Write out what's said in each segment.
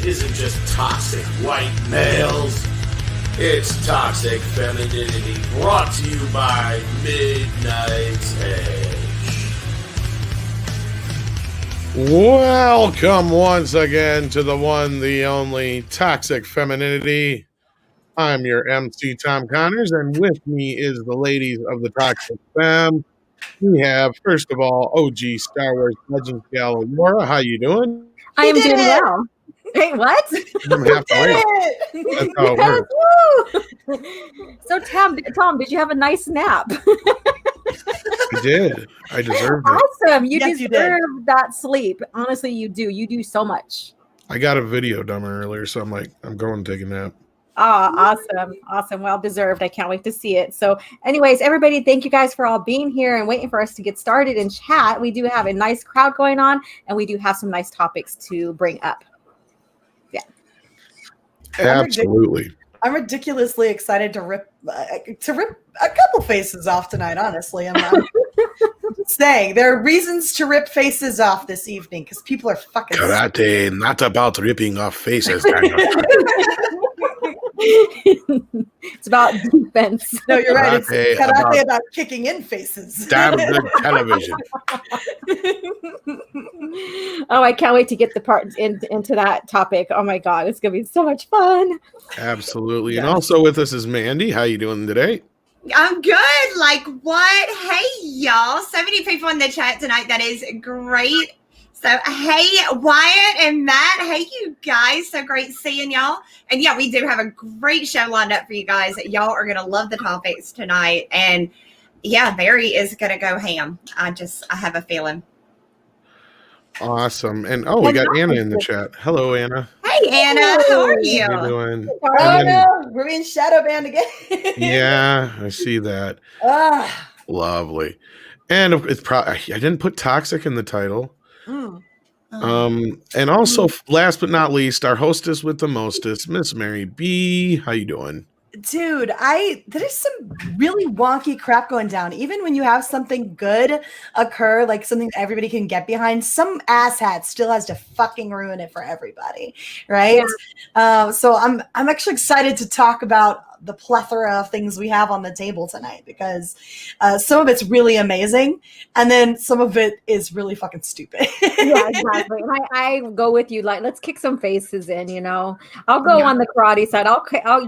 isn't just toxic white males. It's toxic femininity, brought to you by Midnight's Edge. Welcome once again to the one, the only Toxic Femininity. I'm your MC, Tom Connors, and with me is the ladies of the Toxic Femme. We have, first of all, OG Star Wars Legends gal Laura. How you doing? I am doing well. Hey, what? I'm halfway. That's how it works. So, Tom, did you have a nice nap? I did. I deserved it. Awesome. You deserve that sleep. Honestly, you do. You do so much. I got a video done earlier, so I'm like, I'm going to take a nap. Oh, awesome. Well deserved. I can't wait to see it. So anyways, everybody, thank you guys for all being here and waiting for us to get started and chat. We do have a nice crowd going on, and we do have some nice topics to bring up. Yeah. Absolutely. I'm ridiculously excited to rip a couple faces off tonight, honestly. I'm saying there are reasons to rip faces off this evening because people are fucking karate, not about ripping off faces. It's about defense. No, you're right. It's karate about kicking in faces. Damn good television. Oh, I can't wait to get the part into that topic. Oh my God, it's gonna be so much fun. Absolutely. And also with us is Mandy. How you doing today? I'm good. Like what? Hey, y'all. So many people in the chat tonight. That is great. So, hey, Wyatt and Matt. Hey, you guys. So great seeing y'all. And yeah, we do have a great show lined up for you guys. Y'all are going to love the topics tonight. And yeah, Barry is going to go ham. I have a feeling. Awesome. And we got Anna in the chat. Hello, Anna. Hey, Anna. How are you? How you doing? Oh, no. We're being shadow banned again. Yeah, I see that. Lovely. And it's probably, I didn't put toxic in the title. And also, last but not least, our hostess with the mostest, Miss Mary B. How you doing? Dude, there's some really wonky crap going down. Even when you have something good occur, like something that everybody can get behind, some asshat still has to fucking ruin it for everybody, right? Yeah. So I'm actually excited to talk about the plethora of things we have on the table tonight because some of it's really amazing, and then some of it is really fucking stupid. Yeah, exactly. And I go with you. Like, let's kick some faces in. You know, I'll go on the karate side.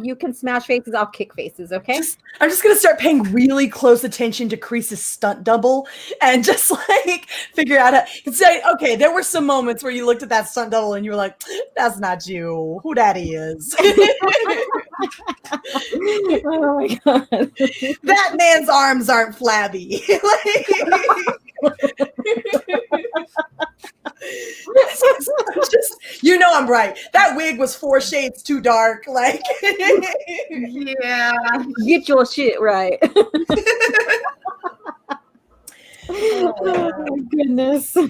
You can smash faces. I'll kick faces. Okay. I'm just gonna start paying really close attention to Crease's stunt double and just like figure out how. Say, okay, there were some moments where you looked at that stunt double and you were like, "That's not you. Who that is?" Oh my God. That man's arms aren't flabby. You know I'm right. That wig was 4 shades too dark. Like, yeah, get your shit right. Oh my goodness. All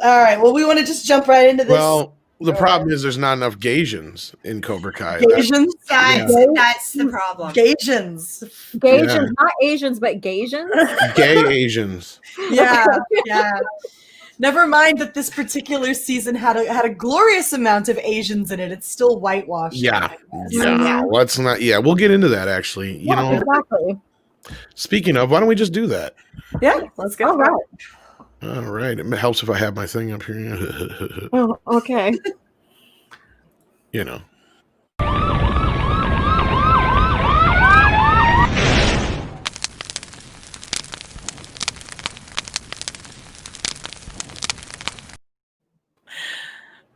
right. Well, we want to just jump right into this. Well, the problem is there's not enough Gasians in Cobra Kai. Gasians? That's the problem. Gasians. Yeah. Not Asians, but Gasians. Gay Asians. Yeah. Never mind that this particular season had a glorious amount of Asians in it. It's still whitewashed. Yeah. Let's not. Yeah, we'll get into that actually. You know. Exactly. Speaking of, why don't we just do that? Yeah, let's go. All right. It helps if I have my thing up here. Oh, okay. You know.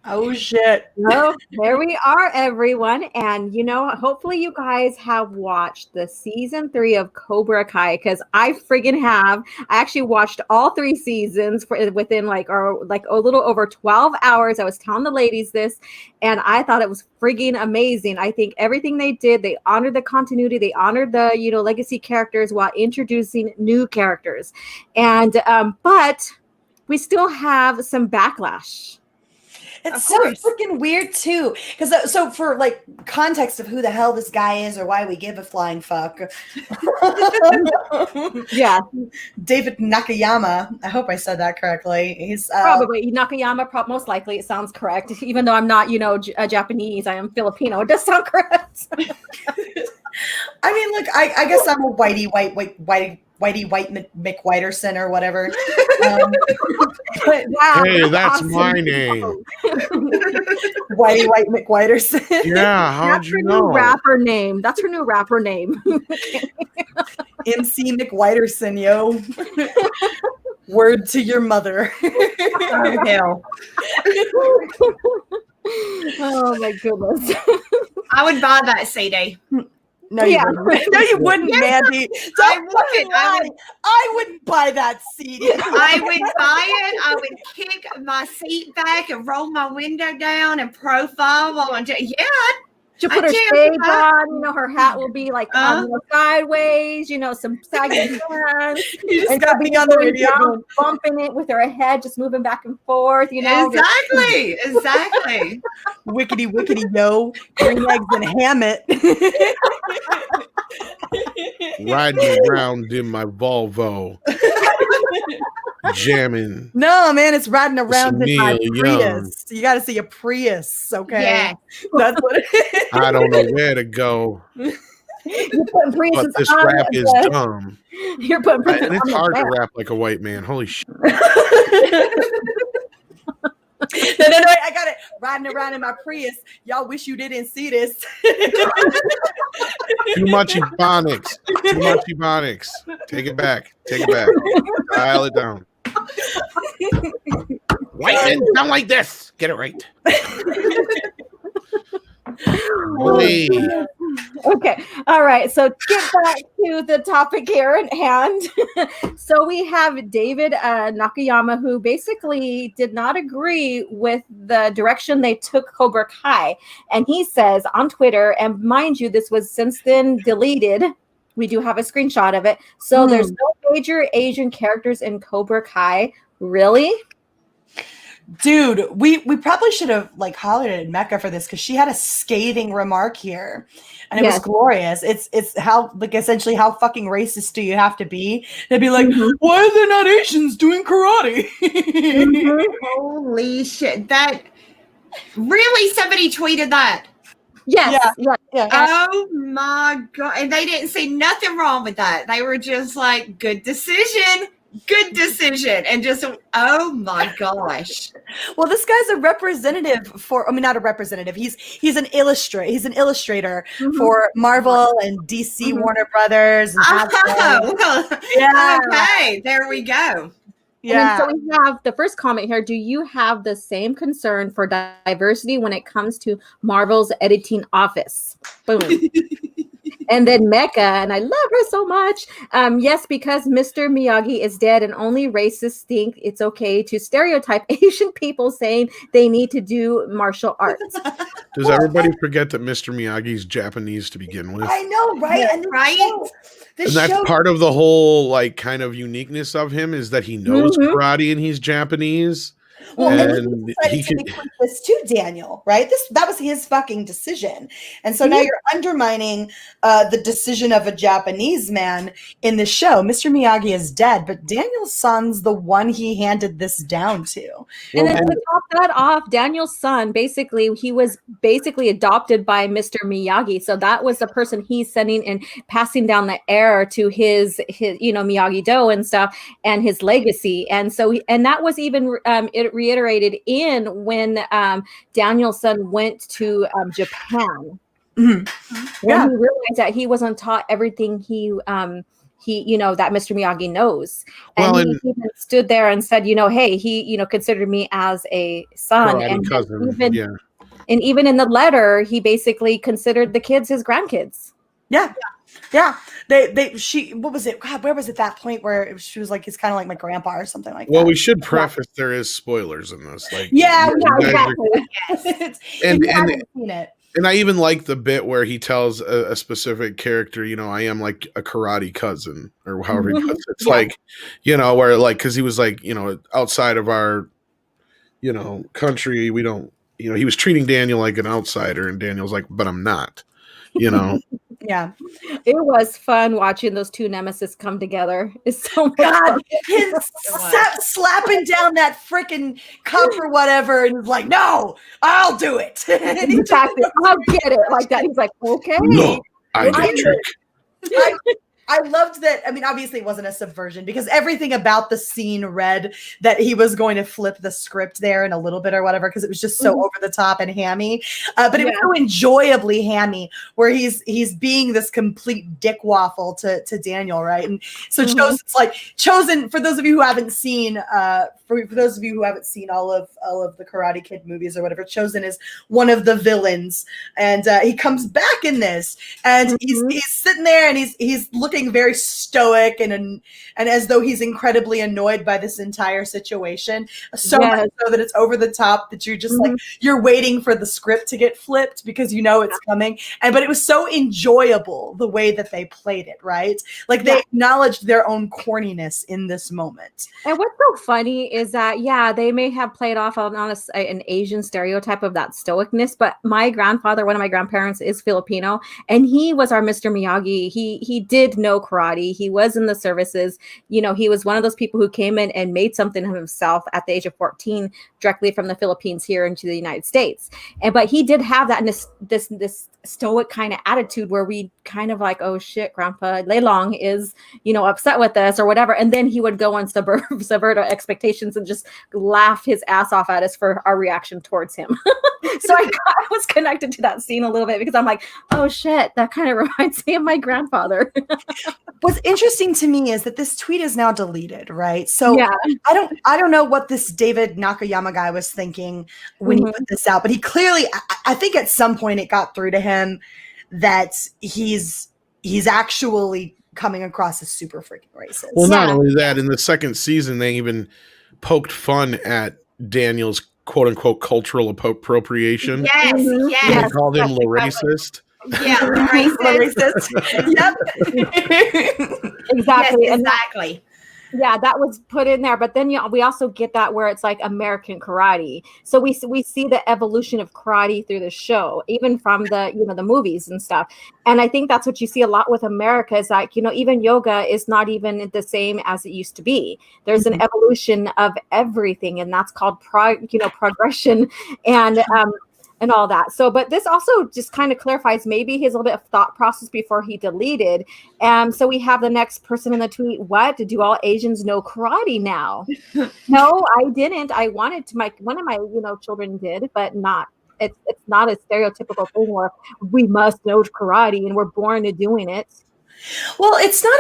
Oh, shit. Well, there we are, everyone. And, you know, hopefully you guys have watched the season 3 of Cobra Kai, because I friggin' have. I actually watched all 3 seasons within like a little over 12 hours. I was telling the ladies this, and I thought it was friggin' amazing. I think everything they did, they honored the continuity, they honored the, you know, legacy characters while introducing new characters. And, but we still have some backlash. It's Of so course. freaking weird too. Because so for like context of who the hell this guy is or why we give a flying fuck. Yeah, David Nakayama. I hope I said that correctly. He's probably Nakayama. Most likely, it sounds correct. Even though I'm not, Japanese, I am Filipino. It does sound correct. I mean, look, I guess I'm a whitey McWhiterson or whatever. But Wow, Hey, that's awesome. my name. whitey McWhiterson. Yeah, how'd That's you her know? new rapper name. That's her new rapper name. MC McWhiterson, yo. Word to your mother. Oh, hell. Oh my goodness. I would buy that CD. No, you Yeah. wouldn't. No, you wouldn't, Mandy. I Don't fucking would. I lie. I wouldn't buy that CD. I would buy it. I would kick my seat back and roll my window down and profile on. Yeah, She'll put her I shades can't. on, her hat will be like sideways, some saggy pants. You just And got me on the radio going, bumping it with her head, just moving back and forth, Exactly. wickety, yo. Green eggs and Hammett. Riding around in my Volvo, jamming. No, man, it's riding around in my Neil Prius. Young. You got to see a Prius, okay? Yeah. That's what it is. I don't know where to go, You're putting but Priuses this on rap is the- dumb. You're putting Priuses And it's on the hard to back. rap like a white man. Holy shit. No, I got it. Riding around in my Prius. Y'all wish you didn't see this. Too much ebonics. Too much ebonics. Take it back. Dial it down. White men sound like this. Get it right. Hey. Okay. All right. So get back to the topic here at hand. So we have David Nakayama, who basically did not agree with the direction they took Cobra Kai. And he says on Twitter, and mind you, this was since then deleted. We do have a screenshot of it. So there's no major Asian characters in Cobra Kai. Really? Dude, we probably should have like hollered at Mecca for this because she had a scathing remark here, and it was glorious. It's how like essentially how fucking racist do you have to be? They'd be like, why are there not Asians doing karate? Holy shit! That really somebody tweeted that. Yes. Yeah. Oh my god! And they didn't see nothing wrong with that. They were just like, good decision, and just oh my gosh. Well, this guy's a representative for. I mean, not a representative. He's an illustrator. He's an illustrator for Marvel and DC Warner Brothers. And Hasbro. Well, Yeah. okay, there we go. Yeah. And then so we have the first comment here. Do you have the same concern for diversity when it comes to Marvel's editing office? Boom. And then Mecca, and I love her so much. Yes, because Mr. Miyagi is dead and only racists think it's okay to stereotype Asian people saying they need to do martial arts. Does everybody forget that Mr. Miyagi's Japanese to begin with? I know, right? Yeah, and this right? show- this And that's show- part of the whole like kind of uniqueness of him is that he knows karate and he's Japanese. Well, And and he decided he to could- bequeath this to Daniel, right? That was his fucking decision, and so now you're undermining the decision of a Japanese man in the show. Mr. Miyagi is dead, but Daniel's son's the one he handed this down to. And then to top that off, Daniel's son, he was adopted by Mr. Miyagi. So that was the person he's sending and passing down the heir to his Miyagi-Do and stuff and his legacy. And so, and that was even it reiterated in when Daniel's son went to Japan. When he realized that he wasn't taught everything that Mr. Miyagi knows. And Well, he even stood there and said, hey, he, considered me as a son. karate And cousin. and even in the letter, he basically considered the kids his grandkids. Yeah. What was it? God, where was it that point where she was like, he's kind of like my grandpa or something like Well, that? we should preface there is spoilers in this. Like, Yeah, you guys are- It's- And- if you and- haven't seen it. And I even like the bit where he tells a specific character, I am like a karate cousin, or however he puts it. It's like, where like, because he was like, outside of our, country, we don't, he was treating Daniel like an outsider, and Daniel's like, but I'm not, you know. Yeah. It was fun watching those two nemesis come together. It's so much God, fun. him slapping down that freaking cup or whatever, and he's like, "No, I'll do it." And he Exactly. I'll get it like that. He's like, okay. No, I get trick. I loved that. I mean, obviously it wasn't a subversion because everything about the scene read that he was going to flip the script there in a little bit or whatever, because it was just so over the top and hammy. But it was so enjoyably hammy, where he's being this complete dick waffle to Daniel, right? And so Chosen, for those of you who haven't seen, for those of you who haven't seen all of the Karate Kid movies or whatever, Chosen is one of the villains, and he comes back in this, and he's sitting there and he's looking very stoic and as though he's incredibly annoyed by this entire situation, so much so that it's over the top that you're just like, you're waiting for the script to get flipped because you know it's coming. But it was so enjoyable the way that they played it, right? Like they acknowledged their own corniness in this moment. And what's so funny is that they may have played off on an Asian stereotype of that stoicness, but my grandfather, one of my grandparents, is Filipino, and he was our Mr. Miyagi. He did know karate. He was in the services. He was one of those people who came in and made something of himself at the age of 14, directly from the Philippines here into the United States. But he did have that this stoic kind of attitude where we kind of like, oh shit, Grandpa Leilong is, upset with us or whatever. And then he would go and subvert our expectations and just laugh his ass off at us for our reaction towards him. So I was connected to that scene a little bit because I'm like, oh shit, that kind of reminds me of my grandfather. What's interesting to me is that this tweet is now deleted, right? So I don't know what this David Nakayama guy was thinking when he put this out, but he clearly, I think at some point it got through to him that he's actually coming across as super freaking racist. Well, not only that, in the second season, they even poked fun at Daniel's quote unquote cultural appropriation. Yes. They called him the racist. Yeah, racist. Yep. Exactly. Yes, exactly. Yeah, that was put in there. But then we also get that where it's like American karate. So we see the evolution of karate through the show, even from the the movies and stuff. And I think that's what you see a lot with America is like, even yoga is not even the same as it used to be. There's an evolution of everything, and that's called progression and all that. So, but this also just kind of clarifies maybe his little bit of thought process before he deleted. So we have the next person in the tweet. What? Do all Asians know karate now? No, I didn't. I wanted to. One of my children did, but not. It's not a stereotypical thing where we must know karate and we're born to doing it. Well, it's not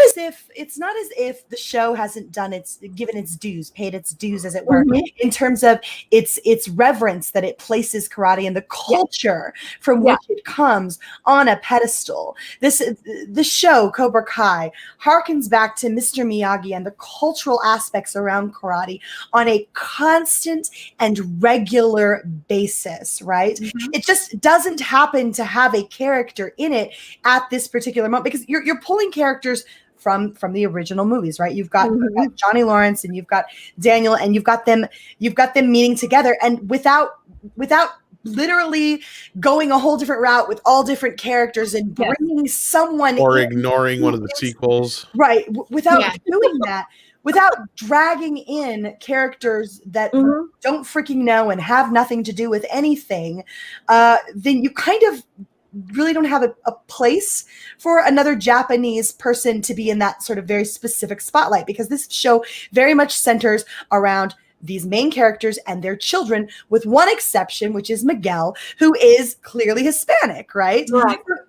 as if the show hasn't given its dues, paid its dues, as it were, in terms of its reverence that it places karate and the culture from which it comes on a pedestal. The show Cobra Kai harkens back to Mr. Miyagi and the cultural aspects around karate on a constant and regular basis, right? It just doesn't happen to have a character in it at this particular moment because you're pulling characters from the original movies, right? You've got Johnny Lawrence and you've got Daniel, and you've got them meeting together, and without literally going a whole different route with all different characters and bringing someone or ignoring one of the sequels, right? Without doing that, without dragging in characters that don't freaking know and have nothing to do with anything, then you kind of really don't have a place for another Japanese person to be in that sort of very specific spotlight, because this show very much centers around these main characters and their children, with one exception, which is Miguel, who is clearly Hispanic, right?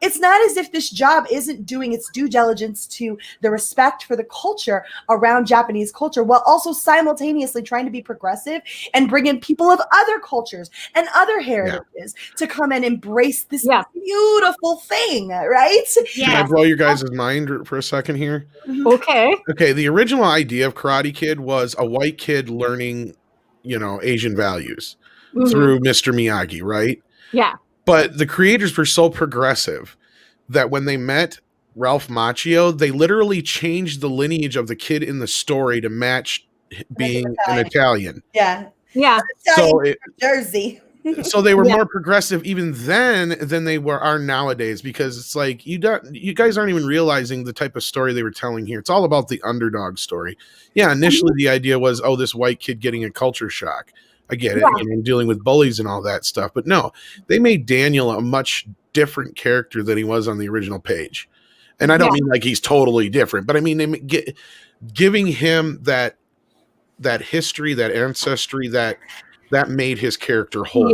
It's not as if this job isn't doing its due diligence to the respect for the culture around Japanese culture, while also simultaneously trying to be progressive and bring in people of other cultures and other heritages to come and embrace this beautiful thing, right? Can I blow your guys' mind for a second here? Okay. The original idea of Karate Kid was a white kid learning Asian values through Mr. Miyagi, right? Yeah. But the creators were so progressive that when they met Ralph Macchio, they literally changed the lineage of the kid in the story to match being an Italian. Yeah. Yeah. So Jersey. So they were more progressive even then than they are nowadays, because it's like you guys aren't even realizing the type of story they were telling here. It's all about the underdog story. Yeah, initially the idea was, oh, this white kid getting a culture shock. I get it, and dealing with bullies and all that stuff. But no, they made Daniel a much different character than he was on the original page. And I don't mean like he's totally different, but I mean giving him that history, that ancestry, that made his character whole,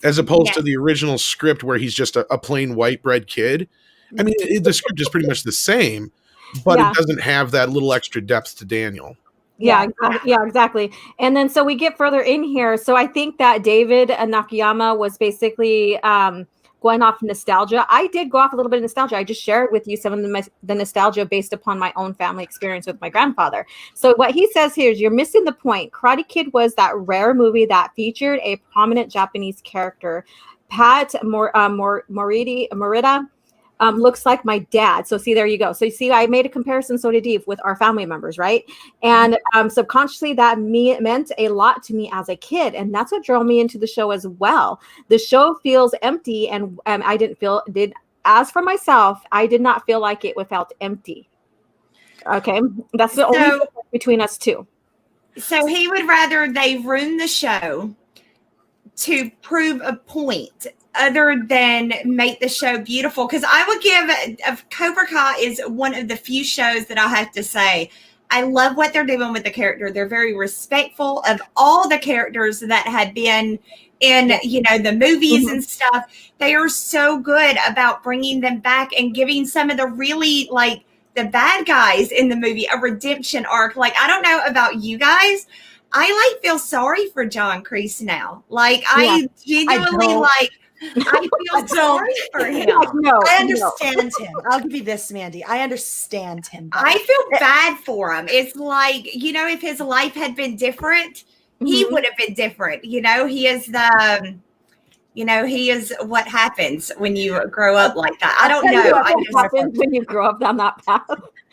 as opposed to the original script where he's just a plain white bread kid. I mean, the script is pretty much the same, but it doesn't have that little extra depth to Daniel. Yeah, exactly. And then so we get further in here. So I think that David Nakayama was basically going off nostalgia. I did go off a little bit of nostalgia. I just shared with you some of the nostalgia based upon my own family experience with my grandfather. So what he says here is, you're missing the point. Karate Kid was that rare movie that featured a prominent Japanese character. Pat Morita looks like my dad. So see, there you go. So you see, I made a comparison. So did Eve, with our family members, right? And subconsciously that meant a lot to me as a kid. And that's what drove me into the show as well. The show feels empty, and as for myself, I did not feel like it felt empty. Okay. That's the only difference between us two. So he would rather they ruin the show to prove a point other than make the show beautiful. Because I would give Cobra Kai is one of the few shows that I have to say I love what they're doing with the character. They're very respectful of all the characters that had been in the movies and stuff. They are so good about bringing them back and giving some of the really like the bad guys in the movie a redemption arc. Like, I don't know about you guys, I feel sorry for John Kreese now. Like, I genuinely I feel sorry for him. I understand him. I'll give you this, Mandy. I understand him. I feel bad for him. It's like, if his life had been different, he would have been different. He is he is what happens when you grow up like that. I don't know. What happens when you grow up down that path?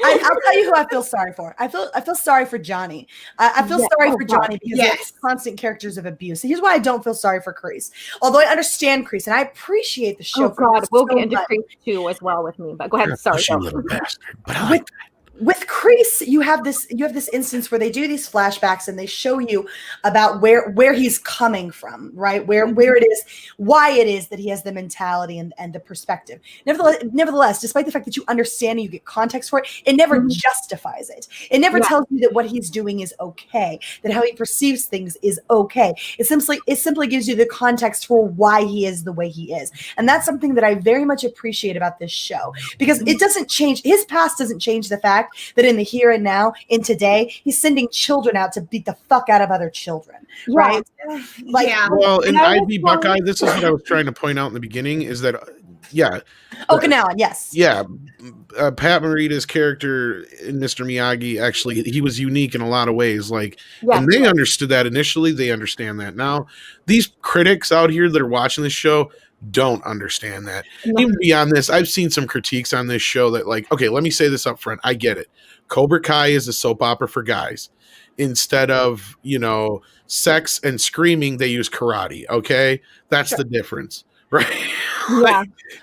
I'll tell you who I feel sorry for. I feel sorry for Johnny. I feel sorry for Johnny because it's constant characters of abuse. Here's why I don't feel sorry for Kreese. Although I understand Kreese and I appreciate the show. Oh God, we'll get into Kreese too as well with me. But go ahead. Sorry, you little bastard. But I like that. With Kreese, you have this instance where they do these flashbacks and they show you about where he's coming from, right? Where it is, why it is that he has the mentality and the perspective. Nevertheless, despite the fact that you understand and you get context for it, it never justifies it. It never tells you that what he's doing is okay, that how he perceives things is okay. It simply gives you the context for why he is the way he is. And that's something that I very much appreciate about this show, because it doesn't change, his past doesn't change the fact that in the here and now, in today, he's sending children out to beat the fuck out of other children, right? Well, in ID Buckeye, this is what I was trying to point out in the beginning, is that, Okinawan, yes. Yeah, Pat Morita's character in Mr. Miyagi, actually, he was unique in a lot of ways. And they understood that initially. They understand that now. These critics out here that are watching this show don't understand that. Even beyond this, I've seen some critiques on this show that, okay, let me say this up front. I get it. Cobra Kai is a soap opera for guys. Instead of, sex and screaming, they use karate. Okay. That's the difference, right?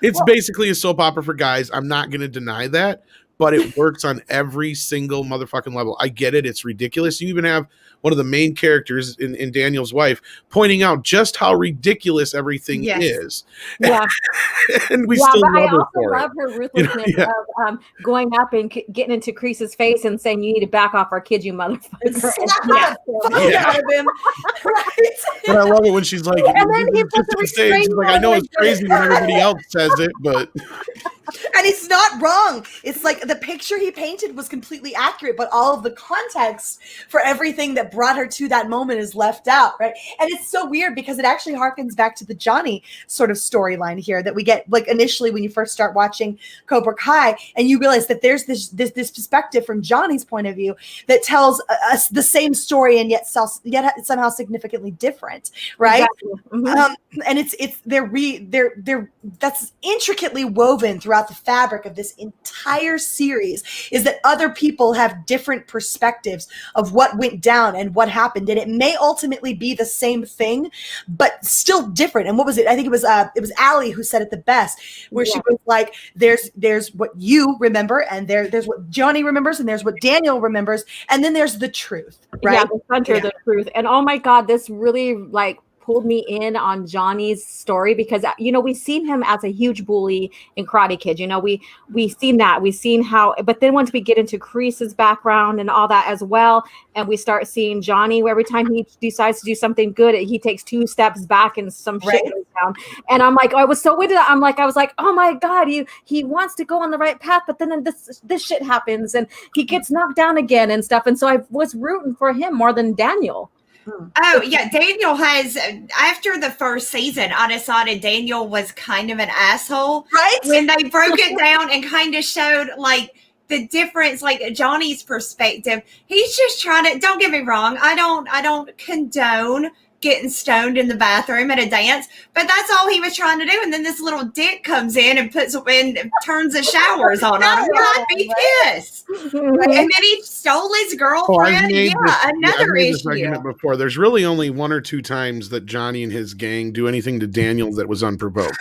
It's basically a soap opera for guys. I'm not going to deny that, but it works on every single motherfucking level. I get it. It's ridiculous. You even have one of the main characters in Daniel's wife pointing out just how ridiculous everything is. Yeah. And we still love her for love her ruthlessness of going up and getting into Kreese's face and saying, "You need to back off our kid, you motherfucker." Out of him. But I love it when she's like, and then he puts the stage, she's like, I know it's crazy when everybody else says it, but and he's not wrong. It's like the picture he painted was completely accurate, but all of the context for everything that brought her to that moment is left out, right? And it's so weird because it actually harkens back to the Johnny sort of storyline here that we get initially when you first start watching Cobra Kai, and you realize that there's this perspective from Johnny's point of view that tells us the same story and yet somehow significantly different, right? Exactly. and they're that's intricately woven throughout the fabric of this entire series, is that other people have different perspectives of what went down and what happened, and it may ultimately be the same thing but still different. And what was it? I think it was Allie who said it the best, where she was like, there's what you remember, and there's what Johnny remembers, and there's what Daniel remembers, and then there's the truth, right? Yeah, the center of the truth. And oh my God, this really like pulled me in on Johnny's story, because we've seen him as a huge bully in Karate Kid. We've seen how, but then once we get into Kreese's background and all that as well, and we start seeing Johnny, where every time he decides to do something good, he takes 2 steps back and some shit goes down. And I'm like, I was so into that. I was like, oh my God, he wants to go on the right path, but then this shit happens and he gets knocked down again and stuff. And so I was rooting for him more than Daniel. Oh, yeah. Daniel has, after the first season, I decided Daniel was kind of an asshole. Right? When they broke it down and kind of showed, like, the difference, like, Johnny's perspective. He's just trying to, don't get me wrong, I don't condone getting stoned in the bathroom at a dance, but that's all he was trying to do. And then this little dick comes in and turns the showers on him. I'd be pissed. And then he stole his girlfriend. Another issue. Argument before. There's really only 1 or 2 times that Johnny and his gang do anything to Daniel that was unprovoked.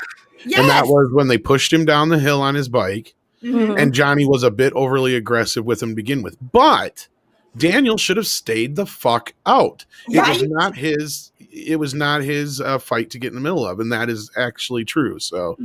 Yes. And that was when they pushed him down the hill on his bike, and Johnny was a bit overly aggressive with him to begin with. But Daniel should have stayed the fuck out. It was not his fight to get in the middle of, and that is actually true. So,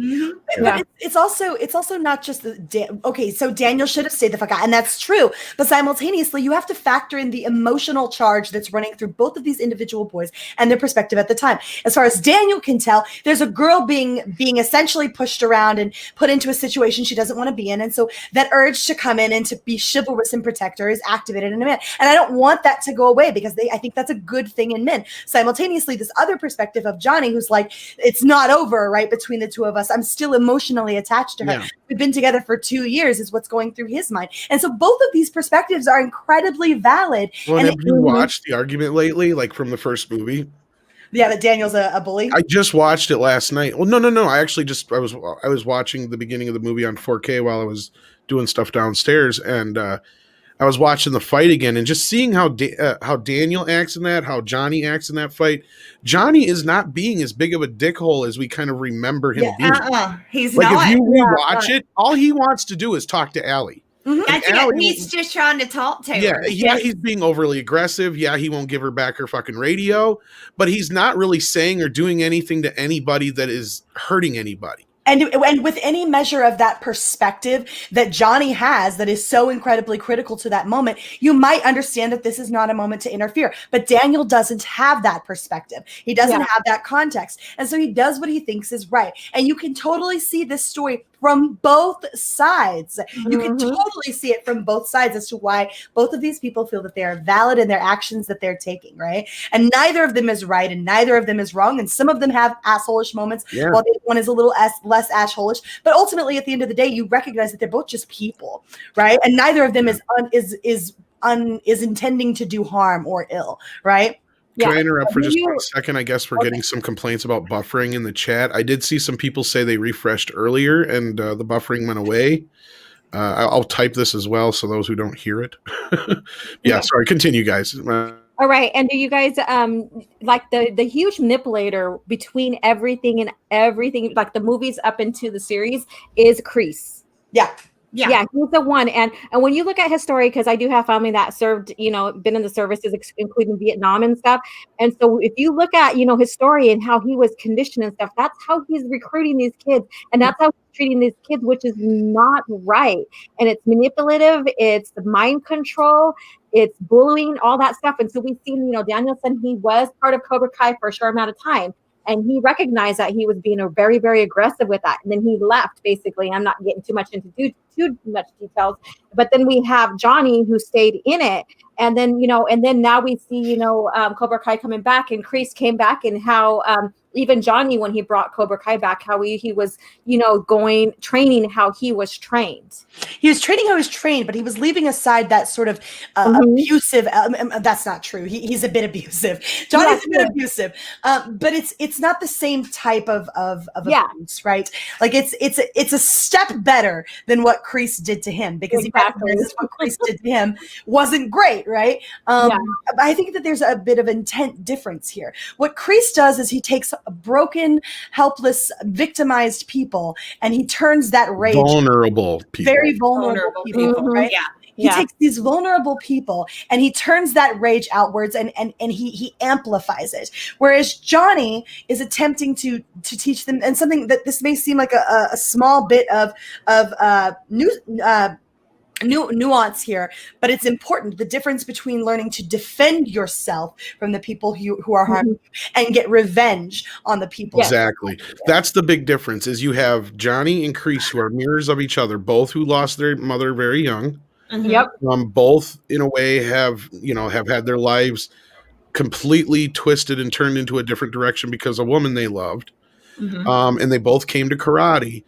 but it's also not just so Daniel should have stayed the fuck out, and that's true. But simultaneously, you have to factor in the emotional charge that's running through both of these individual boys and their perspective at the time. As far as Daniel can tell, there's a girl being essentially pushed around and put into a situation she doesn't want to be in, and so that urge to come in and to be chivalrous and protect her is activated in a man. And I don't want that to go away, because I think that's a good thing in men. Simultaneously, this other perspective of Johnny, who's like, it's not over, right, between the two of us. I'm still emotionally attached to her. Yeah. We've been together for 2 years is what's going through his mind. And so both of these perspectives are incredibly valid. Well, and have you watched the argument lately, like from the first movie? Yeah, that Daniel's a bully. I just watched it last night. Well, no. I actually I was watching the beginning of the movie on 4K while I was doing stuff downstairs, and I was watching the fight again and just seeing how Daniel acts in that, how Johnny acts in that fight. Johnny is not being as big of a dickhole as we kind of remember him being. He's like, not. If you rewatch it, all he wants to do is talk to Allie. He's just trying to talk to her. Yeah, he's being overly aggressive. Yeah, he won't give her back her fucking radio, but he's not really saying or doing anything to anybody that is hurting anybody. And with any measure of that perspective that Johnny has that is so incredibly critical to that moment, you might understand that this is not a moment to interfere. But Daniel doesn't have that perspective. He doesn't have that context. And so he does what he thinks is right. And you can totally see this story from both sides. You can totally see it from both sides as to why both of these people feel that they are valid in their actions that they're taking, right? And neither of them is right and neither of them is wrong. And some of them have asshole-ish moments while the other one is a little less asshole-ish. But ultimately, at the end of the day, you recognize that they're both just people, right? And neither of them is intending to do harm or ill, right? Can I interrupt for just 1 second? I guess we're getting some complaints about buffering in the chat. I did see some people say they refreshed earlier and the buffering went away. I'll type this as well so those who don't hear it. Sorry. Continue, guys. All right. And do you guys like the huge manipulator between everything and everything, like the movies up into the series, is Kreese. Yeah, he's the one. And when you look at his story, because I do have family that served, been in the services, including Vietnam and stuff. And so if you look at, his story and how he was conditioned and stuff, that's how he's recruiting these kids. And that's how he's treating these kids, which is not right. And it's manipulative. It's mind control. It's bullying, all that stuff. And so we've seen, Danielson, he was part of Cobra Kai for a short amount of time. And he recognized that he was being very, very aggressive with that. And then he left, basically. I'm not getting too much into too much details. But then we have Johnny, who stayed in it. And then, and then now we see, Cobra Kai coming back, and Kreese came back, and how even Johnny, when he brought Cobra Kai back, how he was, training how he was trained. He was training how he was trained, but he was leaving aside that sort of abusive. That's not true. He's a bit abusive. Johnny's a bit abusive, but it's not the same type of abuse, right? Like it's a step better than what Kreese did to him, because he recognizes what Kreese did to him wasn't great, right? I think that there's a bit of intent difference here. What Kreese does is he takes broken, helpless, victimized people, and he turns that rage vulnerable people. Very vulnerable people, right? Yeah. He takes these vulnerable people and he turns that rage outwards and he amplifies it. Whereas Johnny is attempting to teach them, and something that this may seem like a small bit of nuance here, but it's important. The difference between learning to defend yourself from the people who are harming you and get revenge on the people. Exactly. That's the big difference. Is you have Johnny and Kreese, who are mirrors of each other, both who lost their mother very young. Yep. Both in a way have had their lives completely twisted and turned into a different direction because a woman they loved. And they both came to karate,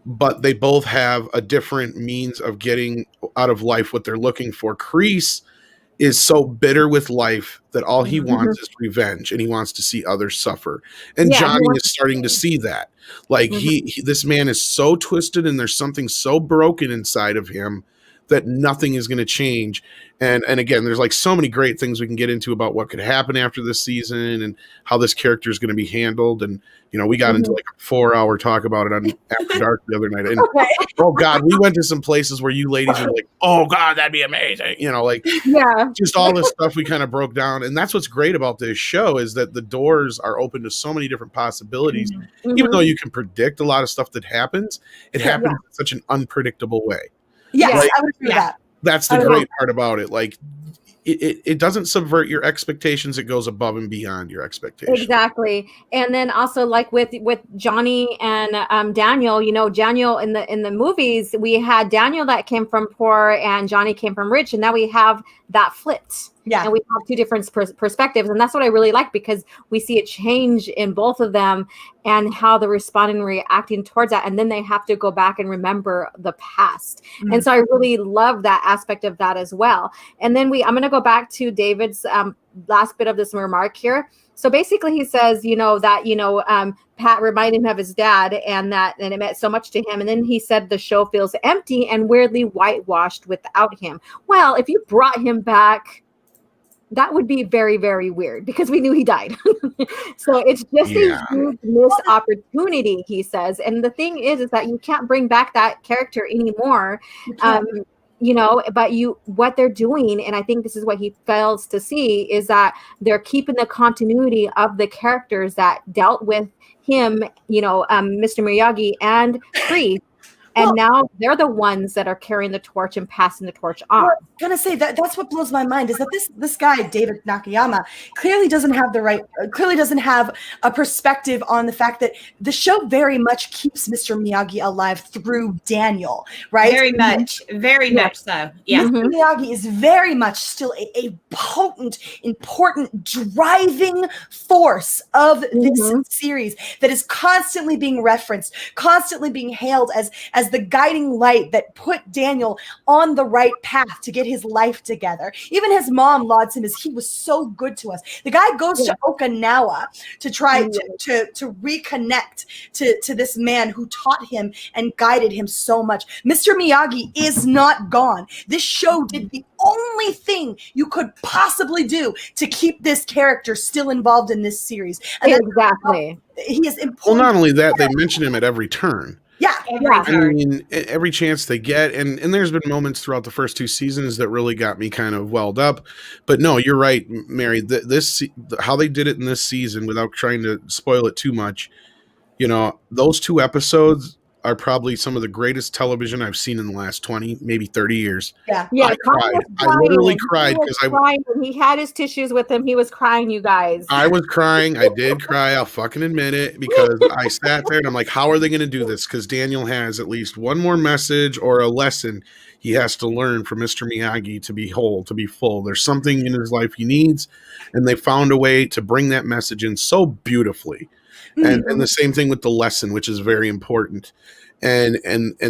but they both have a different means of getting out of life what they're looking for. Kreese is so bitter with life that all he wants is revenge, and he wants to see others suffer. And Johnny is starting to see that. Like this man is so twisted, and there's something so broken inside of him that nothing is going to change. And again, there's like so many great things we can get into about what could happen after this season and how this character is going to be handled. And, we got into like a 4-hour talk about it on After Dark the other night. And oh God, we went to some places where you ladies are like, oh God, that'd be amazing. Just all this stuff we kind of broke down. And that's what's great about this show, is that the doors are open to so many different possibilities. Even though you can predict a lot of stuff that happens, it happens in such an unpredictable way. Yes, I would agree with that. That's the great part about it. Like, it doesn't subvert your expectations. It goes above and beyond your expectations. Exactly. And then also, like with Johnny and Daniel, Daniel in the movies, we had Daniel that came from poor and Johnny came from rich, and now we have that flipped. Yeah. And we have two different perspectives. And that's what I really like, because we see a change in both of them and how they're responding and reacting towards that. And then they have to go back and remember the past. And so I really love that aspect of that as well. And then I'm going to go back to David's last bit of this remark here. So basically he says, that, Pat reminded him of his dad and it meant so much to him. And then he said the show feels empty and weirdly whitewashed without him. Well, if you brought him back, that would be very, very weird, because we knew he died. So it's just a huge missed opportunity, he says. And the thing is that you can't bring back that character anymore. But what they're doing, and I think this is what he fails to see, is that they're keeping the continuity of the characters that dealt with him, Mr. Miyagi and Kreese. And now they're the ones that are carrying the torch and passing the torch on. I was gonna say that's what blows my mind, is that this guy, David Nakayama, clearly doesn't have a perspective on the fact that the show very much keeps Mr. Miyagi alive through Daniel, right? Very much so. Yeah. Mr. Miyagi is very much still a potent, important, driving force of this series that is constantly being referenced, constantly being hailed as the guiding light that put Daniel on the right path to get his life together. Even his mom lauds him as he was so good to us. The guy goes to Okinawa to try to reconnect to this man who taught him and guided him so much. Mr. Miyagi is not gone. This show did the only thing you could possibly do to keep this character still involved in this series. And exactly. He is important. Well, not only that, they mention him at every turn. I mean, every chance they get, and there's been moments throughout the first two seasons that really got me kind of welled up. But no, you're right, Mary. How they did it in this season, without trying to spoil it too much, those two episodes are probably some of the greatest television I've seen in the last 20, maybe 30 years. Yeah. I cried. I literally cried because he had his tissues with him. He was crying, you guys. I was crying. I did cry. I'll fucking admit it, because I sat there and I'm like, how are they going to do this? Because Daniel has at least one more message or a lesson he has to learn from Mr. Miyagi to be whole, to be full. There's something in his life he needs, and they found a way to bring that message in so beautifully. And the same thing with the lesson, which is very important. And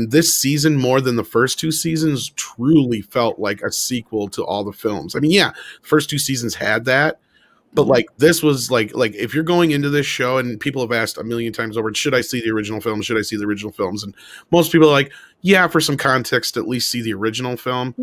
this season, more than the first two seasons, truly felt like a sequel to all the films. I mean, yeah, the first two seasons had that, but like this was like if you're going into this show, and people have asked a million times over, should I see the original films? Should I see the original films? And most people are like, yeah, for some context, at least see the original film.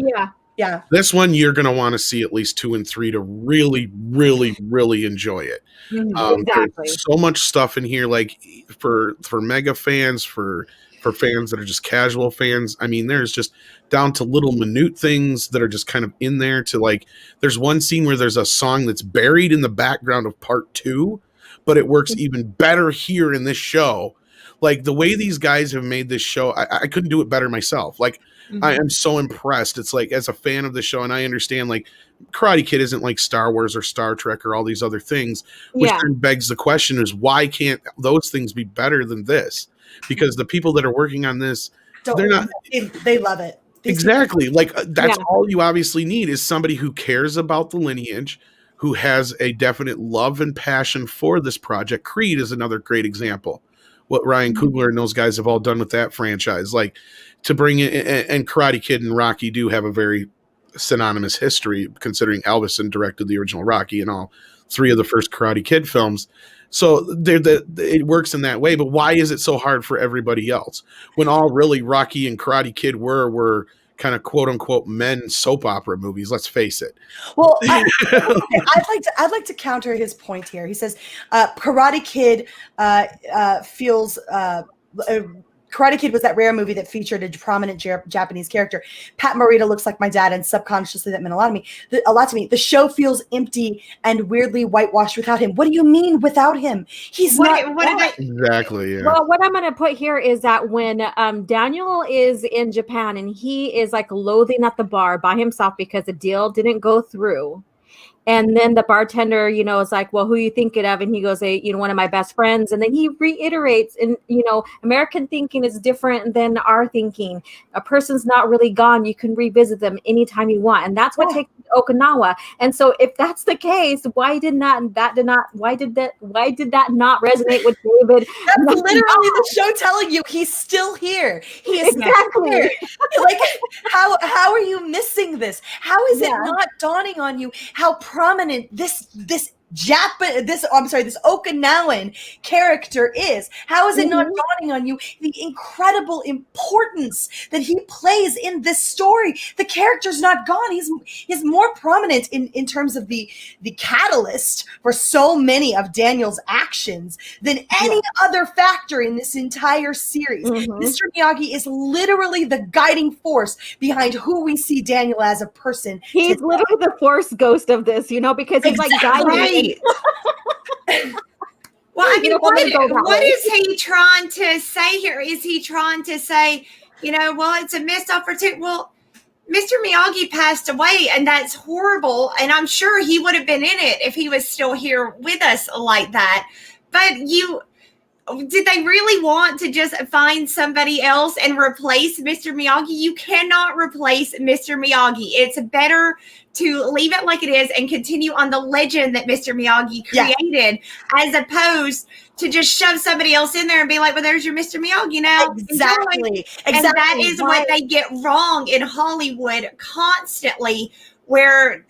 Yeah. This one, you're going to want to see at least 2 and 3 to really, really, really enjoy it. Exactly. There's so much stuff in here, like for mega fans, for fans that are just casual fans. I mean, there's just down to little minute things that are just kind of in there, to like, there's one scene where there's a song that's buried in the background of part 2, but it works even better here in this show. Like the way these guys have made this show, I couldn't do it better myself. Like I am so impressed. It's like, as a fan of the show, and I understand like Karate Kid isn't like Star Wars or Star Trek or all these other things, which then begs the question is, why can't those things be better than this? Because the people that are working on this, they're not. They love it. Exactly. Like that's all you obviously need is somebody who cares about the lineage, who has a definite love and passion for this project. Creed is another great example. What Ryan Coogler and those guys have all done with that franchise, like to bring in, and Karate Kid and Rocky do have a very synonymous history, considering Elvis directed the original Rocky and all 3 of the first Karate Kid films. So it works in that way, but why is it so hard for everybody else when all really Rocky and Karate Kid were kind of quote unquote men soap opera movies? Let's face it. Well, I'd like to counter his point here. He says Karate Kid feels. Karate Kid was that rare movie that featured a prominent Japanese character. Pat Morita looks like my dad, and subconsciously that meant a lot to me. The show feels empty and weirdly whitewashed without him. What do you mean without him? He's exactly. Yeah. Well, what I'm going to put here is that when Daniel is in Japan and he is like loathing at the bar by himself because the deal didn't go through. And then the bartender, is like, well, who are you thinking of? And he goes, one of my best friends. And then he reiterates, and, American thinking is different than our thinking. A person's not really gone. You can revisit them anytime you want. And that's what takes Okinawa. And so if that's the case, why did that not resonate with David? That's literally the show telling you he's still here. He is exactly here. Like, how are you missing this? How is it not dawning on you how prominent this Okinawan character is? How is it not dawning on you the incredible importance that he plays in this story? The character's not gone. He's more prominent in terms of the catalyst for so many of Daniel's actions than any other factor in this entire series. Mr. Miyagi is literally the guiding force behind who we see Daniel as a person. He's literally the force ghost of this, because he's like guiding. Well, I mean, what is he trying to say here? Is he trying to say, well, it's a missed opportunity? Well, Mr. Miyagi passed away, and that's horrible. And I'm sure he would have been in it if he was still here with us like that. But did they really want to just find somebody else and replace Mr. Miyagi? You cannot replace Mr. Miyagi. It's better to leave it like it is and continue on the legend that Mr. Miyagi created, as opposed to just shove somebody else in there and be like, well, there's your Mr. Miyagi now. Exactly. And that is what they get wrong in Hollywood constantly, where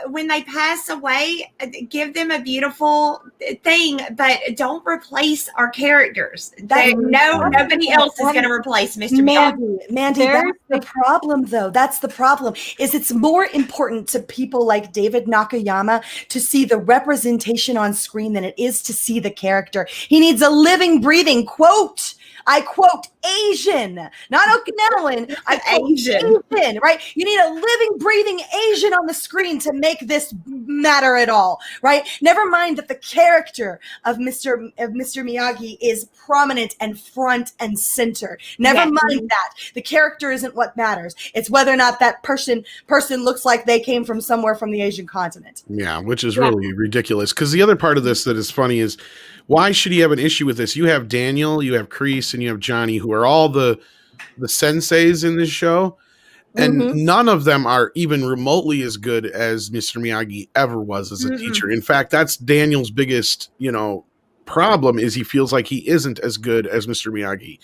when they pass away, give them a beautiful thing, but don't replace our characters. Nobody else is going to replace Mr. Miyagi. Mandy, that's the problem, though. That's the problem. Is it's more important to people like David Nakayama to see the representation on screen than it is to see the character. He needs a living, breathing quote. I quote Asian, not Okinawan. I quote Asian, right? You need a living, breathing Asian on the screen to make this matter at all, right? Never mind that the character of Mr. Miyagi is prominent and front and center. Never mind that. The character isn't what matters. It's whether or not that person looks like they came from somewhere from the Asian continent. Yeah, which is really ridiculous. Because the other part of this that is funny is, why should he have an issue with this? You have Daniel, you have Kreese, and you have Johnny, who are all the senseis in this show. And none of them are even remotely as good as Mr. Miyagi ever was as a teacher. In fact, that's Daniel's biggest, problem is he feels like he isn't as good as Mr. Miyagi,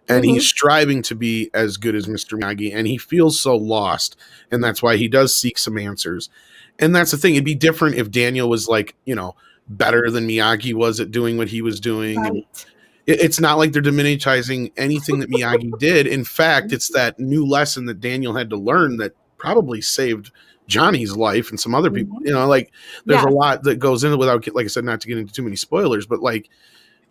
and he's striving to be as good as Mr. Miyagi, and he feels so lost, and that's why he does seek some answers. And that's the thing. It'd be different if Daniel was like, better than Miyagi was at doing what he was doing. Right. And it's not like they're diminishing anything that Miyagi did. In fact, it's that new lesson that Daniel had to learn that probably saved Johnny's life and some other people. There's a lot that goes into it without, like I said, not to get into too many spoilers, but like,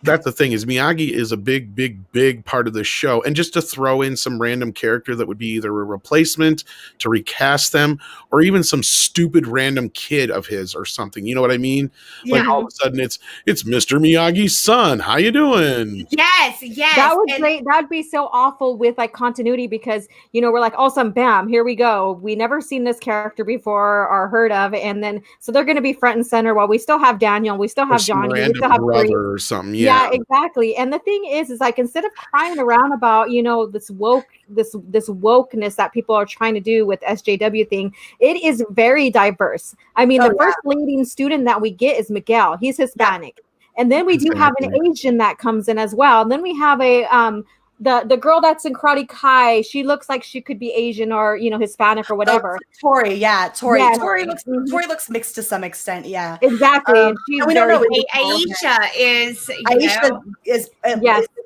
that's the thing is Miyagi is a big, big, big part of this show. And just to throw in some random character that would be either a replacement to recast them or even some stupid random kid of his or something. You know what I mean? Yeah. Like all of a sudden it's Mr. Miyagi's son. How you doing? Yes. That would great. That'd be so awful with like continuity because we're like awesome, bam, here we go. We never seen this character before or heard of, and then so they're going to be front and center while we still have Daniel, we still have Johnny, we still have brother or something. Yeah, exactly. And the thing is like instead of crying around about this wokeness that people are trying to do with SJW thing, it is very diverse. I mean, the first leading student that we get is Miguel. He's Hispanic. And then we do have an Asian that comes in as well. And then we have a the girl that's in Karate Kai. She looks like she could be Asian or Hispanic or whatever. Tori, Tori. Yes. Tori looks mixed to some extent. Yeah, exactly. And we don't know. Aisha is at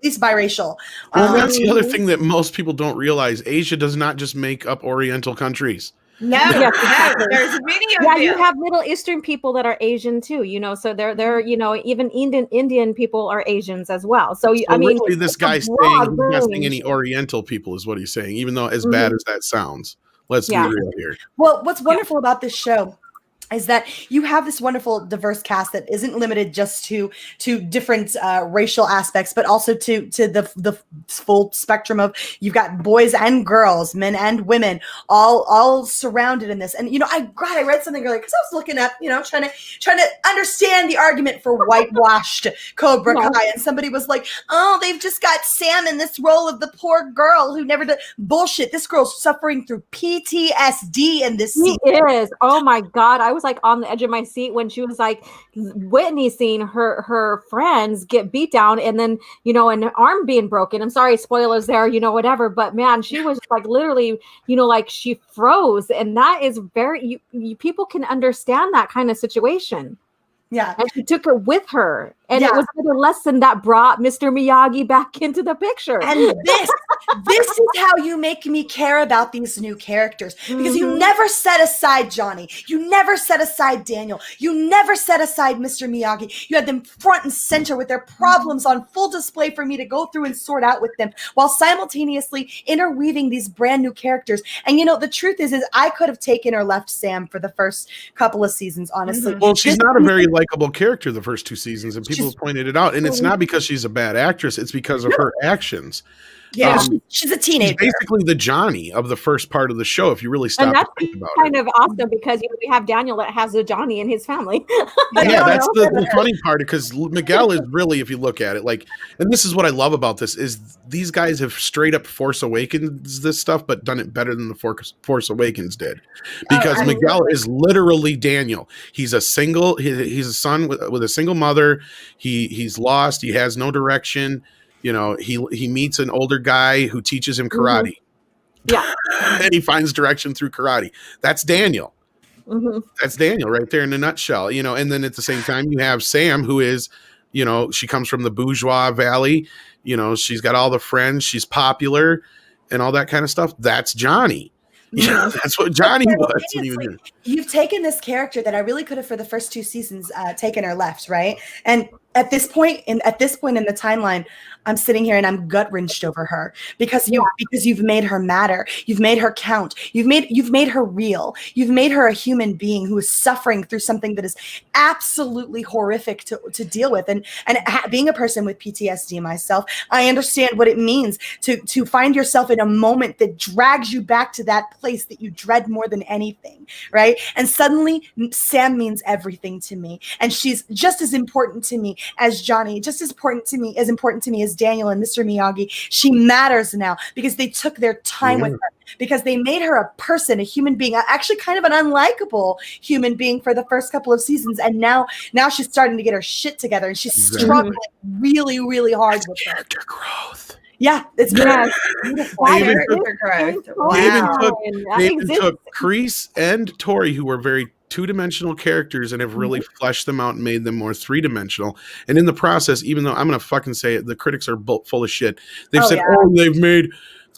least biracial. Well, that's the other thing that most people don't realize. Asia does not just make up Oriental countries. No, there's many of them. You have Middle Eastern people that are Asian too, so they're even Indian people are Asians as well. So I mean, really this guy's saying he's not saying any Oriental people is what he's saying, even though as bad as that sounds. Let's be real here. Well, what's wonderful about this show is that you have this wonderful diverse cast that isn't limited just to different racial aspects, but also to the full spectrum of you've got boys and girls, men and women, all surrounded in this. And I read something earlier because I was looking up, trying to understand the argument for whitewashed Cobra Kai, and somebody was like, "Oh, they've just got Sam in this role of the poor girl who never did bullshit. This girl's suffering through PTSD in this scene." She is. Oh my God. I was like on the edge of my seat when she was like witnessing her friends get beat down and then an arm being broken. I'm sorry, spoilers there, whatever, but man, she was like literally like she froze, and that is very you people can understand that kind of situation. Yeah. And she took it with her. And it was another lesson that brought Mr. Miyagi back into the picture. And this is how you make me care about these new characters. Because you never set aside Johnny. You never set aside Daniel. You never set aside Mr. Miyagi. You had them front and center with their problems on full display for me to go through and sort out with them, while simultaneously interweaving these brand new characters. And the truth is I could have taken or left Sam for the first couple of seasons, honestly. Well, she's not a very likable character the first 2 seasons, and people have pointed it out. And it's not because she's a bad actress, it's because of her actions. Yeah, she's a teenager. She's basically the Johnny of the first part of the show, if you really stop to think about it. Kind of awesome because we have Daniel that has a Johnny in his family. Yeah, that's the funny part, because Miguel is really, if you look at it, like, and this is what I love about this, is these guys have straight up Force Awakens this stuff, but done it better than the Force Awakens did. Because Miguel is literally Daniel. He's a single, he's a son with a single mother. He's lost. He has no direction. He meets an older guy who teaches him karate. Yeah. And he finds direction through karate. That's Daniel. That's Daniel right there in a nutshell. And then at the same time, you have Sam, who is, she comes from the bourgeois valley. She's got all the friends. She's popular and all that kind of stuff. That's Johnny. Yeah, that's what Johnny was. You've taken this character that I really could have for the first 2 seasons taken or left, right? And at this point in the timeline, I'm sitting here and I'm gut wrenched over her because you've made her matter. You've made her count. You've made her real. You've made her a human being who is suffering through something that is absolutely horrific to deal with. And being a person with PTSD myself, I understand what it means to find yourself in a moment that drags you back to that place that you dread more than anything, right? And suddenly Sam means everything to me, and she's just as important to me as Johnny, just as important to me as Daniel and Mr. Miyagi. She matters now because they took their time with her, because they made her a person, a human being, actually kind of an unlikable human being for the first couple of seasons. And now she's starting to get her shit together, and she's struggling really, really hard with character growth. Yeah, it's beautiful. They even took Kreese and Tori, who were very two-dimensional characters, and have really fleshed them out and made them more three-dimensional. And in the process, even though I'm going to fucking say it, the critics are full of shit. They've said, they've made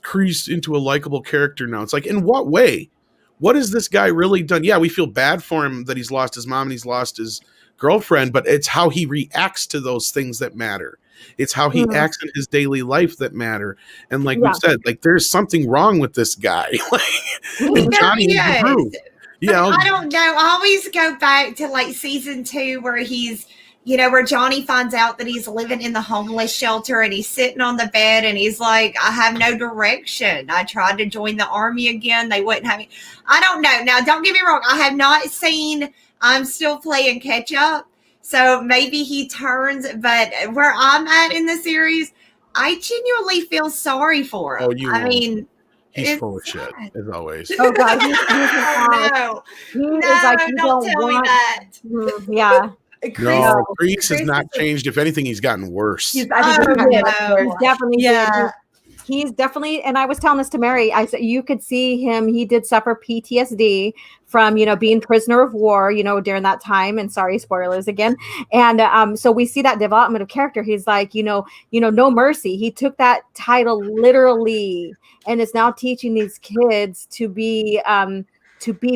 Kreese into a likable character now. It's like, in what way? What has this guy really done? Yeah, we feel bad for him that he's lost his mom and he's lost his girlfriend, but it's how he reacts to those things that matter. It's how he acts in his daily life that matter. And like we said, like, there's something wrong with this guy. And Johnny grew. Yeah, I don't know. I always go back to like season 2 where he's, where Johnny finds out that he's living in the homeless shelter and he's sitting on the bed and he's like, I have no direction. I tried to join the army again. They wouldn't have me. I don't know. Now, don't get me wrong. I have not seen, I'm still playing catch up. So maybe he turns, but where I'm at in the series, I genuinely feel sorry for him. He's full of shit, as always. Oh God, no, don't tell me that. Yeah. No, Kreese has not changed. If anything, he's gotten worse. He's definitely, and I was telling this to Mary, I said, you could see him, he did suffer PTSD from, being prisoner of war, during that time. And sorry, spoilers again. And so we see that development of character. He's like, no mercy. He took that title literally and is now teaching these kids to be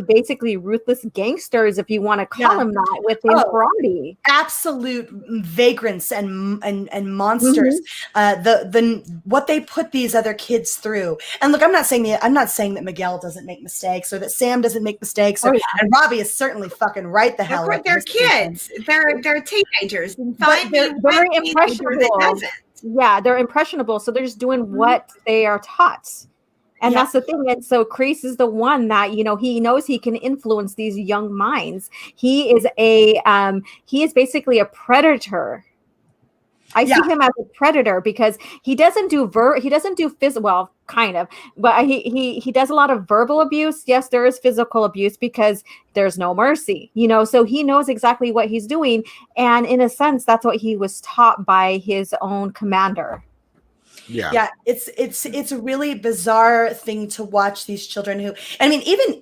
basically ruthless gangsters, if you want to call them that, within karate. Absolute vagrants and monsters. What they put these other kids through. And look, I'm not saying that Miguel doesn't make mistakes or that Sam doesn't make mistakes. And Robbie is certainly fucking right the hell. They're kids. They're teenagers. But they're very impressionable. Yeah, they're impressionable. So they're just doing what they are taught. And that's the thing. And so Kreese is the one that, he knows he can influence these young minds. He is basically a predator. I see him as a predator because he doesn't do physical, well, kind of, but he does a lot of verbal abuse. Yes, there is physical abuse because there's no mercy, so he knows exactly what he's doing. And in a sense, that's what he was taught by his own commander. Yeah, it's a really bizarre thing to watch these children who, I mean, even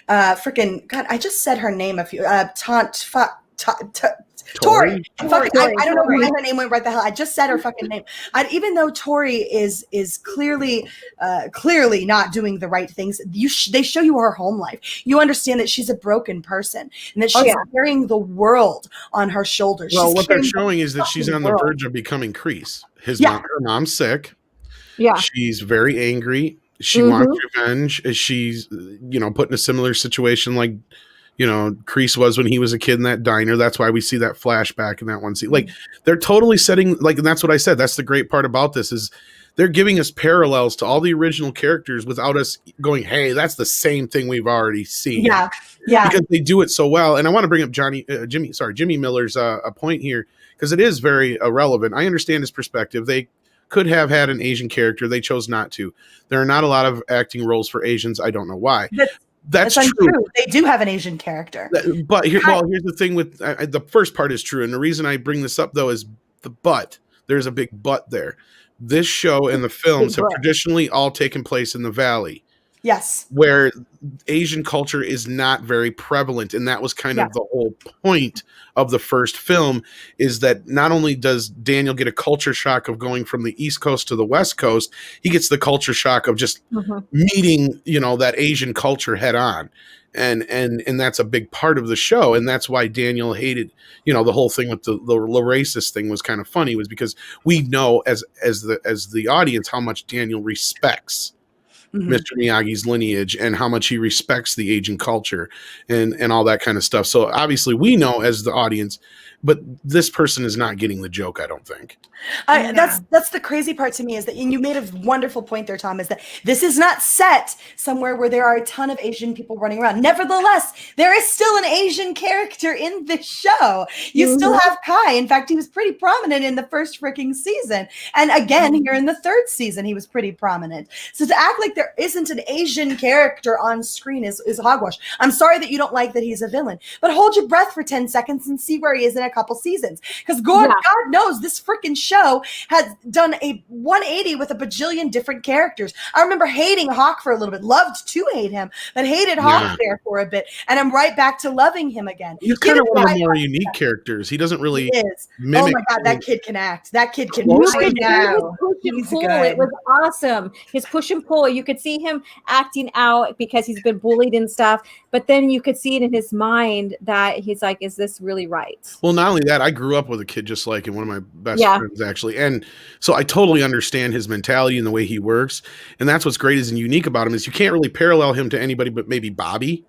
freaking God, I just said her name a few Tori. I don't know why her name went right the hell. I just said her fucking name. Even though Tori is clearly not doing the right things, they show you her home life. You understand that she's a broken person and that she's carrying the world on her shoulders. Well, what they're showing is that she's on the verge of becoming Kreese. Her mom's sick. Yeah, she's very angry. She wants revenge. She's put in a similar situation like Kreese was when he was a kid in that diner. That's why we see that flashback in that one scene. Like, they're totally setting, like, and that's what I said. That's the great part about this is they're giving us parallels to all the original characters without us going, hey, that's the same thing we've already seen. Yeah. Because they do it so well. And I want to bring up Jimmy Miller's a point here because it is very relevant. I understand his perspective. They could have had an Asian character. They chose not to. There are not a lot of acting roles for Asians. I don't know why. That's true. They do have an Asian character. But here's the thing with the first part is true. And the reason I bring this up, though, is the but. There's a big but there. This show and the films have traditionally all taken place in the Valley. Yes. Where Asian culture is not very prevalent. And that was kind of the whole point of the first film, is that not only does Daniel get a culture shock of going from the East Coast to the West Coast, he gets the culture shock of just meeting, that Asian culture head on. And that's a big part of the show. And that's why Daniel hated, the whole thing with the racist thing was kind of funny, was because we know as the audience how much Daniel respects Mr. Miyagi's lineage and how much he respects the Asian culture and all that kind of stuff. So obviously we know as the audience, but this person is not getting the joke, I don't think. That's the crazy part to me is that, and you made a wonderful point there, Tom, is that this is not set somewhere where there are a ton of Asian people running around. Nevertheless, there is still an Asian character in this show. You still have Kai. In fact, he was pretty prominent in the first freaking season. And again, here in the third season, he was pretty prominent. So to act like there isn't an Asian character on screen is hogwash. I'm sorry that you don't like that he's a villain, but hold your breath for 10 seconds and see where he is in a couple seasons. Because God knows this freaking show has done a 180 with a bajillion different characters. I remember hating Hawk for a little bit, loved to hate him, but hated Hawk there for a bit. And I'm right back to loving him again. He's kind of one of the more unique characters. He doesn't really mimic. Oh my God, that kid can act. That kid can push act. and pull. It was awesome. His push and pull. You could see him acting out because he's been bullied and stuff. But then you could see it in his mind that he's like, is this really right? Well, not only that, I grew up with a kid just like him, one of my best friends, actually. And so I totally understand his mentality and the way he works. And that's what's great and unique about him is you can't really parallel him to anybody but maybe Bobby,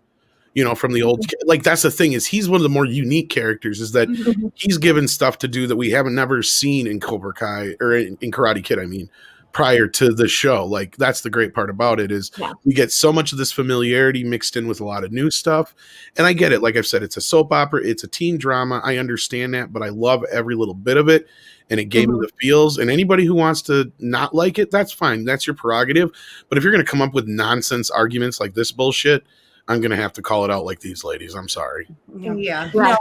you know, from the old, like that's the thing is he's one of the more unique characters is that he's given stuff to do that we haven't never seen in Cobra Kai or in Karate Kid, I mean, prior to the show. Like that's the great part about it is we get so much of this familiarity mixed in with a lot of new stuff. And I get it. Like I've said, it's a soap opera. It's a teen drama. I understand that, but I love every little bit of it. And it gave me the feels. And anybody who wants to not like it, that's fine. That's your prerogative. But if you're going to come up with nonsense arguments like this bullshit, I'm going to have to call it out like these ladies. I'm sorry. Yeah. No,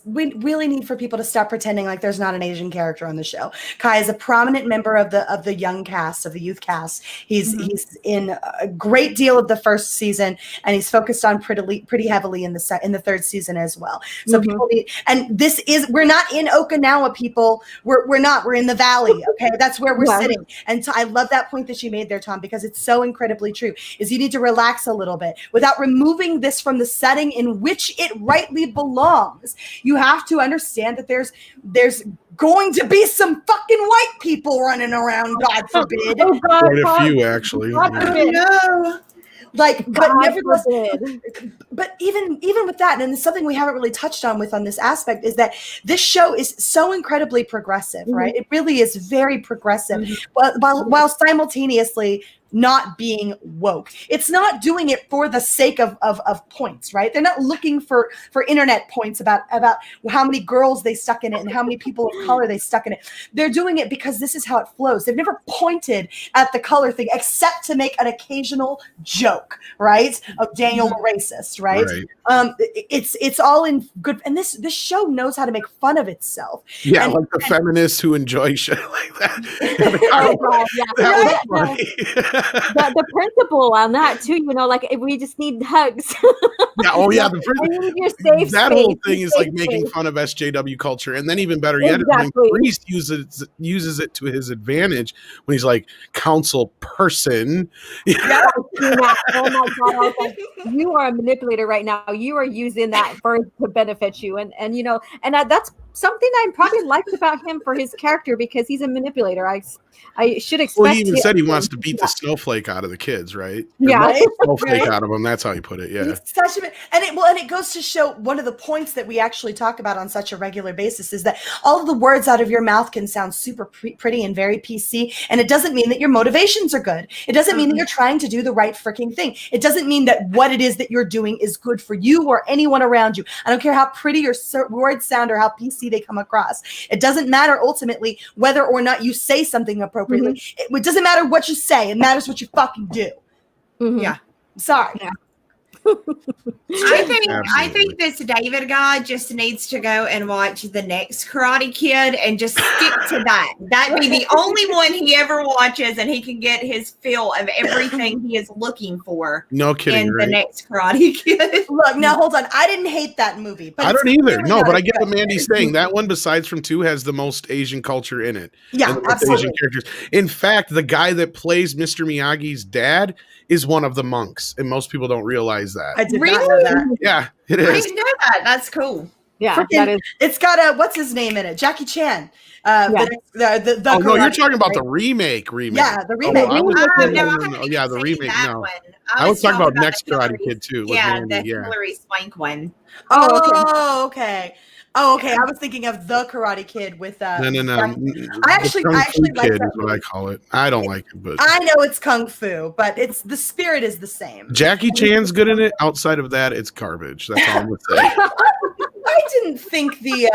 we really need for people to stop pretending like there's not an Asian character on the show. Kai is a prominent member of the young cast, of the youth cast. He's in a great deal of the first season, and he's focused on pretty heavily in the third season as well. So people need, and we're not in Okinawa, people. We're not. We're in the valley. Okay, that's where we're sitting. And I love that point that you made there, Tom, because it's so incredibly true. Is you need to relax a little bit. Without removing this from the setting in which it rightly belongs. You have to understand that there's going to be some fucking white people running around, God forbid. Quite a few, actually. No. Like, but nevertheless, but even with that, and it's something we haven't really touched on on this aspect, is that this show is so incredibly progressive, right? It really is very progressive, while simultaneously not being woke. It's not doing it for the sake of points, right? They're not looking for internet points about how many girls they stuck in it and how many people of color they stuck in it. They're doing it because this is how it flows. They've never pointed at the color thing except to make an occasional joke, right? Of Daniel the racist, right? It's all in good, and this show knows how to make fun of itself. Yeah, like the feminists who enjoy shit like that. That was funny. The principle on that too, you know, like if we just need hugs. That whole thing is like making fun of SJW culture, and then even better yet, Priest uses it to his advantage when he's like council person. Oh my God! You are a manipulator right now. You are using that to benefit you, and you know, and that's something I probably liked about him for his character because he's a manipulator. I should expect. Well, he even said he wants to beat the snowflake out of the kids, right? Snowflake out of them. That's how he put it. Yeah. And it goes to show one of the points that we actually talk about on such a regular basis is that all of the words out of your mouth can sound super pretty and very PC, and it doesn't mean that your motivations are good. It doesn't mean that you're trying to do the right freaking thing. It doesn't mean that what it is that you're doing is good for you or anyone around you. I don't care how pretty your words sound or how PC they come across. It doesn't matter ultimately whether or not you say something appropriately. It doesn't matter what you say. It matters what you fucking do. Yeah. Sorry. Yeah. I think this David guy just needs to go and watch the next Karate Kid and just stick to that. That'd be the only one he ever watches, and he can get his fill of everything he is looking for. No kidding. In the next Karate Kid. Look, now hold on. I didn't hate that movie. But I don't either. No, but I get what Mandy's saying. That one, besides from 2, has the most Asian culture in it. Yeah, absolutely. Asian characters. In fact, the guy that plays Mr. Miyagi's dad is one of the monks, and most people don't realize that. I did not know that. Yeah, it is. I didn't know that. That's cool. Yeah, that is. It's got what's his name in it? Jackie Chan. No, you're talking about the remake. Yeah, the remake. The remake. No, I was talking about next Karate Kid too. Yeah, the Hillary Swank one. Oh, okay. Oh, okay. I was thinking of the Karate Kid with No. I actually Kung Fu like Kid that is what I call it. I don't like it, but I know it's kung fu, but it's the spirit is the same. Jackie Chan's good in it. Outside of that, it's garbage. That's all I'm gonna say. I didn't think the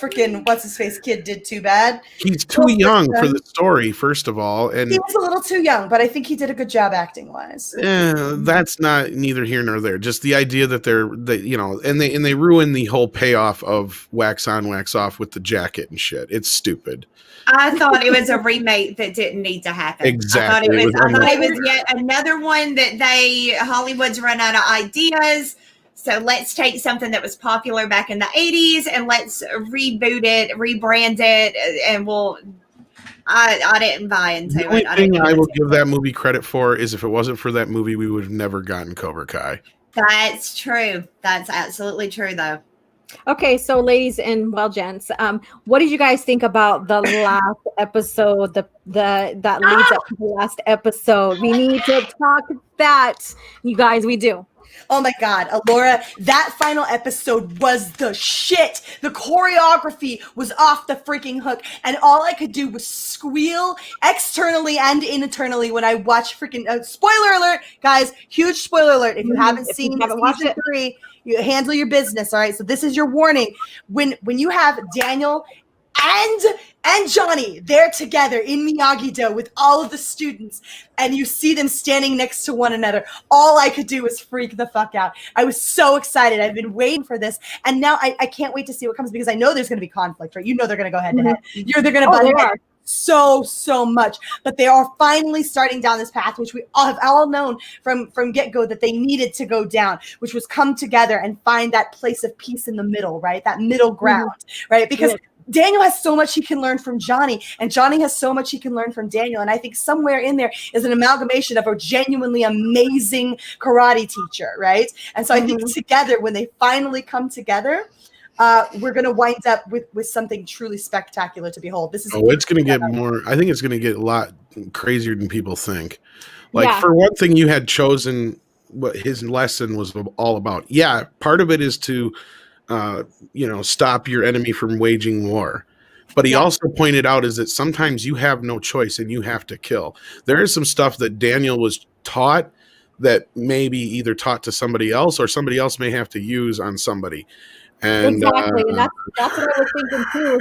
freaking what's his face kid did too bad. He's too young for the story, first of all, and He was a little too young, but I think he did a good job acting wise. that's not neither here nor there. Just the idea that and they ruin the whole payoff of wax on, wax off with the jacket and shit. It's stupid. I thought it was a remake that didn't need to happen. Exactly. I thought it was yet another one that Hollywood's run out of ideas. So let's take something that was popular back in the 80s and let's reboot it, rebrand it, and I didn't buy into it. The only thing I will give that movie credit for is if it wasn't for that movie, we would have never gotten Cobra Kai. That's true. That's absolutely true, though. Okay, so ladies and gents, what did you guys think about the last episode? That leads up to the last episode. We need to talk that, you guys. We do. Oh my God, Alora, that final episode was the shit. The choreography was off the freaking hook, and all I could do was squeal externally and internally when I watched freaking spoiler alert, guys, huge spoiler alert. If you haven't seen season 3, you handle your business, all right? So this is your warning. When you have Daniel and Johnny, they're together in Miyagi-Do with all of the students, and you see them standing next to one another. All I could do was freak the fuck out. I was so excited. I've been waiting for this, and now I can't wait to see what comes because I know there's going to be conflict, right? You know they're going to go head to head. They're going to butt heads so much, but they are finally starting down this path, which we all have all known from get-go that they needed to go down, which was come together and find that place of peace in the middle, right? That middle ground, right? Because Daniel has so much he can learn from Johnny, and Johnny has so much he can learn from Daniel. And I think somewhere in there is an amalgamation of a genuinely amazing karate teacher, right? And so I think together, when they finally come together, we're going to wind up with something truly spectacular to behold. This is it's going to get more. I think it's going to get a lot crazier than people think. For one thing, you had chosen what his lesson was all about. Yeah, part of it is to stop your enemy from waging war. But he also pointed out is that sometimes you have no choice and you have to kill. There is some stuff that Daniel was taught that may be either taught to somebody else or somebody else may have to use on somebody. And, exactly, and that's what I was thinking too.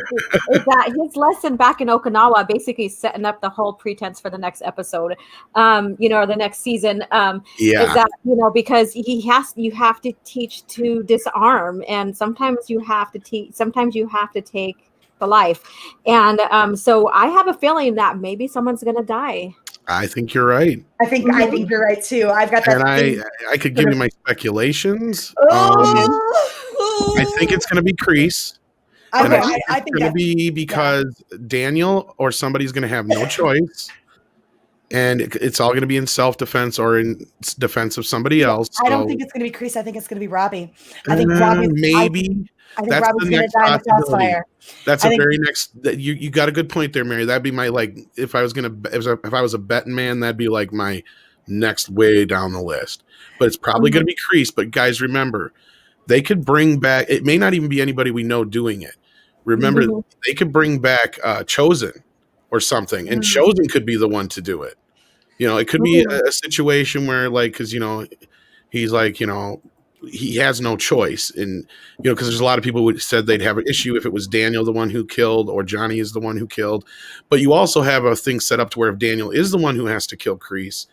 Is that his lesson back in Okinawa, basically setting up the whole pretense for the next episode, or the next season. Is that because you have to teach to disarm, and sometimes you have to teach. Sometimes you have to take the life, and so I have a feeling that maybe someone's going to die. I think you're right. I think you're right too. I've got that. And I could give you my speculations. I think it's going to be Kreese. I think it's going to be because Daniel or somebody's going to have no choice, and it's all going to be in self-defense or in defense of somebody else. I don't think it's going to be Kreese. I think it's going to be Robbie. I think Robbie maybe. I think Robbie's going to die in the crossfire. That's the very next. You got a good point there, Mary. That'd be my if I was a betting man, that'd be like my next way down the list. But it's probably going to be Kreese. But guys, remember, they could bring back. It may not even be anybody we know doing it. Remember, they could bring back Chosen or something, and Chosen could be the one to do it. It could be a situation where, because he's he has no choice, and because there's a lot of people who said they'd have an issue if it was Daniel the one who killed or Johnny is the one who killed. But you also have a thing set up to where if Daniel is the one who has to kill Kreese,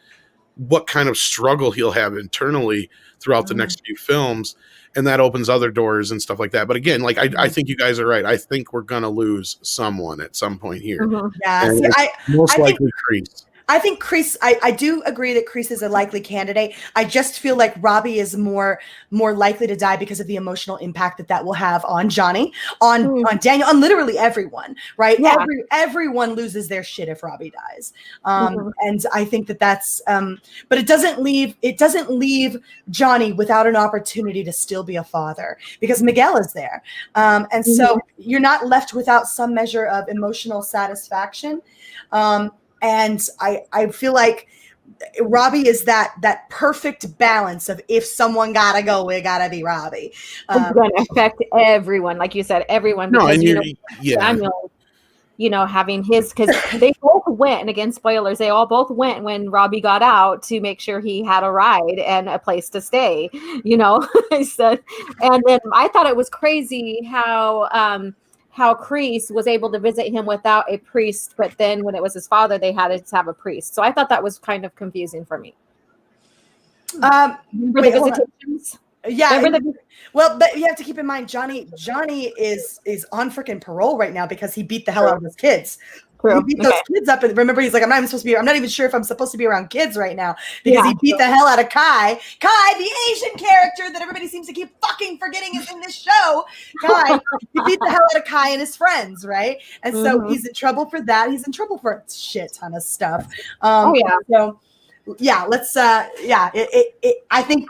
what kind of struggle he'll have internally throughout the next few films. And that opens other doors and stuff like that. But again, I think you guys are right. I think we're going to lose someone at some point here. Yeah, most likely Kreese. I think Kreese, I do agree that Kreese is a likely candidate. I just feel like Robbie is more likely to die because of the emotional impact that will have on Johnny, on Daniel, on literally everyone, right? Yeah. Everyone loses their shit if Robbie dies. And I think that's, but it doesn't leave Johnny without an opportunity to still be a father because Miguel is there. And so you're not left without some measure of emotional satisfaction. And I feel like Robbie is that perfect balance of if someone gotta go, it gotta be Robbie. It's going to affect everyone, like you said, everyone. No, Because and Daniel, having his, because they both went, and again, spoilers, they all both went when Robbie got out to make sure he had a ride and a place to stay. I said, and then I thought it was crazy how Kreese was able to visit him without a priest, but then when it was his father, they had to have a priest. So I thought that was kind of confusing for me. Remember the visitations? Yeah. Well, but you have to keep in mind, Johnny is on freaking parole right now because he beat the hell out of his kids. True. He beat those kids up, and remember, he's like, I'm not even sure if I'm supposed to be around kids right now because he beat the hell out of Kai. Kai, the Asian character that everybody seems to keep fucking forgetting is in this show. Kai, he beat the hell out of Kai and his friends, right? And so he's in trouble for that. He's in trouble for a shit ton of stuff. So yeah, let's I think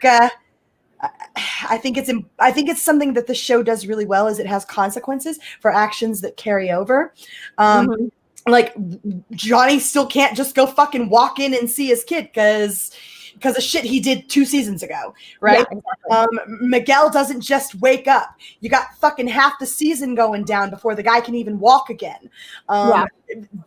it's something that the show does really well is it has consequences for actions that carry over. Like Johnny still can't just go fucking walk in and see his kid because of shit he did 2 seasons ago, right? Yeah, exactly. Miguel doesn't just wake up. You got fucking half the season going down before the guy can even walk again.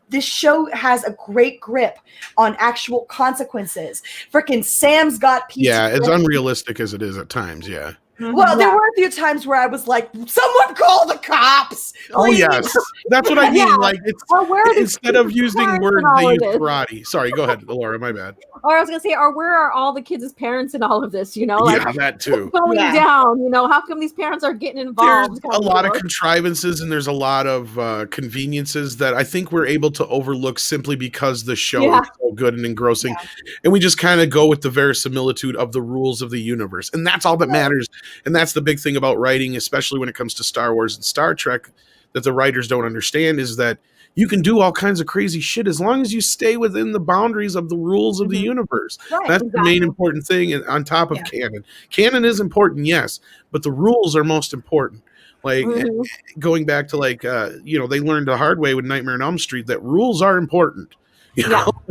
This show has a great grip on actual consequences. Freaking Sam's got PTSD. Yeah, as unrealistic as it is at times, yeah. Well, there were a few times where I was like, someone call the cops. Please. Oh, yes. That's what I mean. Like, it's instead of using words, they use karate. Sorry, go ahead, Laura. My bad. Or I was going to say, where are all the kids' parents in all of this? Like, that too. Going down, how come these parents are getting involved? There's a lot of contrivances and there's a lot of conveniences that I think we're able to overlook simply because the show is so good and engrossing. Yeah. And we just kind of go with the verisimilitude of the rules of the universe. And that's all that matters. And that's the big thing about writing, especially when it comes to Star Wars and Star Trek, that the writers don't understand is that you can do all kinds of crazy shit as long as you stay within the boundaries of the rules of the universe. Right, that's the main important thing on top of canon. Canon is important, yes, but the rules are most important. Like going back to they learned the hard way with Nightmare on Elm Street that rules are important. Well,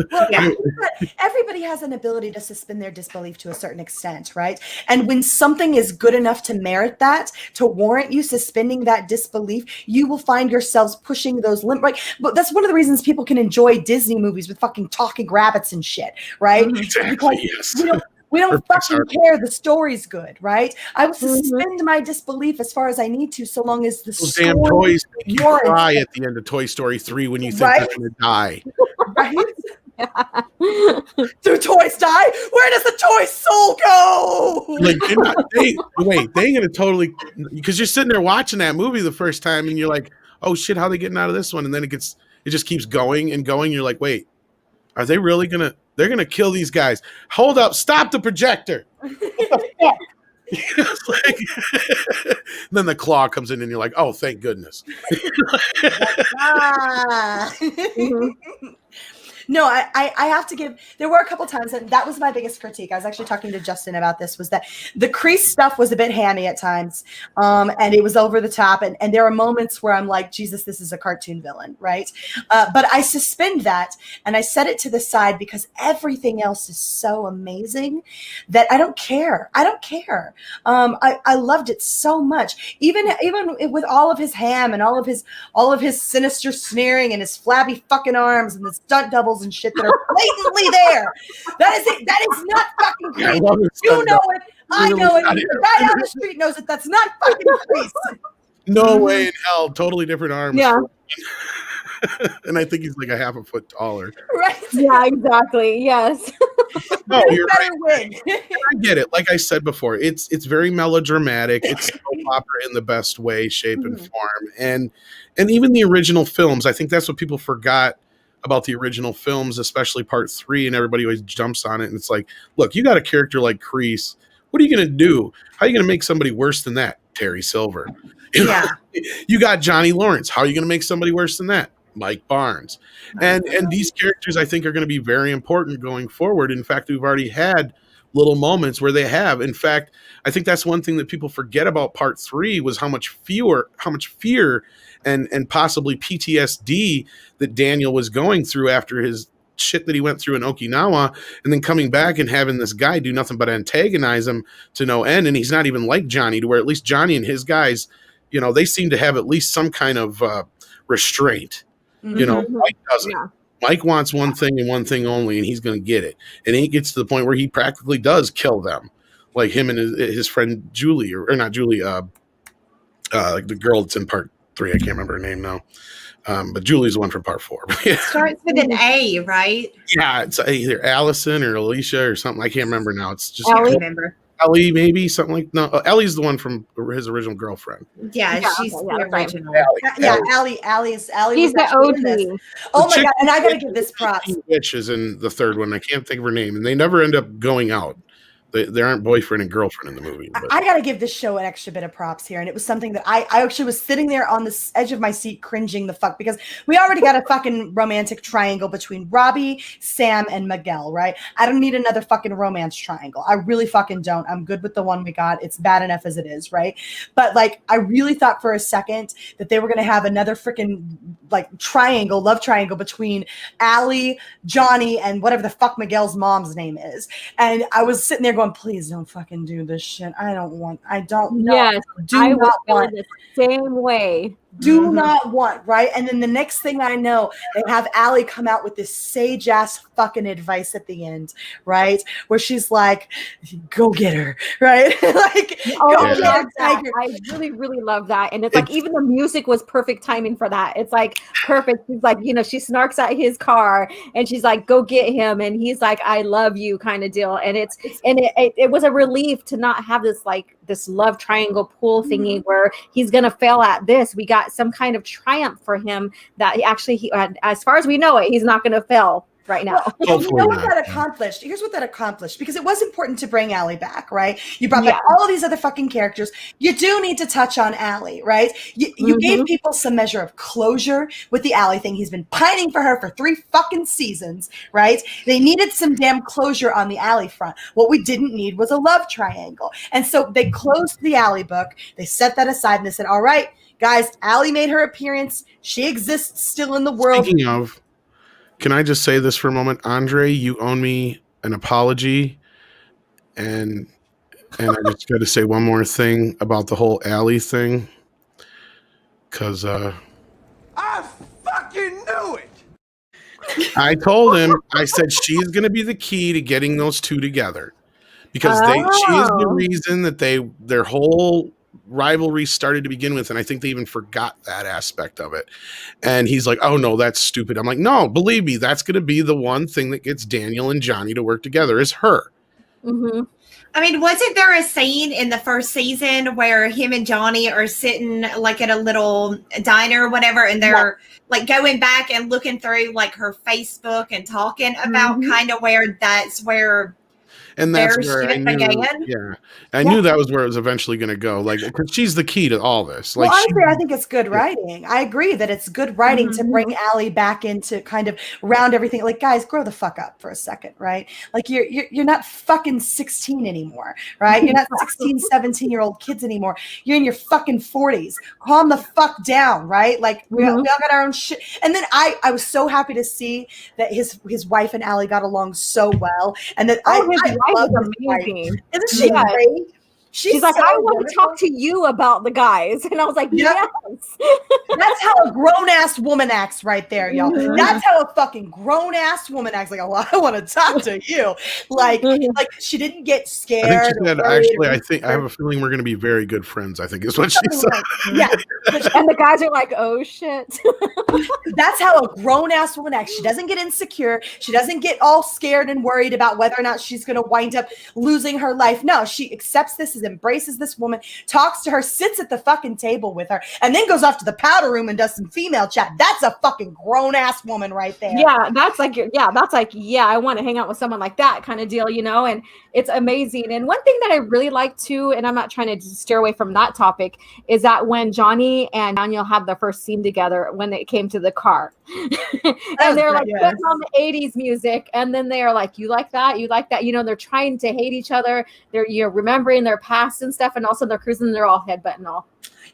everybody has an ability to suspend their disbelief to a certain extent, right? And when something is good enough to merit that, to warrant you suspending that disbelief, you will find yourselves pushing those limits. Right? But that's one of the reasons people can enjoy Disney movies with fucking talking rabbits and shit, right? Exactly, yes. We don't fucking care. The story's good, right? I will suspend my disbelief as far as I need to, so long as the those story damn toys make you cry at the end of Toy Story 3 when you think they're going to die. Right? Do toys die? Where does the toy soul go? Like they ain't gonna totally, because you're sitting there watching that movie the first time and you're like, oh shit, how are they getting out of this one? And then it just keeps going and going. You're like, wait, are they really they're gonna kill these guys? Hold up, stop the projector. What the fuck? Then the claw comes in and you're like, oh, thank goodness. No, I have to give, there were a couple times, and that was my biggest critique. I was actually talking to Justin about this, was that the Kreese stuff was a bit hammy at times, and it was over the top, and there are moments where I'm like, Jesus, this is a cartoon villain, right? But I suspend that, and I set it to the side because everything else is so amazing that I don't care. I I loved it so much. Even with all of his ham and all of his sinister sneering and his flabby fucking arms and the stunt doubles and shit that are blatantly there. That is it. That is not fucking Kreese. You know it. I know it. The guy down the street knows it. That's not fucking Kreese. No way in hell. Totally different arms. Yeah. And I think he's like a half a foot taller. Right. Yeah, exactly. Yes. No, you're better right. win. I get it. Like I said before, it's very melodramatic. It's soap opera in the best way, shape, and form. And even the original films, I think that's what people forgot about the original films, especially part 3, and everybody always jumps on it. And it's like, look, you got a character like Kreese. What are you going to do? How are you going to make somebody worse than that? Terry Silver. You got Johnny Lawrence. How are you going to make somebody worse than that? Mike Barnes. And these characters, I think, are going to be very important going forward. In fact, we've already had little moments where they have. In fact, I think that's one thing that people forget about part 3 was how much fear and possibly PTSD that Daniel was going through after his shit that he went through in Okinawa, and then coming back and having this guy do nothing but antagonize him to no end. And he's not even like Johnny, to where at least Johnny and his guys, you know, they seem to have at least some kind of restraint. You know, Mike doesn't. Yeah. Mike wants one thing and one thing only, and he's going to get it. And he gets to the point where he practically does kill them, like him and his friend Julie, or not Julie, the girl that's in part 3. I can't remember her name now. But Julie's the one from part 4. Starts with an A, right? Yeah, it's either Allison or Alicia or something. I can't remember now. It's just Ellie? Remember. Ellie, maybe something like no. Ellie's the one from his original girlfriend. Yeah, Yeah, she's okay, the yeah, original. Allie He's was the actually in this. OG. Oh The my chick- god! And I gotta give this props. Witch is in the third one. I can't think of her name, and they never end up going out. They aren't boyfriend and girlfriend in the movie. But. I gotta give this show an extra bit of props here, and it was something that I actually was sitting there on the edge of my seat, cringing the fuck, because we already got a fucking romantic triangle between Robbie, Sam, and Miguel, right? I don't need another fucking romance triangle. I really fucking don't. I'm good with the one we got. It's bad enough as it is, right? But like, I really thought for a second that they were gonna have another freaking like triangle, love triangle between Allie, Johnny, and whatever the fuck Miguel's mom's name is. And I was sitting there going, please don't fucking do this shit. I don't know. Yes, Do I not was want. feeling the same way. Do not want, right? And then the next thing I know, they have Allie come out with this sage ass fucking advice at the end, right? Where she's like, go get her, right? Like, Oh, go I get love her, that. tiger. I really, really love that. And it's like even the music was perfect timing for that. It's like perfect. She's like, you know, she snarks at his car and she's like, go get him. And he's like, I love you kind of deal. And it was a relief to not have this like this love triangle pool thingy where he's gonna fail at this. We got some kind of triumph for him that he as far as we know it, he's not gonna fail right now. Well, you know what that accomplished? Here's what that accomplished, because it was important to bring Allie back, right? You brought back all of these other fucking characters. You do need to touch on Allie, right? You gave people some measure of closure with the Allie thing. He's been pining for her for 3 fucking seasons, right? They needed some damn closure on the Allie front. What we didn't need was a love triangle. And so they closed the Allie book. They set that aside and they said, all right, guys, Allie made her appearance. She exists still in the world. Speaking of, can I just say this for a moment? Andre, you owe me an apology. And I just got to say one more thing about the whole Allie thing. Because I fucking knew it. I told him, I said, she's going to be the key to getting those two together. Because she is the reason that their whole rivalry started to begin with, and I think they even forgot that aspect of it. And he's like, oh no, that's stupid. I'm like, no, believe me, that's going to be the one thing that gets Daniel and Johnny to work together, is her. I mean, wasn't there a scene in the first season where him and Johnny are sitting like at a little diner or whatever, and they're like going back and looking through like her Facebook and talking about kind of where that's where. And that's where I knew, I knew that was where it was eventually going to go. Like, because she's the key to all this. Like, well, honestly, I think it's good writing. I agree that it's good writing to bring Allie back into kind of round everything. Like, guys, grow the fuck up for a second, right? Like, you're not fucking 16 anymore, right? You're not 16, 17-year-old kids anymore. You're in your fucking 40s. Calm the fuck down, right? Like, we all got our own shit. And then I was so happy to see that his wife and Allie got along so well, and that I love amazing. Isn't she great? She's like, I want to talk to you about the guys. And I was like, yes. That's how a grown-ass woman acts right there, y'all. That's how a fucking grown-ass woman acts. Like, I want to talk to you. Like she didn't get scared. I think she said, actually, I have a feeling we're going to be very good friends, I think is what she said. Yeah. And the guys are like, oh, shit. That's how a grown-ass woman acts. She doesn't get insecure. She doesn't get all scared and worried about whether or not she's going to wind up losing her life. No, she accepts this, embraces this woman, talks to her, sits at the fucking table with her, and then goes off to the powder room and does some female chat. That's a fucking grown-ass woman right there. Yeah, that's like, I want to hang out with someone like that kind of deal, you know, and it's amazing. And one thing that I really like too, and I'm not trying to steer away from that topic, is that when Johnny and Daniel had their first scene together, when it came to the car, and they're like putting on the 80s music, and then they're like, you like that, you know, they're trying to hate each other, they're remembering their past and stuff, and also they're cruising, they're all headbutting all.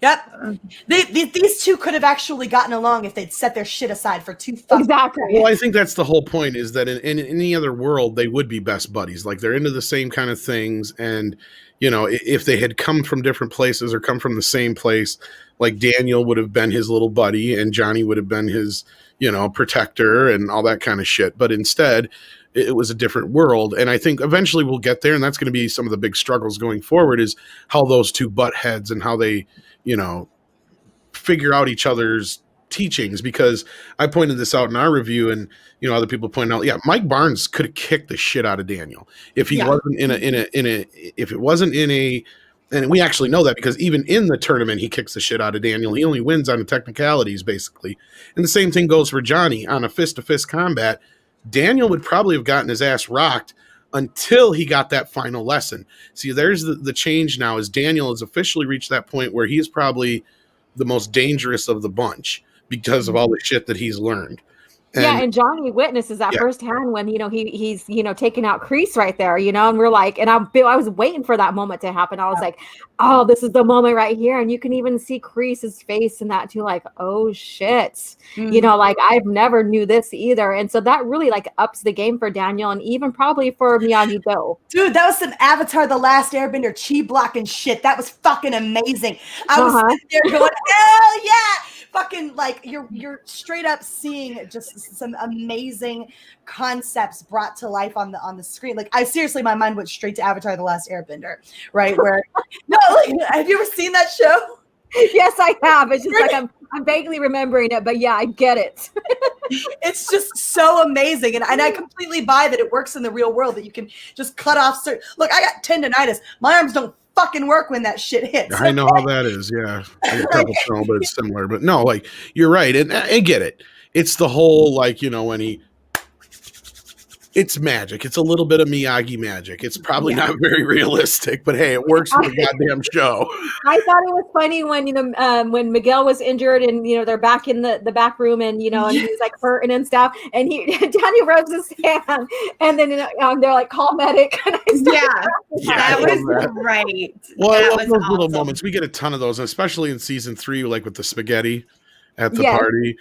Yep. These two could have actually gotten along if they'd set their shit aside for 2 fucking Exactly. Well, I think that's the whole point, is that in any other world, they would be best buddies. Like, they're into the same kind of things. And, you know, if they had come from different places or come from the same place, like Daniel would have been his little buddy and Johnny would have been his, you know, protector and all that kind of shit. But instead, it was a different world. And I think eventually we'll get there. And that's going to be some of the big struggles going forward, is how those two butt heads and how they, you know, figure out each other's teachings. Because I pointed this out in our review, and you know, other people pointed out, yeah, Mike Barnes could have kicked the shit out of Daniel if he wasn't if it wasn't in a, and we actually know that because even in the tournament he kicks the shit out of Daniel. He only wins on the technicalities basically. And the same thing goes for Johnny on a fist-to-fist combat. Daniel would probably have gotten his ass rocked until he got that final lesson. See, there's the change now, is Daniel has officially reached that point where he is probably the most dangerous of the bunch because of all the shit that he's learned. And Johnny witnesses that firsthand when, you know, he's, you know, taking out Kreese right there, you know, and we're like, and I was waiting for that moment to happen. I was like, oh, this is the moment right here. And you can even see Kreese's face in that too, like, oh shit, you know, like I've never knew this either. And so that really like ups the game for Daniel and even probably for Miyagi-Do. Dude, that was some Avatar The Last Airbender chi blocking shit. That was fucking amazing. I was sitting there going, hell yeah! Fucking like you're straight up seeing just some amazing concepts brought to life on the screen. Like, I seriously, my mind went straight to Avatar: The Last Airbender, right? Where have you ever seen that show? Yes, I have. It's just like I'm vaguely remembering it, but yeah, I get it. It's just so amazing, and I completely buy that it works in the real world, that you can just cut off. Look, I got tendonitis. My arms don't fucking work when that shit hits. I know how that is. Yeah, I get carpal tunnel, but it's similar. But no, like, you're right, and I get it. It's the whole, like, you know, when it's magic. It's a little bit of Miyagi magic. It's probably not very realistic, but hey, it works for the goddamn show. I thought it was funny when, you know, when Miguel was injured and, you know, they're back in the back room and, you know, and he's like hurting and stuff. And Danny rubs his hand and then, you know, they're like, call medic. That was great. Well, I love those little moments. We get a ton of those, especially in season 3, like with the spaghetti at the party.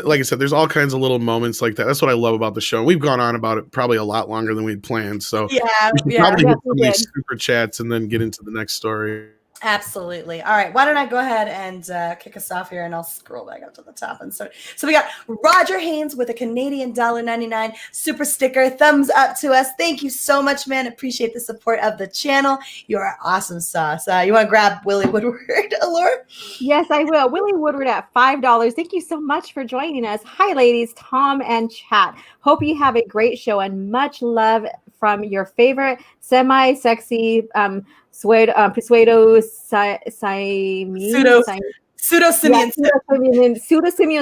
Like I said, there's all kinds of little moments like that. That's what I love about the show. We've gone on about it probably a lot longer than we'd planned. So we should probably get some of these super chats and then get into the next story. Absolutely. All right. Why don't I go ahead and kick us off here, and I'll scroll back up to the top. And so we got Roger Haynes with a Canadian $1.99 super sticker. Thumbs up to us. Thank you so much, man. Appreciate the support of the channel. You are awesome sauce. You want to grab Willie Woodward, Allure? Yes, I will. Willie Woodward at $5. Thank you so much for joining us. Hi, ladies, Tom and chat. Hope you have a great show and much love from your favorite semi-sexy pseudo simian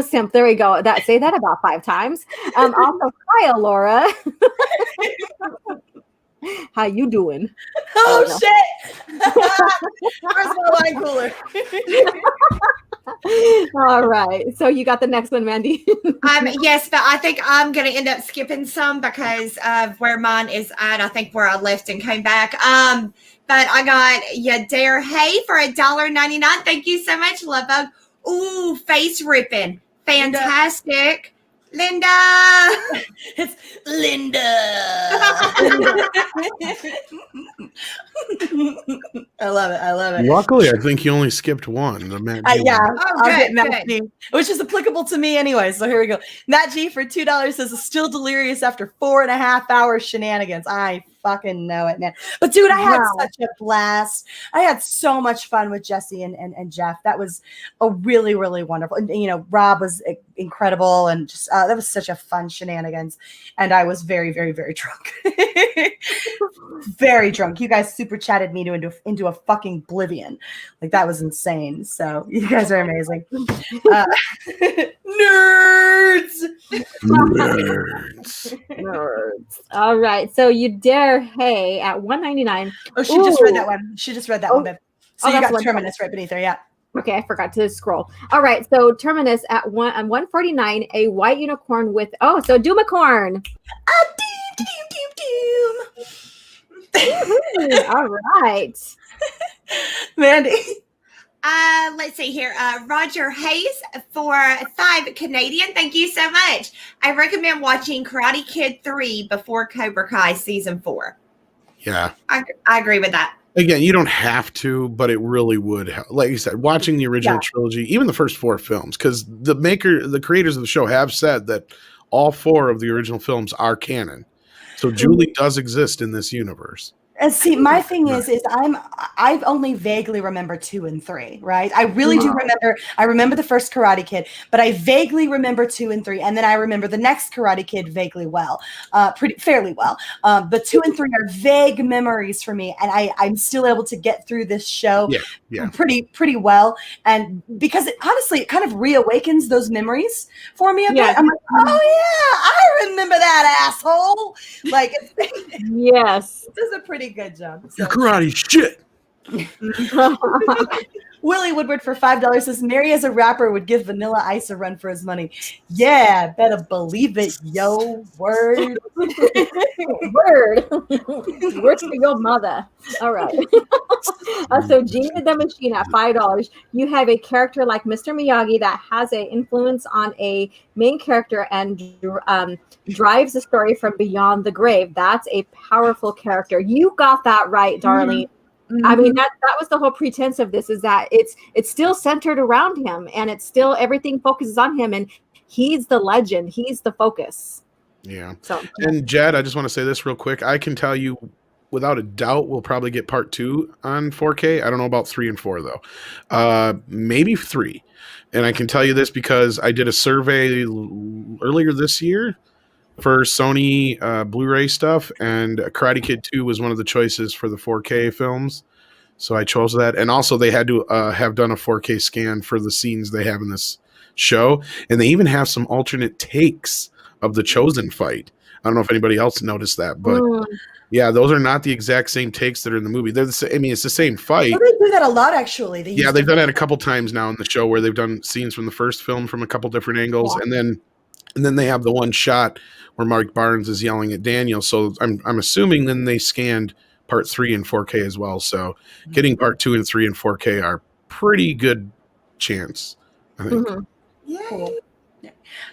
simp. There we go. Say that about 5 times. Also, hi, Alora. How you doing? Oh shit! Where's my wine cooler? All right. So you got the next one, Mandy? Yes, but I think I'm going to end up skipping some because of where mine is at. I think where I left and came back. But I got Dare Hay for $1.99. Thank you so much, Love Bug. Ooh, face ripping. Fantastic. Linda. It's Linda. I love it. Luckily, I think you only skipped one. The Matt G. I'll get Matt G, which is applicable to me anyway. So here we go. Matt G for $2 says, still delirious after 4.5 hours shenanigans. I fucking know it, man. But dude, I had such a blast. I had so much fun with Jesse and Jeff. That was a really, really wonderful. And, you know, Rob was incredible, and just that was such a fun shenanigans. And I was very, very, very drunk. Very drunk. You guys super chatted me into a fucking oblivion. Like, that was insane. So you guys are amazing. Nerds. All right. So you Dare Hay at $1.99. Oh, she just read that one. Babe. So you got Terminus right beneath her. Yeah. Okay, I forgot to scroll. All right, so Terminus at $149, a white unicorn with so Doomicorn. Doom. All right. Mandy. Let's see here. Roger Hayes for 5 Canadian. Thank you so much. I recommend watching Karate Kid 3 before Cobra Kai season 4. Yeah. I agree with that. Again, you don't have to, but it really would help. Like you said, watching the original trilogy, even the first 4 films, because the creators of the show have said that all 4 of the original films are canon. So Julie does exist in this universe. And see, my thing is I've only vaguely remember 2 and 3, right? I really do remember. I remember the first Karate Kid, but I vaguely remember 2 and 3, and then I remember the next Karate Kid vaguely well, fairly well. But 2 and 3 are vague memories for me, and I'm still able to get through this show pretty well. And because honestly, it kind of reawakens those memories for me a bit. I'm like, oh yeah, I remember that asshole. Like, yes, it does a pretty good job. Your karate shit. Willie Woodward for $5 says Mary as a rapper would give Vanilla Ice a run for his money. Yeah, better believe it, yo. Word. Word. Words for your mother. All right. So Gina the Machine at $5. You have a character like Mr. Miyagi that has an influence on a main character and drives the story from beyond the grave. That's a powerful character. You got that right, darling. Mm-hmm. I mean, that was the whole pretense of this, is that it's still centered around him, and it's still, everything focuses on him, and he's the legend. He's the focus. Yeah. So, and Jed, I just want to say this real quick. I can tell you without a doubt we'll probably get part 2 on 4K. I don't know about 3 and 4 though. Maybe 3. And I can tell you this because I did a survey earlier this year for Sony Blu-ray stuff, and Karate Kid 2 was one of the choices for the 4K films. So I chose that. And also they had to have done a 4K scan for the scenes they have in this show. And they even have some alternate takes of the Chosen fight. I don't know if anybody else noticed that, but yeah, those are not the exact same takes that are in the movie. They're the same, I mean, it's the same fight. Well, they do that a lot, actually. They've done that a couple times now in the show where they've done scenes from the first film from a couple different angles. Yeah. And then they have the one shot where Mark Barnes is yelling at Daniel. So I'm assuming then they scanned part 3 in 4K as well. So getting part 2 and 3 in 4K are pretty good chance, I think. Mm-hmm. Yeah. Cool.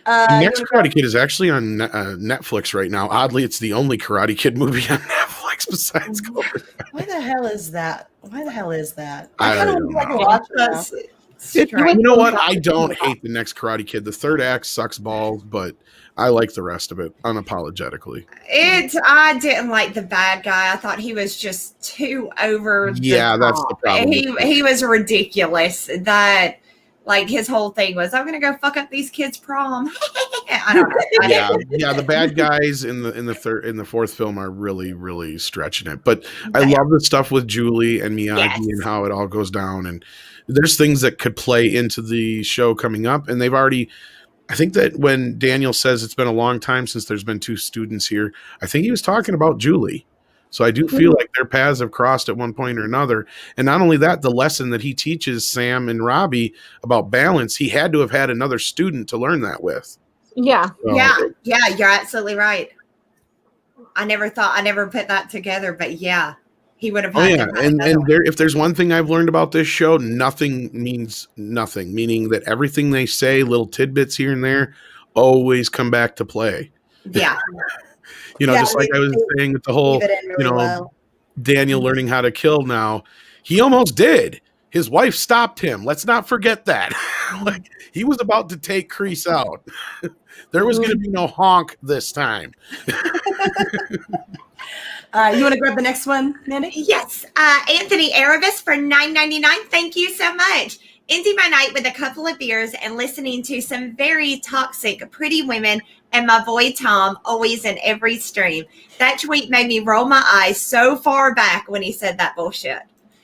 Next Karate Kid is actually on Netflix right now. Oddly, it's the only Karate Kid movie on Netflix besides Cobra. Why the hell is that? I don't know. Watch this. You know what? I don't hate the next Karate Kid. The third act sucks balls, but I like the rest of it unapologetically. I didn't like the bad guy. I thought he was just too over. Yeah, that's the problem. He was ridiculous. That, like, his whole thing was, I'm gonna go fuck up these kids' prom. I don't know. Yeah. The bad guys in the fourth film are really, really stretching it. But I love the stuff with Julie and Miyagi and how it all goes down. And there's things that could play into the show coming up. And they've already, I think that when Daniel says it's been a long time since there's been 2 students here, I think he was talking about Julie. So I do feel like their paths have crossed at one point or another. And not only that, the lesson that he teaches Sam and Robbie about balance, he had to have had another student to learn that with. Yeah. So, yeah, you're absolutely right. I never put that together, but yeah, he would have had and if there's one thing I've learned about this show, nothing means nothing, meaning that everything they say, little tidbits here and there, always come back to play. Yeah. Just like I was saying with the whole, Daniel learning how to kill now, he almost did. His wife stopped him. Let's not forget that. Like, he was about to take Kreese out. There was going to be no honk this time. You want to grab the next one, Mandy? Yes. Anthony Erebus for $9.99. Thank you so much. Ending my night with a couple of beers and listening to some very toxic, pretty women and my boy Tom always in every stream. That tweet made me roll my eyes so far back when he said that bullshit.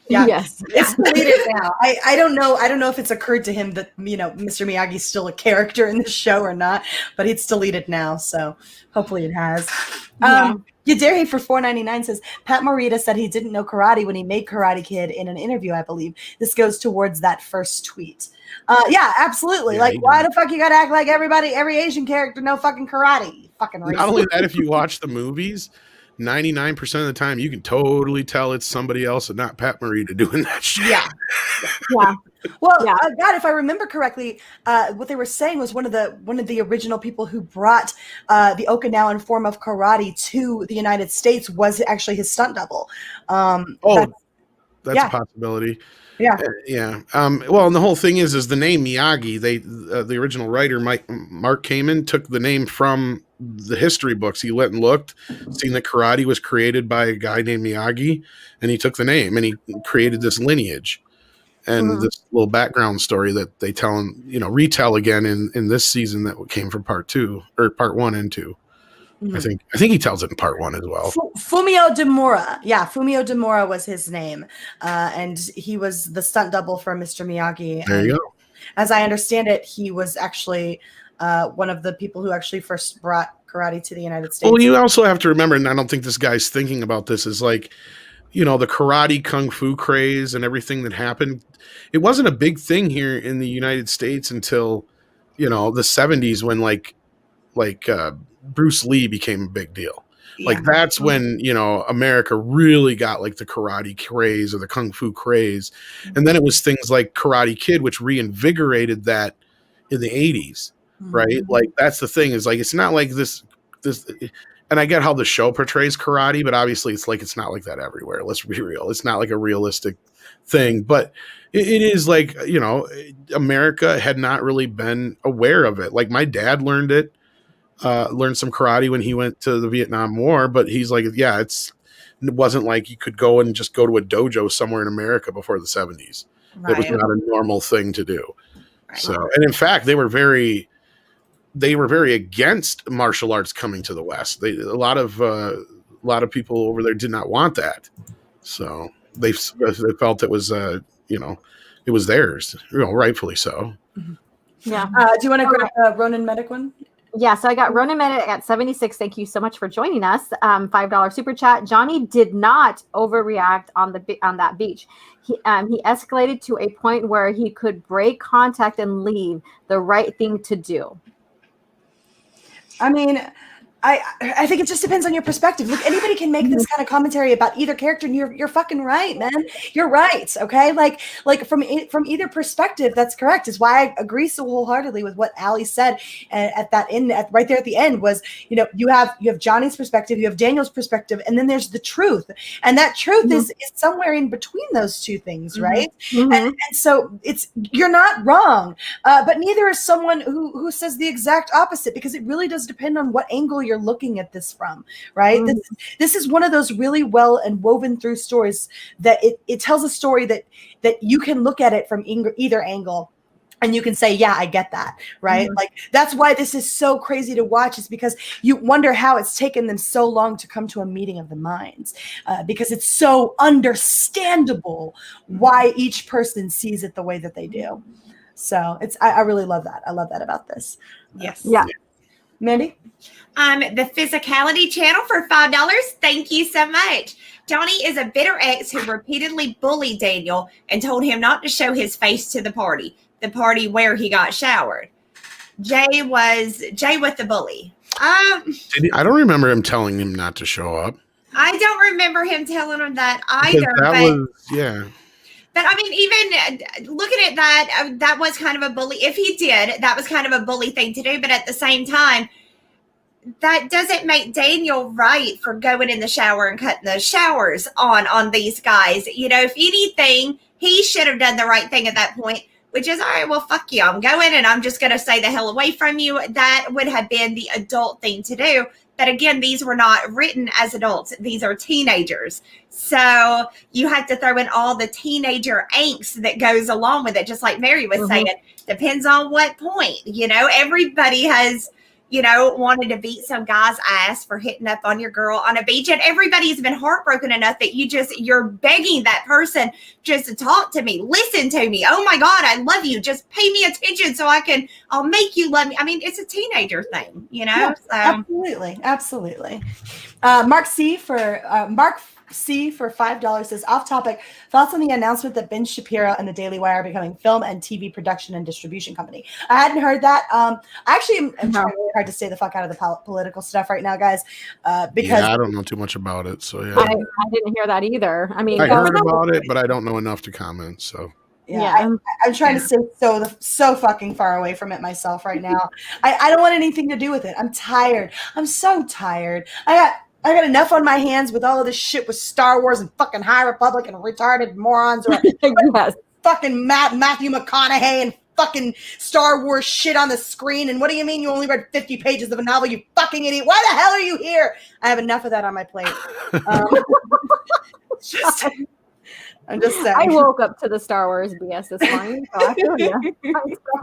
Yeah. Yes. It's deleted now. I don't know if it's occurred to him that, Mr. Miyagi's still a character in the show or not, but it's deleted now. So hopefully it has. Yaderi for $4.99 says, Pat Morita said he didn't know karate when he made Karate Kid in an interview, I believe. This goes towards that first tweet. Yeah, absolutely. Yeah, like, why the fuck you gotta act like every Asian character know fucking karate? Fucking racist. Not only that, if you watch the movies, 99% of the time you can totally tell it's somebody else and not Pat Morita doing that shit. Yeah. Yeah. Well, Yeah. God, if I remember correctly, what they were saying was one of the original people who brought the Okinawan form of karate to the United States was actually his stunt double. That's a possibility. Yeah. Yeah. Well, and the whole thing is the name Miyagi. The original writer Mark Kamen took the name from the history books. He went and looked, seen that karate was created by a guy named Miyagi, and he took the name and he created this lineage and this little background story that they retell again in this season that came from part 2 or part 1 and 2. I think he tells it in part 1 as well. Fumio Demura. Yeah, Fumio Demura was his name. And he was the stunt double for Mr. Miyagi. There you go. As I understand it, he was actually one of the people who actually first brought karate to the United States. Well, you also have to remember, and I don't think this guy's thinking about this, is like, the karate kung fu craze and everything that happened. It wasn't a big thing here in the United States until, the 70s when like Bruce Lee became a big deal. Yeah. Like that's when, America really got like the karate craze or the kung fu craze. And then it was things like Karate Kid, which reinvigorated that in the 80s, right? Like that's the thing is like, it's not like this, and I get how the show portrays karate, but obviously it's not like that everywhere. Let's be real. It's not like a realistic thing, but it is like, America had not really been aware of it. Like my dad learned some karate when he went to the Vietnam War, but he's like, yeah, it wasn't like you could go and just go to a dojo somewhere in America before the 70s. Right. It was not a normal thing to do. Right. So, and in fact, they were very against martial arts coming to the West. A lot of people over there did not want that. So they felt it was, it was theirs, rightfully so. Yeah. Do you want to grab Ronan Medic one? Yeah, so I got Ronan Medic at 76. Thank you so much for joining us. $5 super chat. Johnny did not overreact on that beach. He escalated to a point where he could break contact and leave. The right thing to do. I mean, I think it just depends on your perspective. Look, anybody can make this kind of commentary about either character, and you're fucking right, man. You're right, okay? Like from either perspective, that's correct. Is why I agree so wholeheartedly with what Ali said at that end, right there at the end was, you have Johnny's perspective, you have Daniel's perspective, and then there's the truth, and that truth is somewhere in between those two things, right? And so you're not wrong, but neither is someone who says the exact opposite, because it really does depend on what angle you're looking at this from, right? This is one of those really well and woven through stories that it tells a story that you can look at it from either angle and you can say, yeah, I get that, right? Like that's why this is so crazy to watch, is because you wonder how it's taken them so long to come to a meeting of the minds, because it's so understandable why each person sees it the way that they do. So I really love that. I love that about this. Yes. Yeah. Mandy? The Physicality channel for $5. Thank you so much. Johnny is a bitter ex who repeatedly bullied Daniel and told him not to show his face to the party where he got showered. Jay with the bully. I don't remember him telling him not to show up. I don't remember him telling him that either. But I mean, even looking at that, that was kind of a bully. If he did, that was kind of a bully thing to do. But at the same time, that doesn't make Daniel right for going in the shower and cutting the showers on these guys. If anything, he should have done the right thing at that point, which is, all right, well, fuck you. I'm going and I'm just going to stay the hell away from you. That would have been the adult thing to do. But again, these were not written as adults. These are teenagers. So you have to throw in all the teenager angst that goes along with it. Just like Mary was saying, depends on what point. Everybody has, wanted to beat some guy's ass for hitting up on your girl on a beach. And everybody's been heartbroken enough that you're begging that person just to talk to me, listen to me. Oh my God, I love you. Just pay me attention so I'll make you love me. I mean, it's a teenager thing, Yeah, so. Absolutely. Mark C for Mark C for $5 says, off topic, thoughts on the announcement that Ben Shapiro and the Daily Wire are becoming film and TV production and distribution company. I hadn't heard that. I actually am trying really hard to stay the fuck out of the political stuff right now, guys, because I don't know too much about it. So, yeah. I didn't hear that either. I mean, I heard about it, but I don't know enough to comment. So, yeah. I'm trying to stay so fucking far away from it myself right now. I don't want anything to do with it. I'm tired. I'm so tired. I got enough on my hands with all of this shit with Star Wars and fucking High Republic and retarded morons or yes. fucking Matthew McConaughey and fucking Star Wars shit on the screen. And what do you mean you only read 50 pages of a novel, you fucking idiot? Why the hell are you here? I have enough of that on my plate. I'm just saying. I woke up to the Star Wars BS this morning. So I feel you.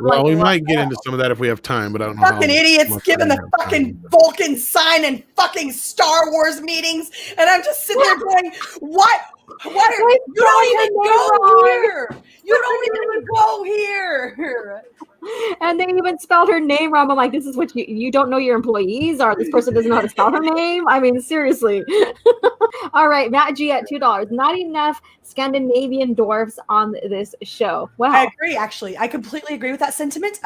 Well, we might get into some of that if we have time, but I don't know. Fucking idiots giving the fucking Vulcan sign and fucking Star Wars meetings, and I'm just sitting there going, "What? What? You don't even go here. You don't even go here." And they even spelled her name wrong. I'm like, this is what you don't know your employees, or this person doesn't know how to spell her name. I mean, seriously. All right, Matt G at $2. Not enough Scandinavian dwarfs on this show. Wow. I agree, actually. I completely agree with that sentiment.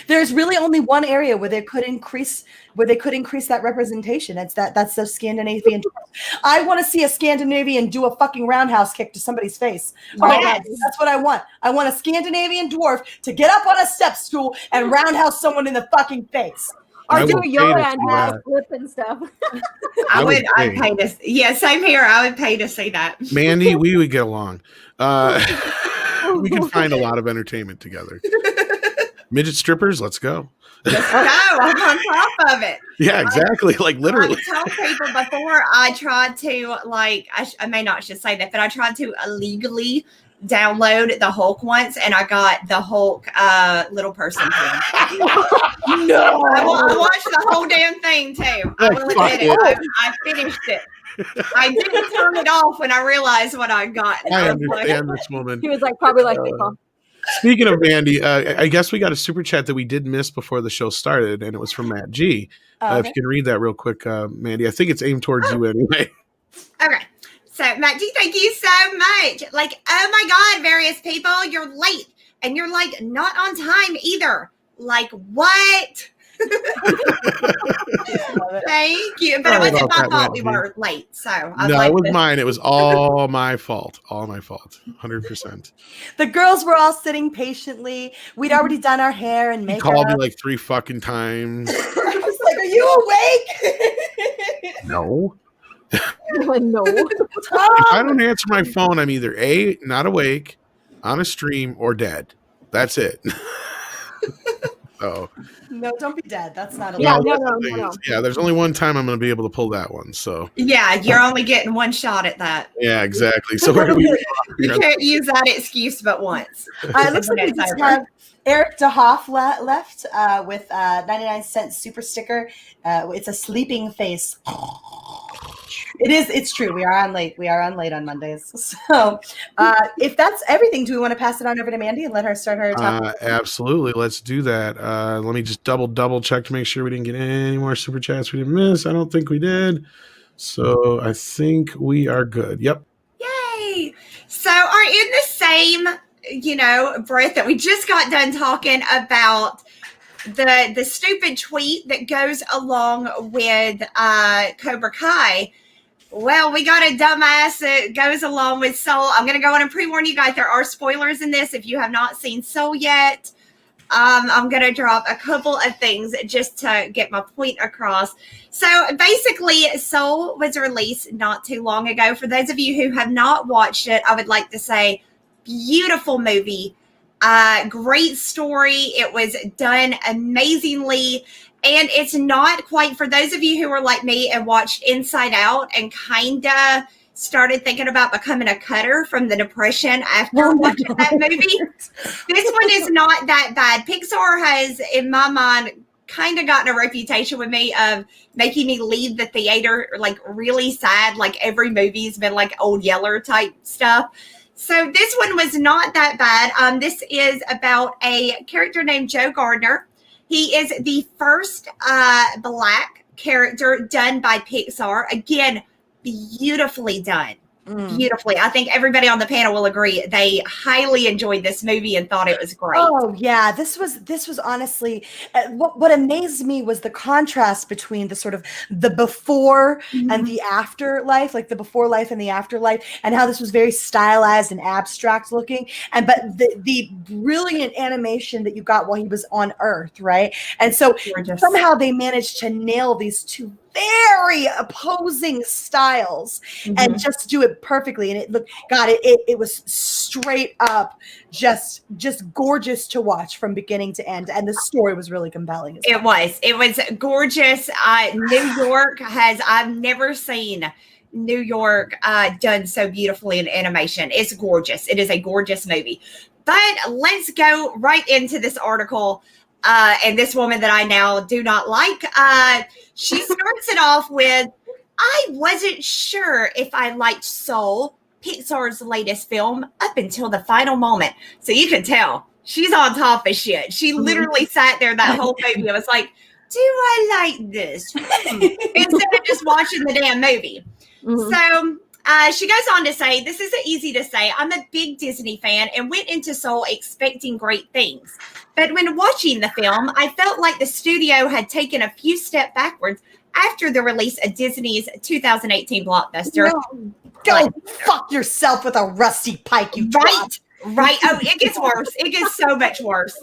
There's really only one area where they could increase that representation. That's the Scandinavian dwarf. I want to see a Scandinavian do a fucking roundhouse kick to somebody's face. Yes. That's what I want. I want a Scandinavian dwarf to get up on a step stool and roundhouse someone in the fucking face. Or do yoga and have a flip and stuff. I'd pay to. Yeah, same here. I would pay to see that. Mandy, we would get along. We could find a lot of entertainment together. Midget strippers, let's go. Let's go. I'm on top of it. Yeah, exactly. Like literally. I told people before I tried to, I may not should say that, but I tried to illegally download the Hulk once, and I got the Hulk little person thing. No, I watched the whole damn thing too. I will admit it. I finished it. I didn't turn it off when I realized what I got. I understand this woman. He was like, probably like people. Speaking of Mandy, I guess we got a super chat that we did miss before the show started, and it was from Matt G. If you can read that real quick, Mandy. I think it's aimed towards you anyway. Okay. So, Matt G, thank you so much. Like, oh my God, various people, you're late. And you're like, not on time either. Like, what? Thank you. But it wasn't my fault we were late. So, it was mine. It was all my fault. All my fault. 100%. The girls were all sitting patiently. We'd already done our hair and makeup. He called me like 3 fucking times. I was like, are you awake? No. No. If I don't answer my phone, I'm either A, not awake, on a stream, or dead. That's it. Oh. No, don't be dead. That's not allowed. No. Yeah, there's only one time I'm going to be able to pull that one. So yeah, you're only getting one shot at that. Yeah, exactly. So where do we? You can't use that excuse but once. It looks like we just have Eric DeHoff left with 99-cent super sticker. It's a sleeping face. It's true. We are on late. We are on late on Mondays. So if that's everything, do we want to pass it on over to Mandy and let her start her topic? Absolutely. Let's do that. Let me just double check to make sure we didn't get any more super chats we didn't miss. I don't think we did. So I think we are good. Yep. Yay. So are in the same, breath that we just got done talking about the stupid tweet that goes along with Cobra Kai. Well, we got a dumbass that goes along with Soul. I'm going to go on and pre-warn you guys. There are spoilers in this. If you have not seen Soul yet, I'm going to drop a couple of things just to get my point across. So basically, Soul was released not too long ago. For those of you who have not watched it, I would like to say, beautiful movie. Great story. It was done amazingly. And it's not quite, for those of you who are like me and watched Inside Out and kind of started thinking about becoming a cutter from the depression after watching that movie. This one is not that bad. Pixar has, in my mind, kind of gotten a reputation with me of making me leave the theater like really sad. Like every movie's been like Old Yeller type stuff. So this one was not that bad. This is about a character named Joe Gardner. He is the first Black character done by Pixar. Again, beautifully done. Beautifully. I think everybody on the panel will agree. They highly enjoyed this movie and thought it was great. Oh yeah, this was honestly what amazed me was the contrast between the sort of the before and the afterlife, like the before life and the afterlife, and how this was very stylized and abstract looking, and but the brilliant animation that you got while he was on Earth, right? And so somehow they managed to nail these two very opposing styles and just do it perfectly. And it looked, God, it was straight up just gorgeous to watch from beginning to end. And the story was really compelling. It was gorgeous. New York I've never seen New York done so beautifully in animation. It's gorgeous. It is a gorgeous movie. But let's go right into this article. And this woman that I now do not like, she starts it off with, I wasn't sure if I liked Soul, Pixar's latest film, up until the final moment. So you can tell she's on top of shit. She literally sat there that whole movie and was like, do I like this? Instead of just watching the damn movie. So she goes on to say, this isn't easy to say. I'm a big Disney fan and went into Soul expecting great things. But when watching the film, I felt like the studio had taken a few steps backwards after the release of Disney's 2018 blockbuster. No, go fuck yourself with a rusty pike, you twat. Right. Oh, it gets worse. It gets so much worse.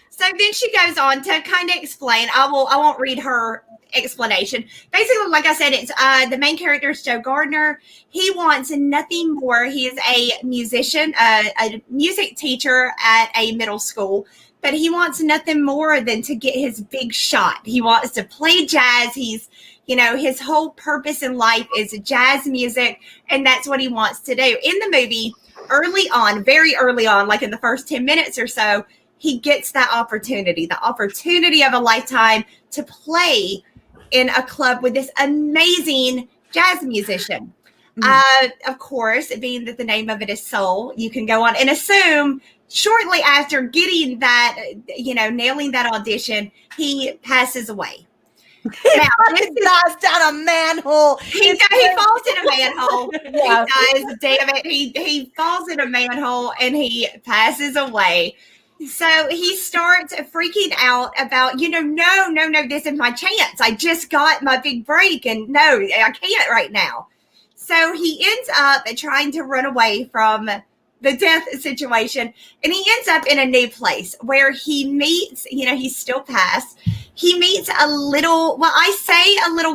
So then she goes on to kind of explain. I won't read her explanation. Basically, like I said, it's the main character is Joe Gardner. He wants nothing more. He is a musician, a music teacher at a middle school, but he wants nothing more than to get his big shot. He wants to play jazz. He's, his whole purpose in life is jazz music, and that's what he wants to do. In the movie, very early on, like in the first 10 minutes or so, he gets that opportunity, the opportunity of a lifetime to play in a club with this amazing jazz musician. Of course, being that the name of it is Soul, you can go on and assume shortly after getting that, nailing that audition, he passes away. Now, he dies down a manhole. He falls in a manhole. Yeah. He does. Damn it. He falls in a manhole and he passes away. So he starts freaking out about, no, this is my chance. I just got my big break and no, I can't right now. So he ends up trying to run away from the death situation, and he ends up in a new place where he meets, he's still passed. He meets a little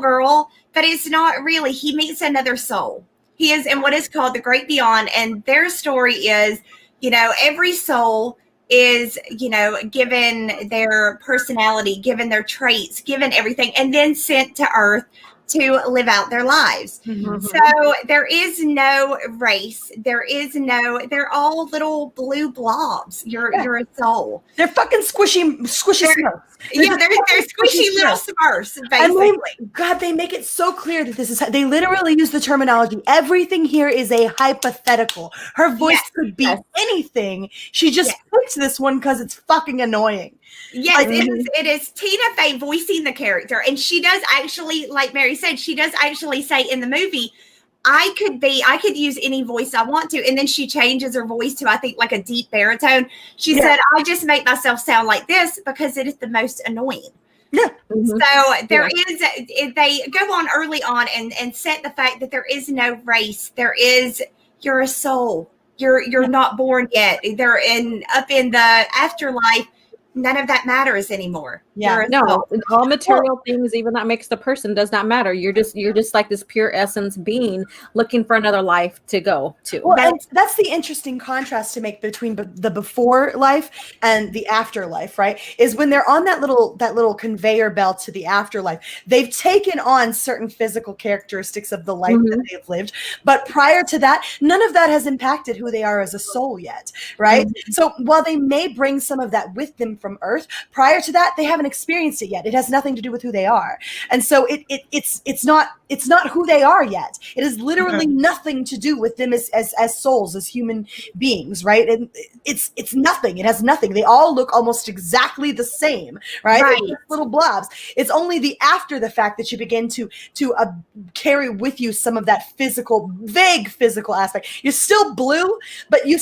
girl, but it's not really. He meets another soul. He is in what is called the Great Beyond, and their story is, every soul is, given their personality, given their traits, given everything, and then sent to Earth to live out their lives. So there is no race. They're all little blue blobs. You're a soul. They're fucking squishy Smurfs. Yeah, they're squishy little Smurfs, basically. They make it so clear that this is, they literally use the terminology. Everything here is a hypothetical. Her voice could be anything. She just picks this one because it's fucking annoying. Yes, it is Tina Fey voicing the character. And she does actually, like Mary said, she does actually say in the movie, I could use any voice I want to. And then she changes her voice to, I think, like a deep baritone. She said, I just make myself sound like this because it is the most annoying. Yeah. So there is, they go on early on and set the fact that there is no race. You're a soul. You're not born yet. They're up in the afterlife. None of that matters anymore. Yeah, no, all material things, even that makes the person, does not matter. You're just like this pure essence being looking for another life to go to. Well, and that's the interesting contrast to make between the before life and the afterlife, right? Is when they're on that little conveyor belt to the afterlife, they've taken on certain physical characteristics of the life that they've lived. But prior to that, none of that has impacted who they are as a soul yet, right? So while they may bring some of that with them from Earth. Prior to that, they haven't experienced it yet. It has nothing to do with who they are. And so it's not who they are yet. It has literally nothing to do with them as souls, as human beings, right? And it's nothing. It has nothing. They all look almost exactly the same, right? Right. Little blobs. It's only the after the fact that you begin to carry with you some of that vague physical aspect. You're still blue, but you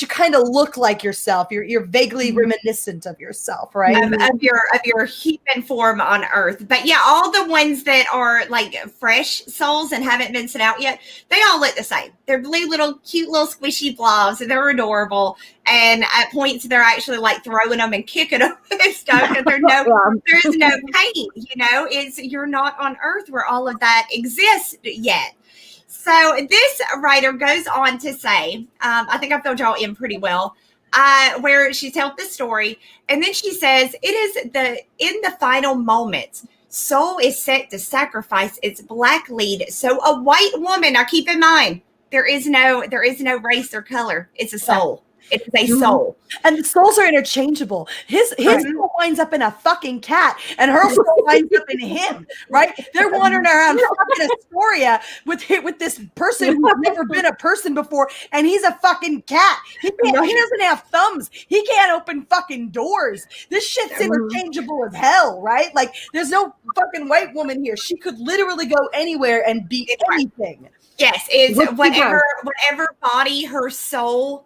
kind of look like yourself. You're vaguely reminiscent of yourself, right? Of your human form on Earth. But yeah, all the ones that are like fresh souls and haven't been sent out yet, they all look the same. They're blue, cute little squishy blobs, and they're adorable. And at points, they're actually like throwing them and kicking them and stuff. Because there's no pain. You're not on Earth where all of that exists yet. So this writer goes on to say, I think I filled y'all in pretty well, where she tells the story, and then she says, it is in the final moments, soul is set to sacrifice its black lead. So a white woman, now keep in mind, there is no race or color. It's a soul. It is a soul. And the souls are interchangeable. His soul winds up in a fucking cat, and her soul winds up in him, right? They're wandering around fucking Astoria with this person who's never been a person before, and he's a fucking cat. He doesn't have thumbs. He can't open fucking doors. This shit's interchangeable as hell, right? Like, there's no fucking white woman here. She could literally go anywhere and be anything. Yes, it's whatever body her soul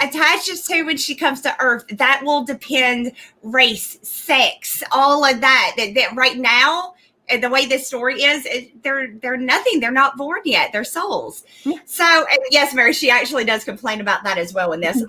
attaches to when she comes to Earth, that will depend race, sex, all of that. That right now, the way this story is, they're nothing. They're not born yet. They're souls. So yes, Mary, she actually does complain about that as well in this. So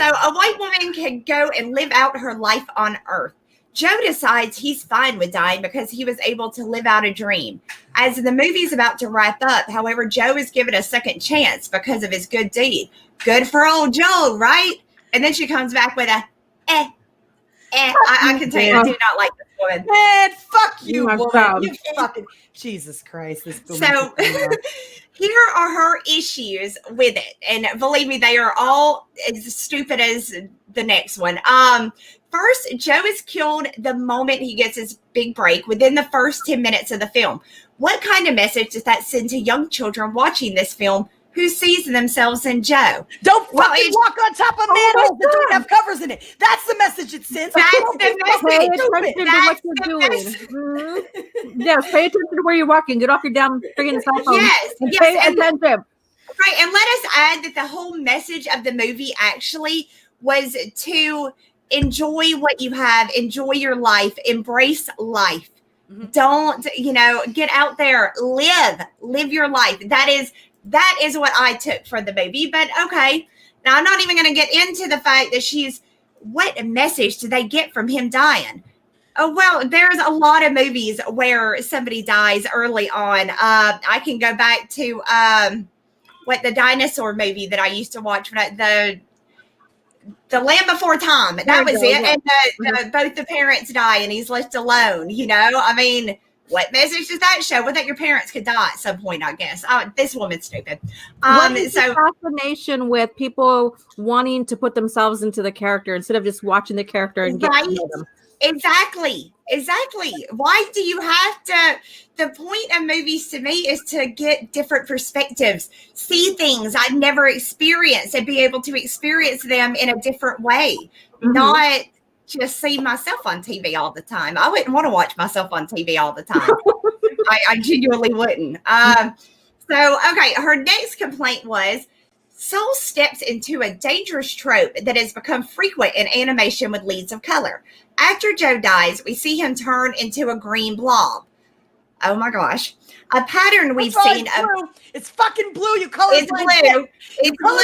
a white woman can go and live out her life on Earth. Joe decides he's fine with dying because he was able to live out a dream. As the movie's about to wrap up, however, Joe is given a second chance because of his good deed. Good for old Joe, right? And then she comes back with a, I can tell you, I do not like this woman. Man, fuck you, woman. You fucking, Jesus Christ. So here are her issues with it. And believe me, they are all as stupid as the next one. First, Joe is killed the moment he gets his big break within the first 10 minutes of the film. What kind of message does that send to young children watching this film who sees themselves in Joe? Don't fucking walk on top of manholes that don't have covers in it. That's the message it sends. That's the message. Pay attention to what you're doing. Yes, pay attention to where you're walking. Get off your damn friggin' cell phone. Yes, pay attention. Right, and let us add that the whole message of the movie actually was to enjoy what you have, enjoy your life, embrace life. Don't, get out there, live your life. That is what I took for the movie. But okay, now I'm not even going to get into the fact that what message did they get from him dying? Oh, well, there's a lot of movies where somebody dies early on. I can go back to the dinosaur movie that I used to watch, the Land Before Time. That was it. And both the parents die and he's left alone. I mean, what message does that show? Well, that your parents could die at some point, I guess. This woman's stupid. What is the fascination with people wanting to put themselves into the character instead of just watching the character and getting to know them? Exactly. Why do you have to? The point of movies to me is to get different perspectives, see things I've never experienced and be able to experience them in a different way, not just see myself on TV all the time. I wouldn't want to watch myself on TV all the time. I genuinely wouldn't. Okay, her next complaint was, Soul steps into a dangerous trope that has become frequent in animation with leads of color. After Joe dies, we see him turn into a green blob. Oh my gosh. A pattern we've seen. It's fucking blue, you colorblind. It's blue. It's blue.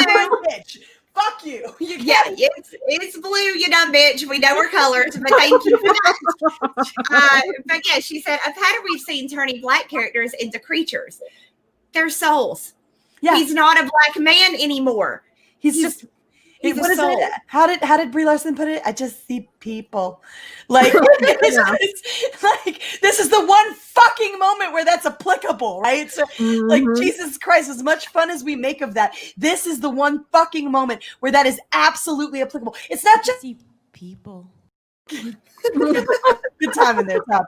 Bitch. Fuck you. It's blue, you dumb bitch. We know we're colors, but thank you for that. But yeah, she said, a pattern we've seen turning black characters into creatures. They're souls. Yeah. He's not a black man anymore. He's just He's what a is soul. it? How did Brie Larson put it? I just see people. Like, like this is the one fucking moment where that's applicable, right? So, like, Jesus Christ, as much fun as we make of that, this is the one fucking moment where that is absolutely applicable. It's not just people. good time in there, Tom.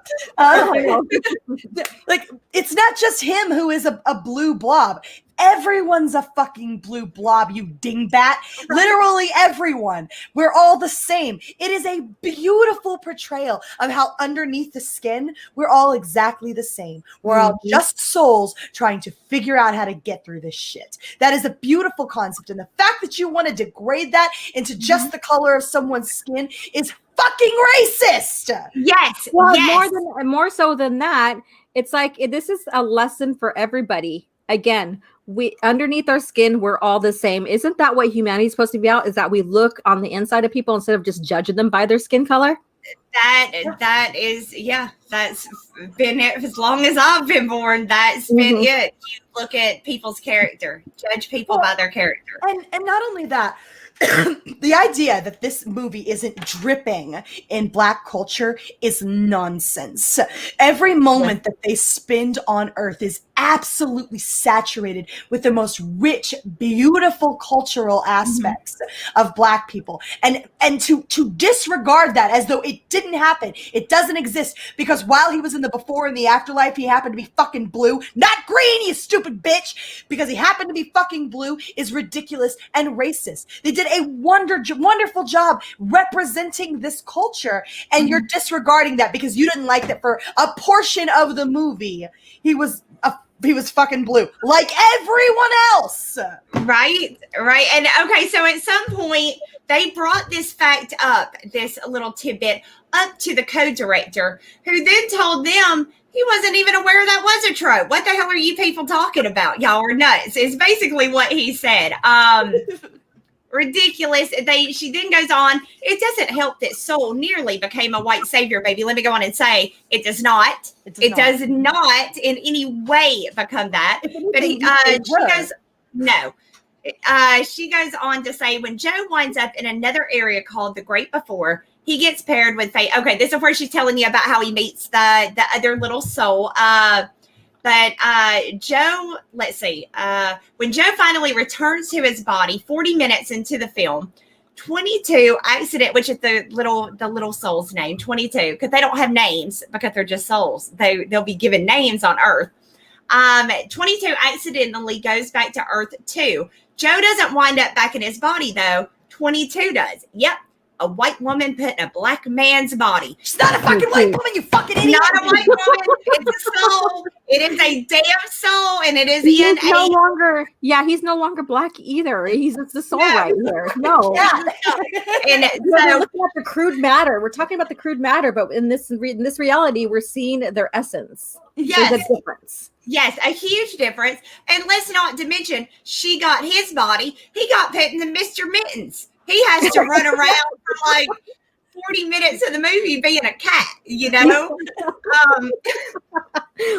Like, it's not just him who is a blue blob. Everyone's a fucking blue blob, you dingbat. Literally everyone. We're all the same. It is a beautiful portrayal of how underneath the skin, we're all exactly the same. We're all just souls trying to figure out how to get through this shit. That is a beautiful concept. And the fact that you want to degrade that into just the color of someone's skin is fucking racist. Yes. Well, yes. more so than that, it's like this is a lesson for everybody. Again, we underneath our skin, we're all the same. Isn't that what humanity is supposed to be about? Is that we look on the inside of people instead of just judging them by their skin color? That is, yeah, that's been it as long as I've been born. That's been it. You look at people's character, judge people by their character. And not only that, the idea that this movie isn't dripping in Black culture is nonsense. Every moment that they spend on Earth is absolutely saturated with the most rich, beautiful cultural aspects of Black people. And to disregard that as though it didn't happen, it doesn't exist, because while he was in the before and the afterlife, he happened to be fucking blue, not green, you stupid bitch, because he happened to be fucking blue, is ridiculous and racist. They did a wonderful job representing this culture, and you're disregarding that because you didn't like that for a portion of the movie. He was fucking blue like everyone else. Right. And okay, so at some point they brought this fact up, this little tidbit up to the co-director, who then told them he wasn't even aware that was a trope. What the hell are you people talking about? Y'all are nuts, is basically what he said. Ridiculous. She then goes on, it doesn't help that Soul nearly became a white savior, baby. Let me go on and say it does not. It does not in any way become that. But she goes on to say, when Joe winds up in another area called the Great Before, he gets paired with Faye. Okay, this is where she's telling you about how he meets the other little soul. But Joe, let's see, when Joe finally returns to his body 40 minutes into the film, 22 accident, which is the little soul's name, 22, because they don't have names because they're just souls. They'll be given names on Earth. 22 accidentally goes back to Earth too. Joe doesn't wind up back in his body though. 22 does. Yep. A white woman put in a Black man's body. She's not a fucking white woman, you fucking idiot. Not a white woman. It's a soul. It is a damn soul, and it is He's no longer Black either. He's the soul right here. No. Yeah. And so looking at the crude matter. We're talking about the crude matter, but in this reality, we're seeing their essence. Yes. There's a difference. Yes, a huge difference. And let's not to mention, she got his body. He got put in the Mr. Mittens. He has to run around for like 40 minutes of the movie being a cat, you know?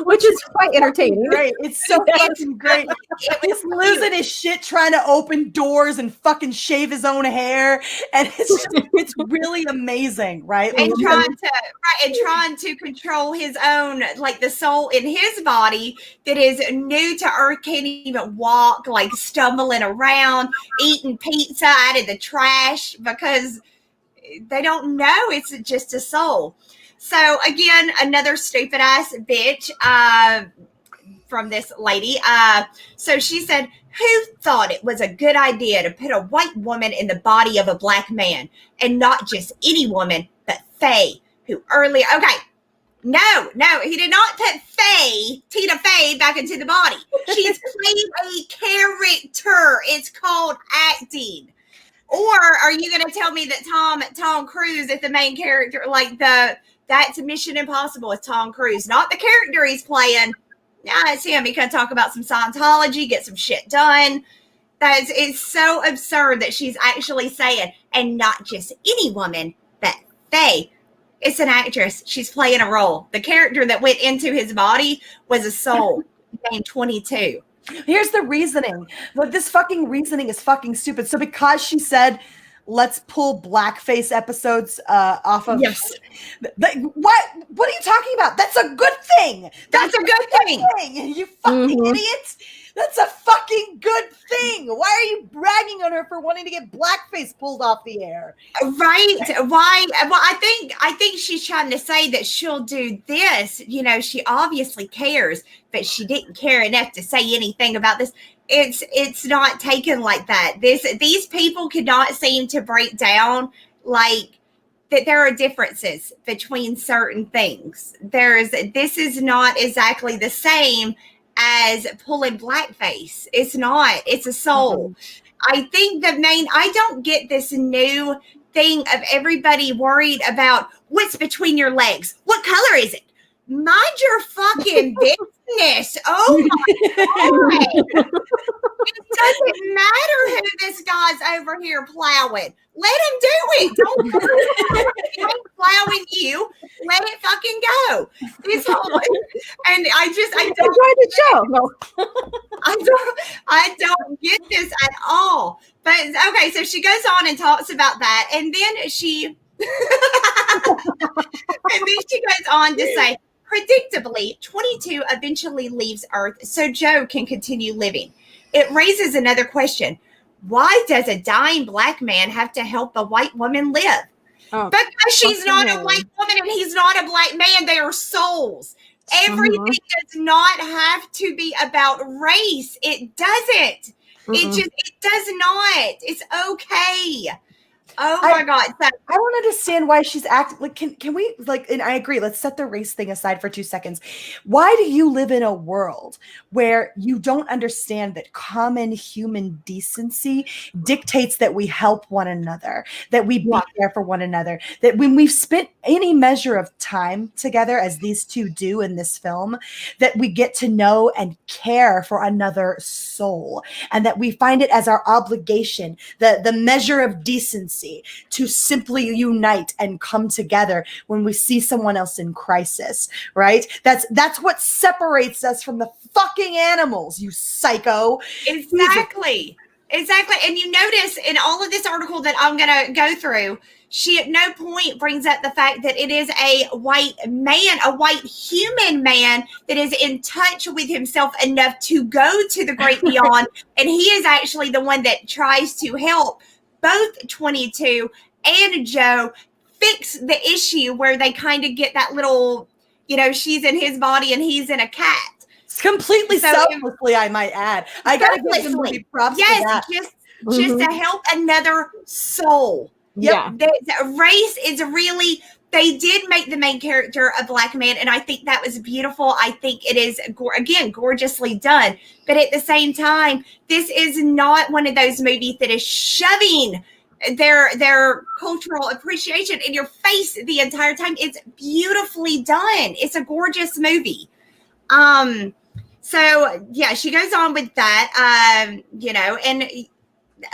Which is quite entertaining. Great. It's so fucking great. He's losing his shit trying to open doors and fucking shave his own hair. And it's really amazing, right? And trying to control his own, like the soul in his body that is new to Earth, can't even walk, like stumbling around, eating pizza out of the trash because they don't know it's just a soul. So again, another stupid ass bitch from this lady. So she said, who thought it was a good idea to put a white woman in the body of a Black man, and not just any woman, but Faye, who earlier, okay, no, he did not put Faye, Tina Fey, back into the body. She's playing a character. It's called acting. Or are you going to tell me that Tom Cruise is the main character? Like that's Mission Impossible with Tom Cruise, not the character he's playing. Yeah, it's him. He can talk about some Scientology, get some shit done. It's so absurd that she's actually saying, and not just any woman, but Faye. It's an actress. She's playing a role. The character that went into his body was a soul named 22. Here's the reasoning. Like, this fucking reasoning is fucking stupid. So because she said, let's pull blackface episodes off of. Yes. What are you talking about? That's a good thing. That's a good thing. You fucking idiots. That's a fucking good thing. Why are you bragging on her for wanting to get blackface pulled off the air? Right. Why? Well, I think she's trying to say that she'll do this. You know, she obviously cares, but she didn't care enough to say anything about this. It's not taken like that. These people could not seem to break down like that there are differences between certain things. This is not exactly the same as pulling blackface. It's not. It's a soul. I think I don't get this new thing of everybody worried about what's between your legs. What color is it? Mind your fucking business. Oh my God. It doesn't matter who this guy's over here plowing. Let him do it. Don't he ain't plowing you. Let it fucking go. This whole and I don't enjoy the show. No. I don't get this at all. But okay, so she goes on and talks about that, and then she goes on to say, predictably, 22 eventually leaves Earth so Joe can continue living. It raises another question. Why does a dying black man have to help a white woman live? Oh, because she's not a white woman and he's not a black man. They are souls. Everything does not have to be about race. It doesn't. It does not. It's okay. Oh my God. So, I don't understand why she's acting like, can we like, and I agree, let's set the race thing aside for 2 seconds. Why do you live in a world where you don't understand that common human decency dictates that we help one another, that we be there for one another, that when we've spent any measure of time together, as these two do in this film, that we get to know and care for another soul, and that we find it as our obligation, the measure of decency, to simply unite and come together when we see someone else in crisis, right? That's what separates us from the fucking animals, you psycho. Exactly. And you notice in all of this article that I'm going to go through, she at no point brings up the fact that it is a white man, a white human man that is in touch with himself enough to go to the great beyond. And he is actually the one that tries to help both 22 and Joe fix the issue where they kind of get that little, she's in his body and he's in a cat. It's completely selflessly, I might add. I gotta give the movie props for that. Just to help another soul. Yeah. The race is really, they did make the main character a black man, and I think that was beautiful. I think it is, again, gorgeously done. But at the same time, this is not one of those movies that is shoving their cultural appreciation in your face the entire time. It's beautifully done. It's a gorgeous movie. So yeah, she goes on with that, and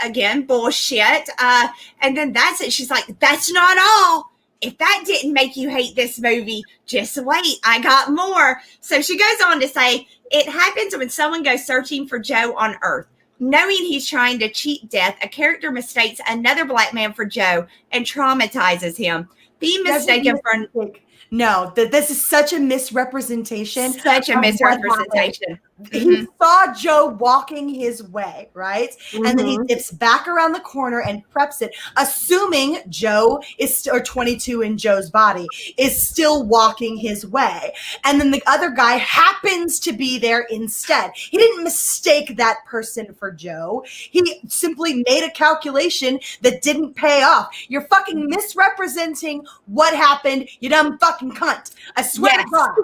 again, bullshit. And then that's it. She's like, that's not all. If that didn't make you hate this movie, just wait, I got more. So she goes on to say, it happens when someone goes searching for Joe on Earth. Knowing he's trying to cheat death, a character mistakes another black man for Joe and traumatizes him. Being mistaken for... No, this is such a misrepresentation. Such a misrepresentation. He saw Joe walking his way, right? And then he dips back around the corner and preps it, assuming Joe is, or 22 in Joe's body, is still walking his way. And then the other guy happens to be there instead. He didn't mistake that person for Joe. He simply made a calculation that didn't pay off. You're fucking misrepresenting what happened, you dumb fucking cunt. I swear to God.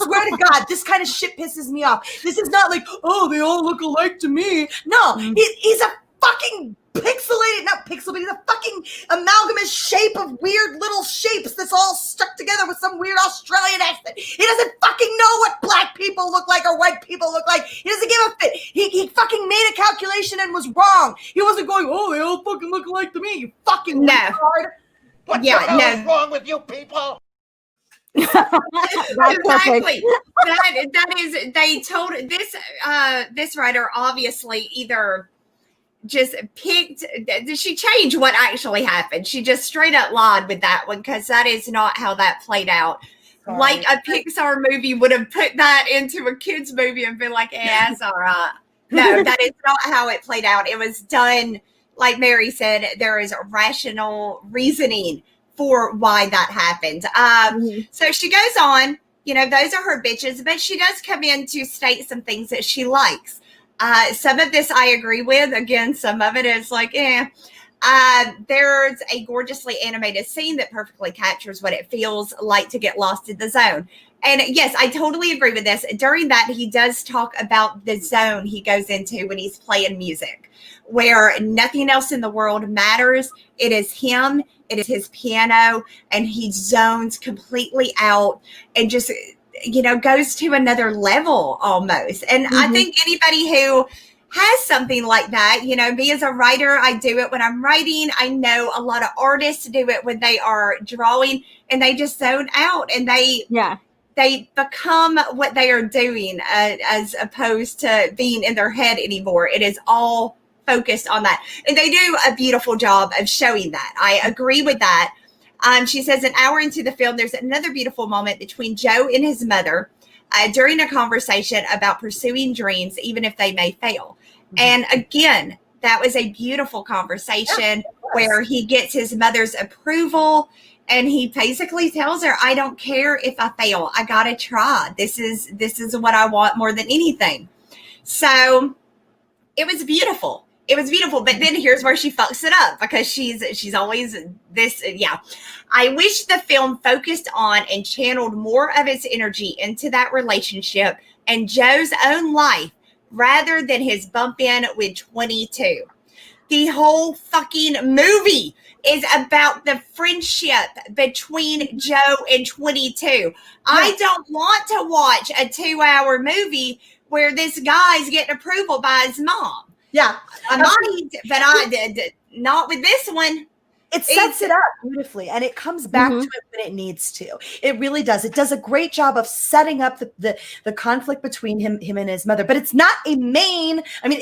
Swear to God, this kind of shit pisses me off. This is not like, oh, they all look alike to me. No, he's a fucking not pixelated, he's a fucking amalgamous shape of weird little shapes that's all stuck together with some weird Australian accent. He doesn't fucking know what black people look like or white people look like. He doesn't give a fit. He fucking made a calculation and was wrong. He wasn't going, oh, they all fucking look alike to me. You fucking retard. What the hell is wrong with you people? That's perfect. Exactly. That is, they told this this writer obviously either just picked, she changed what actually happened. She just straight up lied with that one, because that is not how that played out. Sorry. Like a Pixar movie would have put that into a kid's movie and been like, yeah, that's all right. No, that is not how it played out. It was done, like Mary said, there is rational reasoning for why that happened. So she goes on, you know, those are her bitches, but she does come in to state some things that she likes. Some of this I agree with. Again, some of it is like, there's a gorgeously animated scene that perfectly captures what it feels like to get lost in the zone. And yes, I totally agree with this. During that, he does talk about the zone he goes into when he's playing music, where nothing else in the world matters. It is him, it is his piano, and he zones completely out and just, you know, goes to another level almost. And I think anybody who has something like that, you know, me as a writer, I do it when I'm writing. I know a lot of artists do it when they are drawing, and they just zone out, and they become what they are doing, as opposed to being in their head anymore. It is all focused on that. And they do a beautiful job of showing that. I agree with that. She says an hour into the film, there's another beautiful moment between Joe and his mother during a conversation about pursuing dreams, even if they may fail. And again, that was a beautiful conversation where he gets his mother's approval, and he basically tells her, I don't care if I fail. I got to try. This is what I want more than anything. So it was beautiful. It was beautiful. But then here's where she fucks it up, because she's always this. Yeah. I wish the film focused on and channeled more of its energy into that relationship and Joe's own life rather than his bump in with 22. The whole fucking movie is about the friendship between Joe and 22. I don't want to watch a 2-hour movie where this guy's getting approval by his mom. Yeah. I might, but I did not with this one. It sets it up beautifully, and it comes back to it when it needs to. It really does. It does a great job of setting up the conflict between him and his mother. But it's not a main. I mean,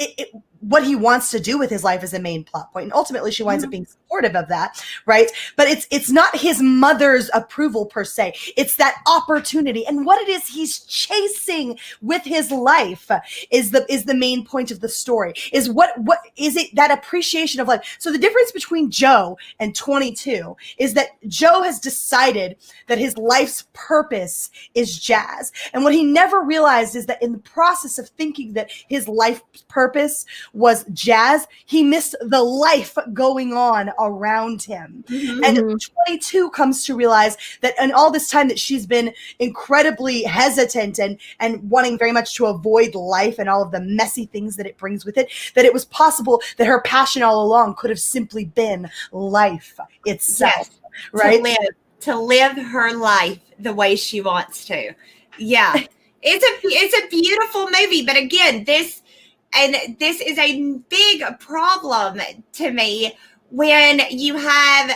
what he wants to do with his life is a main plot point, and ultimately she winds up being supportive of that, right? But it's not his mother's approval per se. It's that opportunity, and what it is he's chasing with his life is the main point of the story. Is what is it, that appreciation of life? So the difference between Joe and 22 is that Joe has decided that his life's purpose is jazz, and what he never realized is that in the process of thinking that his life purpose was jazz, he missed the life going on around him. And 22 comes to realize that in all this time that she's been incredibly hesitant and wanting very much to avoid life and all of the messy things that it brings with it, that it was possible that her passion all along could have simply been life itself. Yes, right? To live her life the way she wants to. Yeah. It's a beautiful movie, but again, this is a big problem to me when you have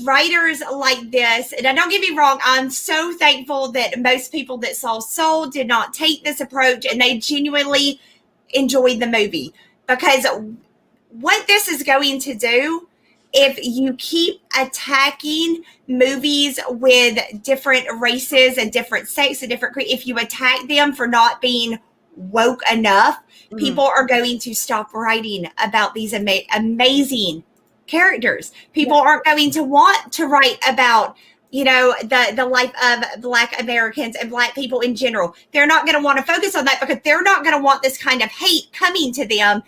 writers like this. And don't get me wrong, I'm so thankful that most people that saw Soul did not take this approach, and they genuinely enjoyed the movie. Because what this is going to do, if you keep attacking movies with different races and different sex and different, if you attack them for not being woke enough, people are going to stop writing about these amazing characters. People aren't going to want to write about, you know, the life of Black Americans and Black people in general. They're not going to want to focus on that, because they're not going to want this kind of hate coming to them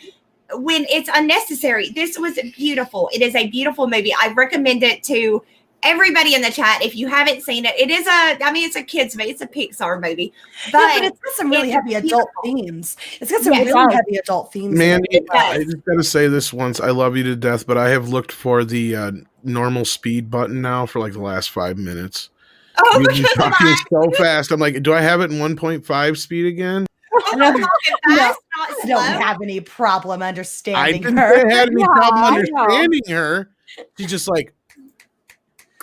when it's unnecessary. This was beautiful. It is a beautiful movie. I recommend it to everybody in the chat. If you haven't seen it, it's a kid's movie. It's a Pixar movie. But it's got some really heavy adult themes. It's got some really heavy adult themes. Mandy, I just got to say this once. I love you to death, but I have looked for the normal speed button now for like the last 5 minutes. Oh, you're talking so fast. I'm like, do I have it in 1.5 speed again? I don't have any problem understanding I didn't her. have any problem understanding her. She's just like,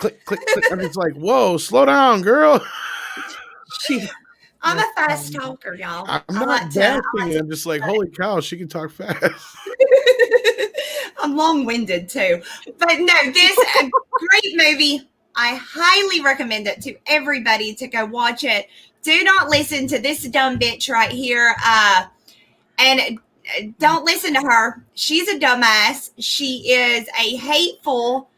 click, click, click. I'm just like, whoa, slow down, girl. I'm a fast talker, y'all. I'm I not like to- bashing it. I'm just like, holy cow, she can talk fast. I'm long-winded too. But no, this great movie. I highly recommend it to everybody to go watch it. Do not listen to this dumb bitch right here. And don't listen to her. She's a dumbass. She is a hateful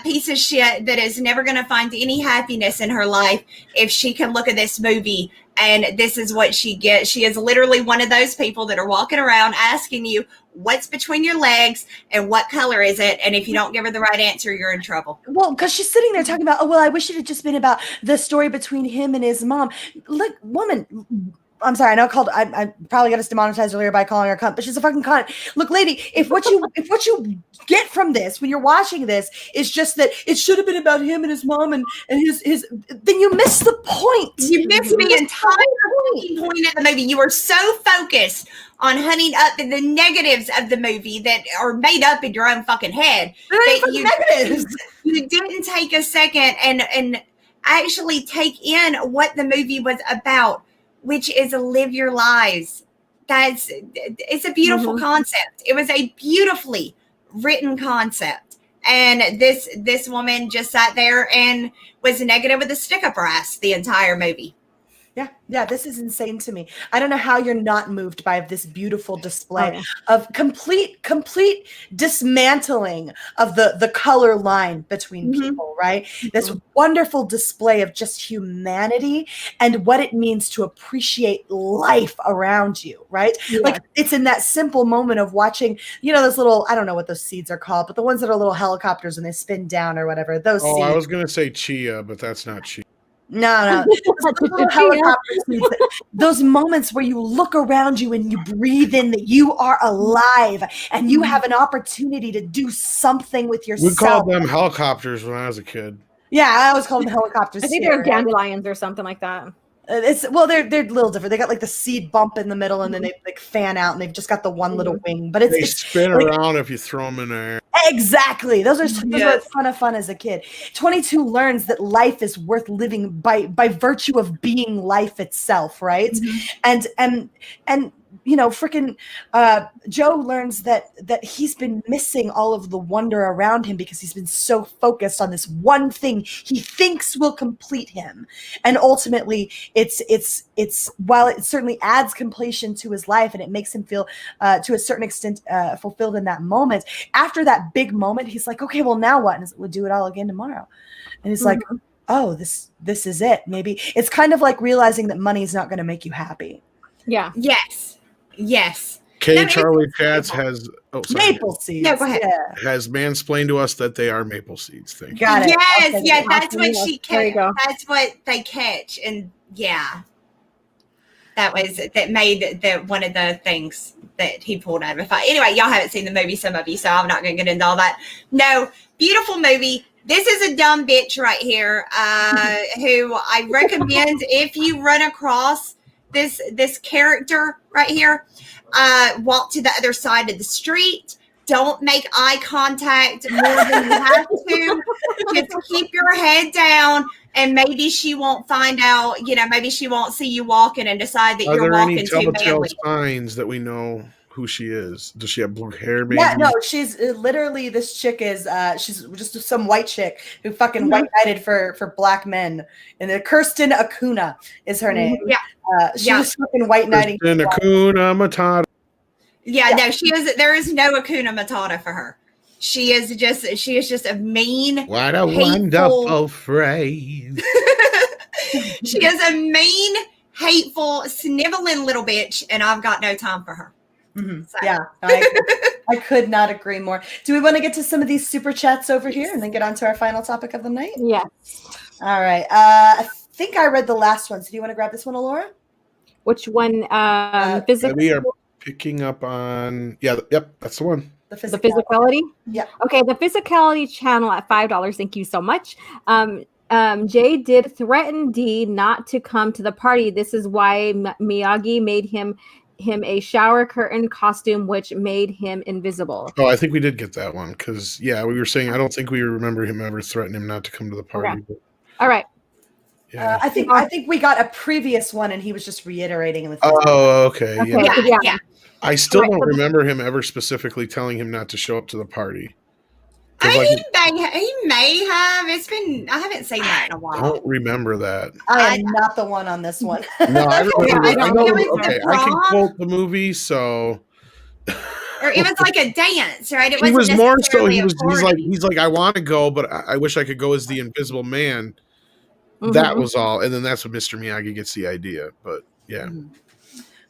piece of shit that is never going to find any happiness in her life if she can look at this movie and this is what she gets. She is literally one of those people that are walking around asking you what's between your legs and what color is it, and if you don't give her the right answer, you're in trouble. Well, because she's sitting there talking about, oh, well, I wish it had just been about the story between him and his mom. Look, woman, I'm sorry, I know I probably got us demonetized earlier by calling her a cunt, but she's a fucking cunt. Look, lady, if what you get from this when you're watching this is just that it should have been about him and his mom and his then you miss the point. You miss the entire point of the movie. You are so focused on hunting up the negatives of the movie that are made up in your own fucking head. Negatives. You didn't take a second and actually take in what the movie was about, which is live your lives. It's a beautiful concept. It was a beautifully written concept. And this woman just sat there and was negative with a stick up her ass the entire movie. Yeah, this is insane to me. I don't know how you're not moved by this beautiful display of complete dismantling of the color line between people, right? This wonderful display of just humanity and what it means to appreciate life around you, right? Yeah. Like it's in that simple moment of watching, those little, I don't know what those seeds are called, but the ones that are little helicopters and they spin down or whatever, those seeds. I was going to say chia, but that's not chia. No. Those moments where you look around you and you breathe in that you are alive and you have an opportunity to do something with yourself. We called them helicopters when I was a kid. Yeah, I always called them helicopters. I think they're dandelions or something like that. They're a little different. They got like the seed bump in the middle, and then they like fan out, and they've just got the one little wing. But they spin around if you throw them in there. Exactly. Those are a ton of fun as a kid. 22 learns that life is worth living by virtue of being life itself, right? And freaking Joe learns that he's been missing all of the wonder around him because he's been so focused on this one thing he thinks will complete him. And ultimately, it's while it certainly adds completion to his life and it makes him feel to a certain extent fulfilled in that moment. After that big moment, he's like, okay, well now what? And we'll do it all again tomorrow. And he's like, oh, this is it. Maybe it's kind of like realizing that money is not going to make you happy. Yeah. Yes. Charlie Chats has maple seeds. No, go ahead. Yeah. Has mansplained to us that they are maple seeds. Thank you. Got it. Yes, Okay. yeah, that's what she There you catch. go. That's what they catch, and that made the one of the things that he pulled out of a fight. Anyway, y'all haven't seen the movie, some of you, so I'm not going to get into all that. No, beautiful movie. This is a dumb bitch right here, who I recommend if you run across this character right here, walk to the other side of the street. Don't make eye contact more than you have to. Just keep your head down, and maybe she won't find out. Maybe she won't see you walking and decide that you're walking too Are there any telltale manly. signs that we know who she is? Does she have blue hair? Maybe? Yeah, no, she's literally, this chick is she's just some white chick who fucking white knighted for black men, and Kirsten Acuna is her name. She was fucking white knighting. Kirsten Acuna Matata. No, she is. There is no Acuna Matata for her. She is just a mean. What a hateful, wonderful phrase. She is a mean, hateful, sniveling little bitch, and I've got no time for her. So. Yeah, I could not agree more. Do we want to get to some of these super chats over here and then get on to our final topic of the night? Yes. All right. I think I read the last one. So do you want to grab this one, Alora? Which one? Physical. We are picking up on. Yep, that's the one. The physicality. Yeah. Okay, the physicality channel at $5. Thank you so much. Jay did threaten Dee not to come to the party. This is why Miyagi made him him a shower curtain costume, which made him invisible. Oh, I think we did get that one because we were saying I don't think we remember him ever threatening him not to come to the party. Okay. But, All right. yeah. I think we got a previous one, and he was just reiterating with. Oh, okay. Yeah. I still don't remember him ever specifically telling him not to show up to the party. I 'Cause, mean, he may have. I haven't seen that in a I while. don't remember that. I am not the one on this one. No, I remember. I I know. it was Okay, the I can prom. quote the movie. So Or it was like a dance, right? It he was wasn't more so. necessarily a He's like I want to go, but I wish I could go as the Invisible Man. Mhm. That was all, and then that's when Mr. Miyagi gets the idea. But yeah,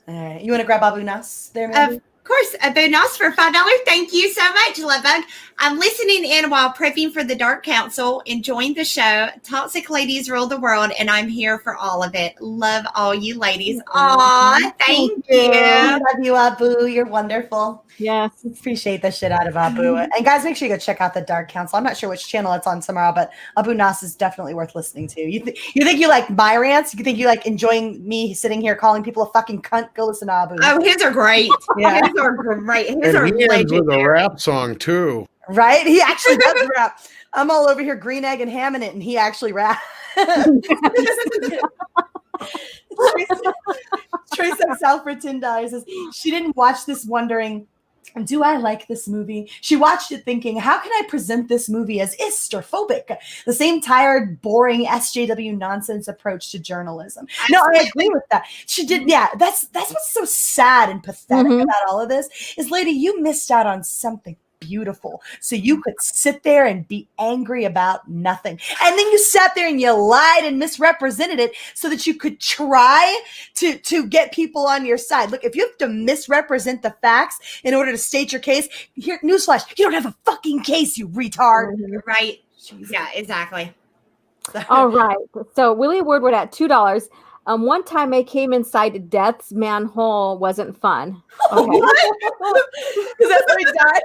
All right. You want to grab Abu Nas there, maybe? Of course, a bonus for $5. Thank you so much, Lovebug. I'm listening in while prepping for the Dark Council, enjoying the show. Toxic ladies rule the world, and I'm here for all of it. Love all you ladies. Aw, thank you. I love you, Abu. You're wonderful. Yes. Appreciate the shit out of Abu. And guys, make sure you go check out the Dark Council. I'm not sure which channel it's on tomorrow, but Abu Nas is definitely worth listening to. You think you like my rants? You think you like enjoying me sitting here calling people a fucking cunt? Go listen to Abu. Oh, his are great. Yeah. His are great. His are and he ends with a legendary. rap song too. Right? He actually does rap. I'm all over here green egg and hamming it, and he actually raps. Trace of Salford dies says she didn't watch this wondering, do I like this movie? She watched it thinking, how can I present this movie as ist or phobic? The same tired, boring SJW nonsense approach to journalism. No, I agree with that. She did, yeah. That's what's so sad and pathetic about all of this is, lady, you missed out on something beautiful. So you could sit there and be angry about nothing. And then you sat there and you lied and misrepresented it so that you could try to get people on your side. Look, if you have to misrepresent the facts in order to state your case, here, newsflash, you don't have a fucking case, you retard. Right. Yeah, exactly. All right. So Willie Woodward at $2. One time I came inside Death's manhole wasn't fun. Okay. Because that's where he died.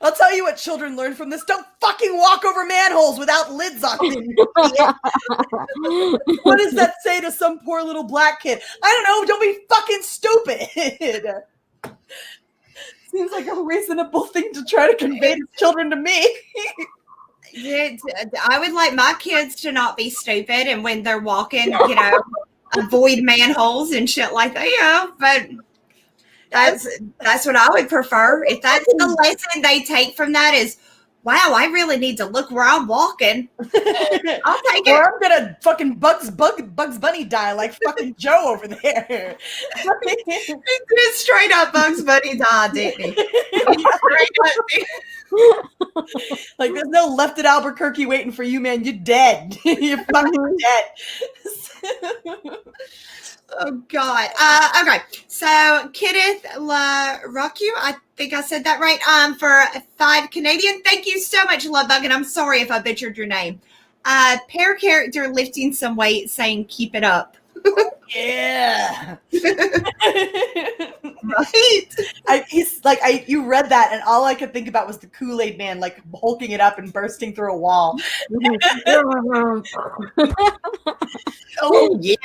I'll tell you what children learn from this. Don't fucking walk over manholes without lids on them. What does that say to some poor little black kid? I don't know. Don't be fucking stupid. Seems like a reasonable thing to try to convey to children to me. I would like my kids to not be stupid, and when they're walking, avoid manholes and shit like that. Yeah, but that's what I would prefer. If that's the lesson they take from that is, wow, I really need to look where I'm walking. I'll take it. Or I'm gonna fucking Bugs Bunny die like fucking Joe over there. He did straight up Bugs Bunny died, didn't he? Like there's no left at Albuquerque waiting for you, man. You're dead. You're fucking dead. Oh God. Okay. So Kenneth LaRocque, I think I said that right. For 5 Canadian. Thank you so much, Lovebug, and I'm sorry if I butchered your name. Pair character lifting some weight, saying "keep it up." Yeah. Right. You read that, and all I could think about was the Kool-Aid Man, like hulking it up and bursting through a wall. Oh yeah.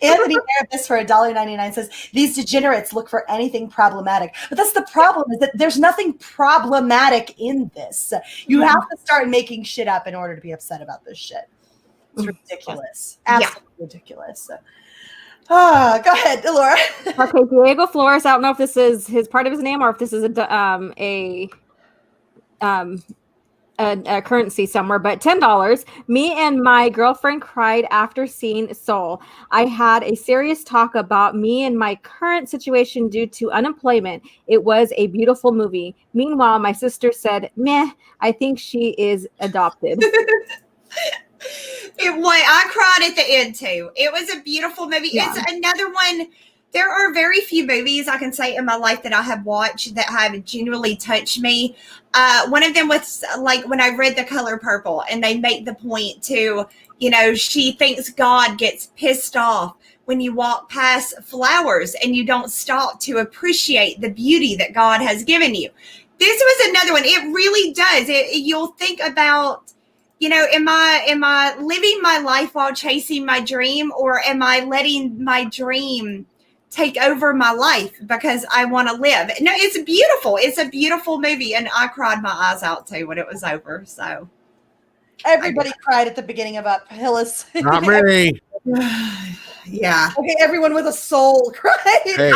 Anthony Erebus for $1.99 says these degenerates look for anything problematic, but that's the problem, is that there's nothing problematic in this. You have to start making shit up in order to be upset about this shit. It's ridiculous. Absolutely ridiculous. Go ahead, Laura. Okay, Diego Flores. I don't know if this is his part of his name or if this is a currency somewhere, but $10. Me and my girlfriend cried after seeing Soul. I had a serious talk about me and my current situation due to unemployment. It was a beautiful movie. Meanwhile, my sister said, meh, I think she is adopted. I cried at the end too. It was a beautiful movie. Yeah. It's another one. There are very few movies I can say in my life that I have watched that have genuinely touched me. One of them was like when I read The Color Purple, and they make the point to, she thinks God gets pissed off when you walk past flowers and you don't stop to appreciate the beauty that God has given you. This was another one. It really does. You'll think about, am I living my life while chasing my dream, or am I letting my dream take over my life because I want to live. No, it's beautiful. It's a beautiful movie, and I cried my eyes out too when it was over. So Everybody cried at the beginning of Up Hillis. Not me. yeah. Okay, everyone with a soul cried. Hey,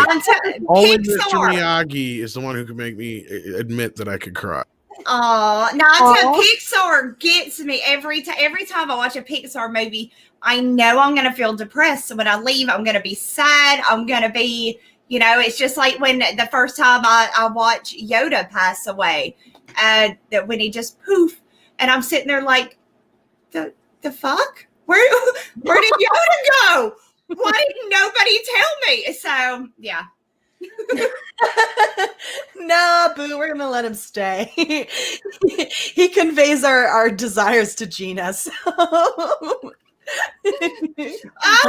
only Mr. Pixar. Miyagi is the one who can make me admit that I could cry. Oh, no, I tell Pixar gets me every time. Every time I watch a Pixar movie, I know I'm going to feel depressed. So when I leave, I'm going to be sad. I'm going to be, it's just like when the first time I watched Yoda pass away, that when he just poof, and I'm sitting there like, the fuck? Where did Yoda go? Why didn't nobody tell me? So yeah. Nah, boo, we're gonna let him stay. He conveys our desires to Gina. So. Oh,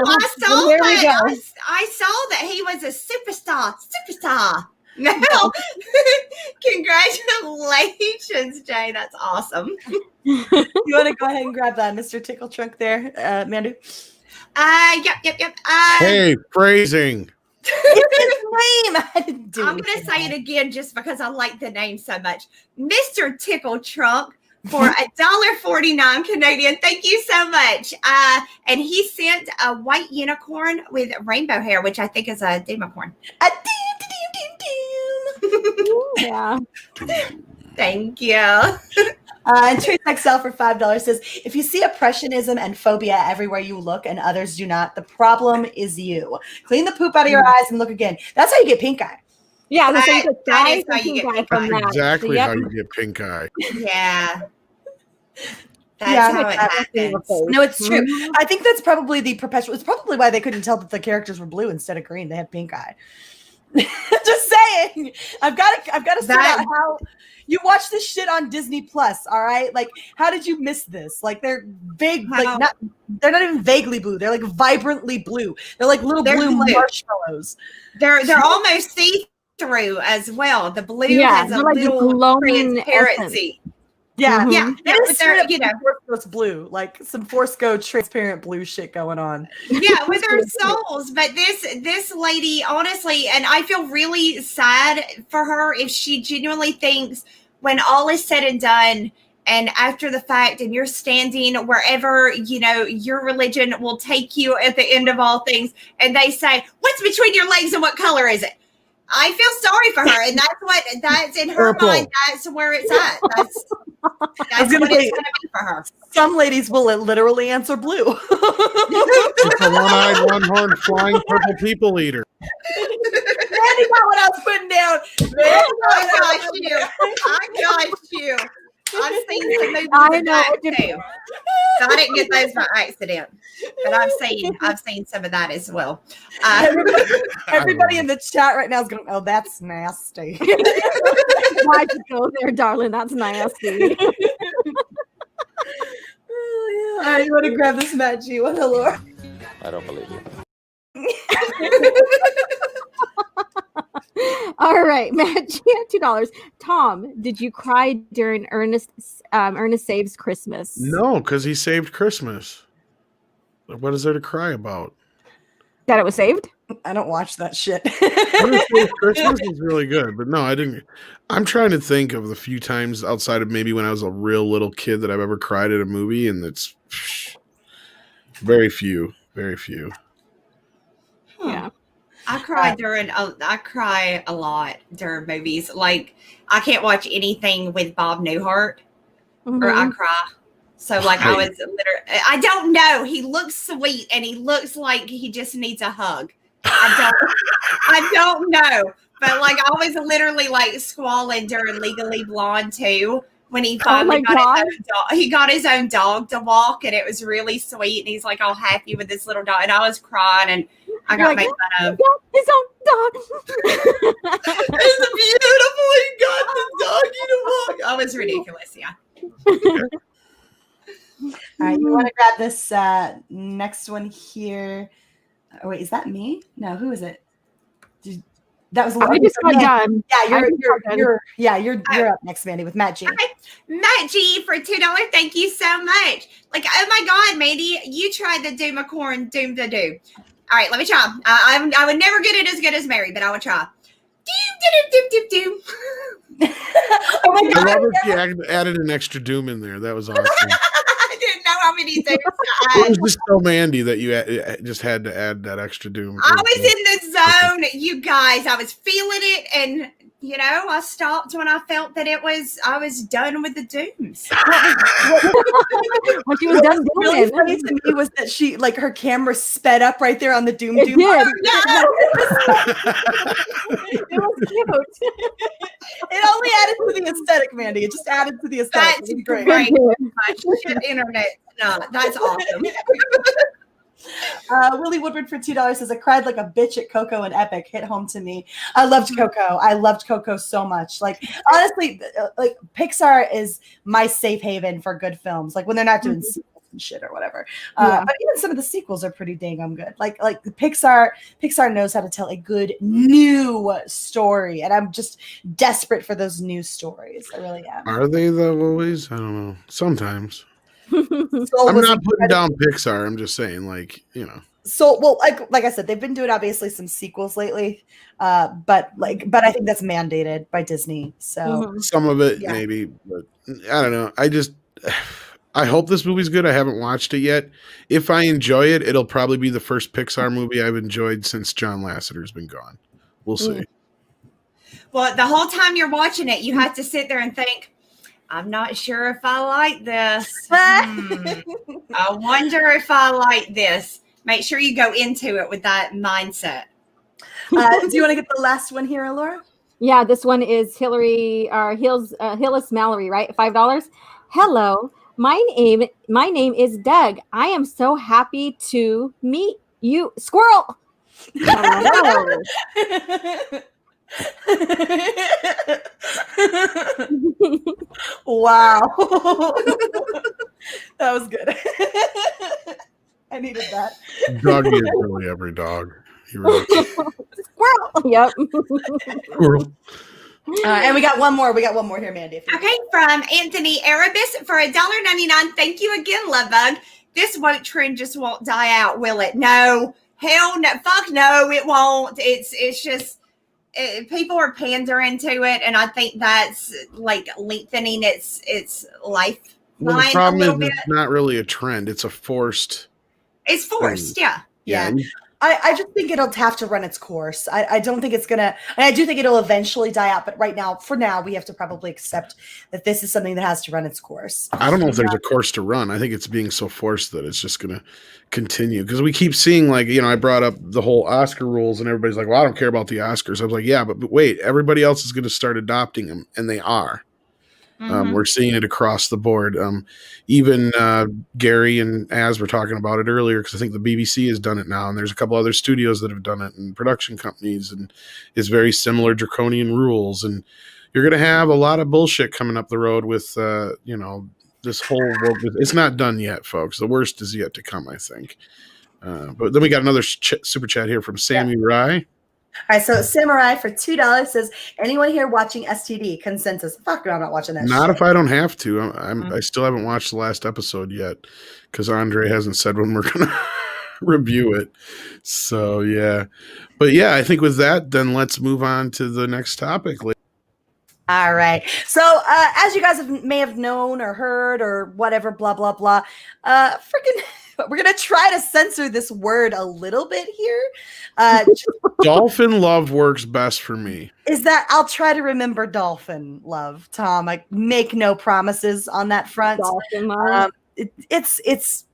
I saw that. I saw that he was a superstar. No, congratulations, Jay. That's awesome. You want to go ahead and grab that, Mr. Tickle Trunk there, Mandu? Yep. Hey, phrasing. It's his name. I didn't do I'm going to say it again just because I like the name so much. Mr. Tickle Trunk for $1.49 Canadian. Thank you so much. And he sent a white unicorn with rainbow hair, which I think is a demicorn. A Yeah. Thank you. And Trace XL for $5 says, if you see oppressionism and phobia everywhere you look and others do not, the problem is you. Clean the poop out of your eyes and look again. That's how you get pink eye. Yeah, That is how you get pink eye. Exactly how you get pink eye. Yeah. That's how it happens. No, it's true. I think that's probably the perpetual. It's probably why they couldn't tell that the characters were blue instead of green. They had pink eye. Just saying. I've got to sort out how you watch this shit on Disney Plus. All right, like how did you miss this? Like they're vague, like they're not even vaguely blue. They're like vibrantly blue. They're like little blue marshmallows. They're almost see through as well. The blue has a like little transparency. Yeah, but they're Force blue, like some Force Go transparent blue shit going on. Yeah, with their souls. But this lady, honestly, and I feel really sad for her if she genuinely thinks when all is said and done, and after the fact, and you're standing wherever your religion will take you at the end of all things, and they say, "What's between your legs and what color is it?" I feel sorry for her, and that's in her mind. That's where it's at. That's what it's going to be for her. Some ladies will literally answer blue. It's a one-eyed, one-horned, flying purple people eater. Randy got what I was putting down. I got you. I've seen some movies of that too. So I didn't get those by accident, but I've seen some of that as well. Everybody in the chat right now is going, "Oh, that's nasty." Why'd you go there, darling? That's nasty. Oh, yeah. All right, you want to grab this, Matt G? What the Lord? I don't believe you. All right, Matt G at $2. Tom, did you cry during Ernest Saves Christmas? No, because he saved Christmas. What is there to cry about? That it was saved? I don't watch that shit. Ernest Saves Christmas is really good, but no, I didn't. I'm trying to think of the few times outside of maybe when I was a real little kid that I've ever cried at a movie, and it's very few. Very few. Yeah. I cry a lot during movies. Like I can't watch anything with Bob Newhart or I cry. So like I was literally, I don't know. He looks sweet and he looks like he just needs a hug. I don't know. But like I was literally like squalling during Legally Blonde too. When he finally got his own dog to walk, and it was really sweet. And he's like all happy with this little dog, and I was crying, and I got made fun of. His own dog. It's beautiful. He got the doggy to walk. I was ridiculous. Yeah. All right, you want to grab this next one here? Oh, wait, is that me? No, who is it? That was I just got done. Yeah, you're up next, Mandy, with Matt G. Okay. Matt G for $2. Thank you so much. Like, oh my God, Mandy, you tried the Doomacorn Doom the Doo. All right, let me try. I would never get it as good as Mary, but I would try. Doom. Oh my I god! love that you added an extra doom in there. That was awesome. I didn't know how many things to It add. was just so Mandy that you just had to add that extra doom. I was in the zone, you guys. I was feeling it, and I stopped when I felt that I was done with the dooms. What she was done Really doing. funny to me was that she, like, her camera sped up right there on the doom. It did. It was cute. It only added to the aesthetic, Mandy. It just added to the aesthetic. That's It was great. great. Shit, internet. No, that's awesome. Willie Woodward for $2 says, I cried like a bitch at Coco and Epic. Hit home to me. I loved Coco. I loved Coco so much. Like, honestly, like, Pixar is my safe haven for good films. Like, when they're not doing sequels and shit or whatever. But even some of the sequels are pretty dang good. Like Pixar knows how to tell a good new story, and I'm just desperate for those new stories. I really am. Are they though? Always? I don't know. Sometimes. Soul I'm was not putting incredible. down Pixar. I'm just saying, like, So, well, like I said, they've been doing obviously some sequels lately, but I think that's mandated by Disney. So some of it Yeah. maybe, but I don't know. I hope this movie's good. I haven't watched it yet. If I enjoy it, it'll probably be the first Pixar movie I've enjoyed since John Lasseter's been gone. We'll see. Well, the whole time you're watching it, you have to sit there and think, I'm not sure if I like this. I wonder if I like this. Make sure you go into it with that mindset. do you want to get the last one here, Laura? Yeah, this one is Hillis Mallory, right? $5. Hello, my name is Doug. I am so happy to meet you, Squirrel. Hello. Wow. That was good. I needed that. Doggy is really every dog. He really Squirrel. Yep. Squirrel. And we got one more. We got one more here, Mandy. Okay, from Anthony Erebus for $1.99. Thank you again, Love Bug. This woke trend just won't die out, will it? No. Hell no. Fuck no, it won't. It's just people are pandering to it, and I think that's like lengthening its life. Well, the problem a is little bit. it's not really a trend. It's a forced. It's forced, yeah. Yeah. I just think it'll have to run its course. I don't think it's gonna, and I do think it'll eventually die out, but for now, we have to probably accept that this is something that has to run its course. I don't know if there's a course to run. I think it's being so forced that it's just going to continue, because we keep seeing, like, I brought up the whole Oscar rules and everybody's like, well, I don't care about the Oscars. I was like, yeah, but wait, everybody else is going to start adopting them, and they are. We're seeing it across the board. Even Gary and Az were talking about it earlier, because I think the BBC has done it now, and there's a couple other studios that have done it, and production companies, and it's very similar draconian rules. And you're going to have a lot of bullshit coming up the road with, this whole world. It's not done yet, folks. The worst is yet to come, I think. But then we got another super chat here from Sammy Rye. All right, so Samurai for $2 says, anyone here watching STD? Consensus. Fuck no, I'm not watching that Not shit. if I don't have to. I still haven't watched the last episode yet, because Andre hasn't said when we're going to review it. So, yeah. But, yeah, I think with that, then let's move on to the next topic. All right. So, as you guys may have known or heard or whatever, blah, blah, blah, we're going to try to censor this word a little bit here. Dolphin love works best for me. Is that I'll try to remember dolphin love, Tom. I make no promises on that front. Dolphin love. It's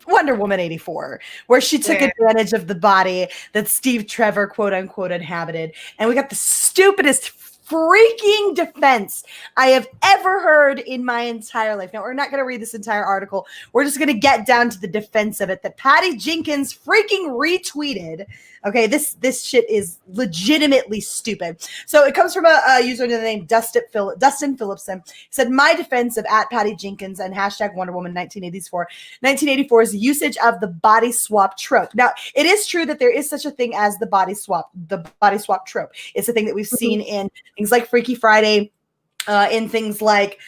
Wonder Woman 84, where she took advantage of the body that Steve Trevor, quote unquote, inhabited. And we got the stupidest freaking defense I have ever heard in my entire life. Now, we're not going to read this entire article. We're just going to get down to the defense of it that Patty Jenkins freaking retweeted. Okay, this shit is legitimately stupid. So it comes from a user named Dustin Phillipson. He said, my defense of @Patty Jenkins and hashtag Wonder Woman 1984. 1984 is the usage of the body swap trope. Now, it is true that there is such a thing as the body swap trope. It's a thing that we've seen in things like Freaky Friday, in things like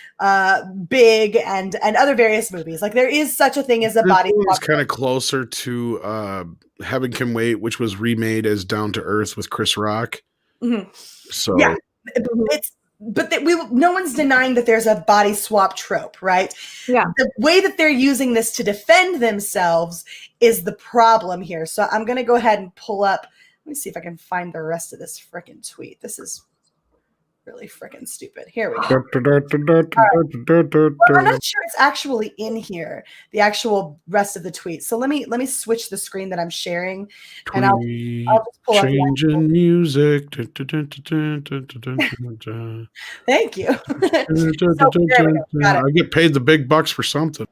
Big and other various movies. Like there is such a thing as a body It's swap. kind of closer to Heaven Can Wait, which was remade as Down to Earth with Chris Rock. Mhm. So Yeah, no one's denying that there's a body swap trope, right? Yeah. The way that they're using this to defend themselves is the problem here. So I'm going to go ahead and pull up. Let me see if I can find the rest of this freaking tweet. This is really freaking stupid. Here we go. Well, I'm not sure it's actually in here, the actual rest of the tweet. So let me switch the screen that I'm sharing, and I'll just pull up the changing music. Thank you. So, there we go. Got it. I get paid the big bucks for something.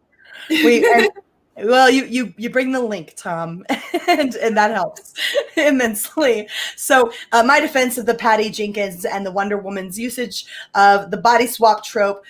Well, you bring the link, Tom, and that helps immensely. So my defense of the Patty Jenkins and the Wonder Woman's usage of the body swap trope,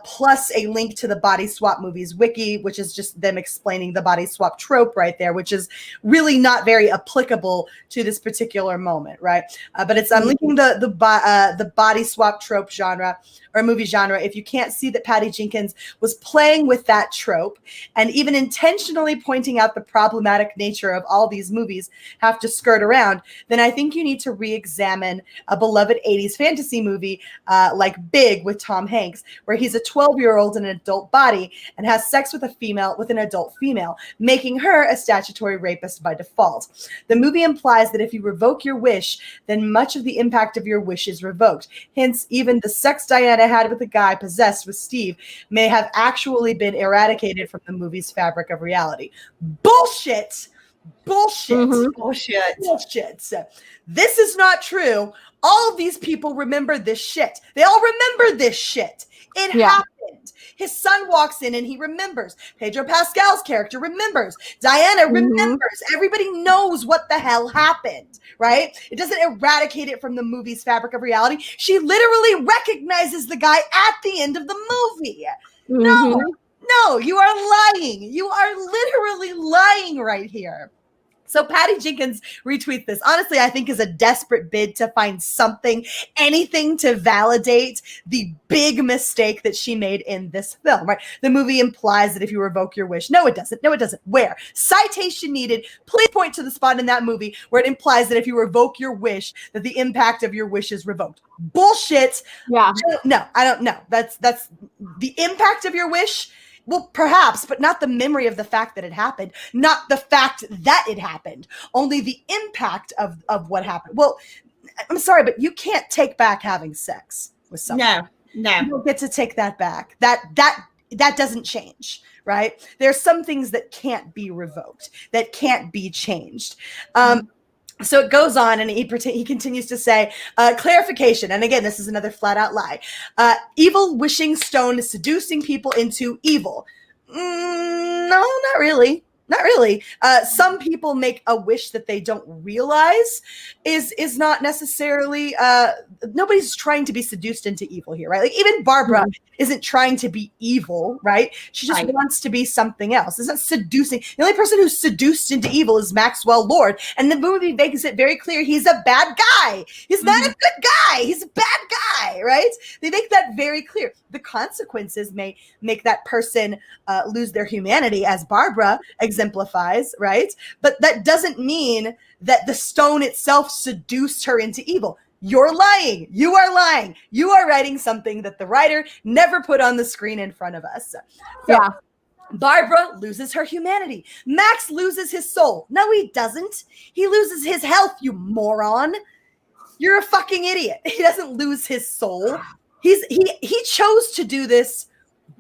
plus a link to the body swap movies wiki, which is just them explaining the body swap trope right there, which is really not very applicable to this particular moment, right? But I'm linking the body swap trope genre or movie genre. If you can't see that Patty Jenkins was playing with that trope and even intentionally pointing out the problematic nature of all these movies have to skirt around, then I think you need to re-examine a beloved 80s fantasy movie like Big with Tom Hanks, where he's a 12-year-old in an adult body and has sex with an adult female, making her a statutory rapist by default. The movie implies that if you revoke your wish, then much of the impact of your wish is revoked. Hence, even the sex Diana had with the guy possessed with Steve may have actually been eradicated from the movie's fabric of reality. Bullshit. Bullshit. This is not true. All of these people remember this shit. They all remember this shit. It happened. His son walks in and he remembers. Pedro Pascal's character remembers. Diana remembers. Everybody knows what the hell happened, right? It doesn't eradicate it from the movie's fabric of reality. She literally recognizes the guy at the end of the movie. No, you are lying. You are literally lying right here. So Patty Jenkins retweets this. Honestly, I think is a desperate bid to find something, anything to validate the big mistake that she made in this film, right? The movie implies that if you revoke your wish. No, it doesn't. No, it doesn't. Where? Citation needed. Please point to the spot in that movie where it implies that if you revoke your wish, that the impact of your wish is revoked. Bullshit. Yeah. No, I don't know. That's the impact of your wish. Well, perhaps, but not the memory of the fact that it happened, not the fact that it happened, only the impact of what happened. Well, I'm sorry, but you can't take back having sex with someone. No. You don't get to take that back. That doesn't change, right? There are some things that can't be revoked, that can't be changed. So it goes on, and he continues to say, clarification. And again, this is another flat out lie. Evil wishing stone seducing people into evil. No, not really. Not really. Some people make a wish that they don't realize is not necessarily, nobody's trying to be seduced into evil here, right? Like even Barbara isn't trying to be evil, right? She just wants to be something else. It's not seducing. The only person who's seduced into evil is Maxwell Lord. And the movie makes it very clear he's a bad guy. He's not a good guy. He's a bad guy, right? They make that very clear. The consequences may make that person lose their humanity, as Barbara exemplifies, right? But that doesn't mean that the stone itself seduced her into evil. You're lying. You are lying. You are writing something that the writer never put on the screen in front of us. So, Barbara loses her humanity. Max loses his soul. No, he doesn't. He loses his health, you moron. You're a fucking idiot. He doesn't lose his soul. He chose to do this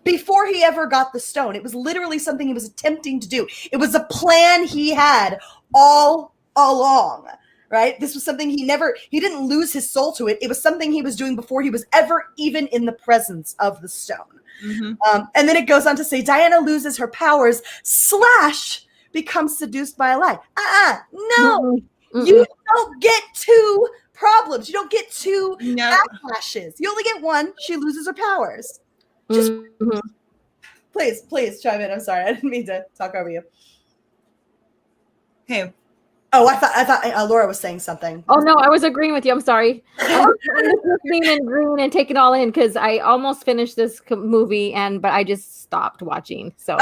before he ever got the stone. It was literally something he was attempting to do. It was a plan he had all along, right? This was something he didn't lose his soul to it. It was something he was doing before he was ever even in the presence of the stone. And then it goes on to say, Diana loses her powers / becomes seduced by a lie. No. You don't get two problems. You don't get two backlashes. You only get one. She loses her powers. Just please chime in. I'm sorry. I didn't mean to talk over you. Who? Oh, I thought Laura was saying something. Oh no, I was agreeing with you. I'm sorry. I'm just listening and agreeing and taking it all in because I almost finished this movie but I just stopped watching. So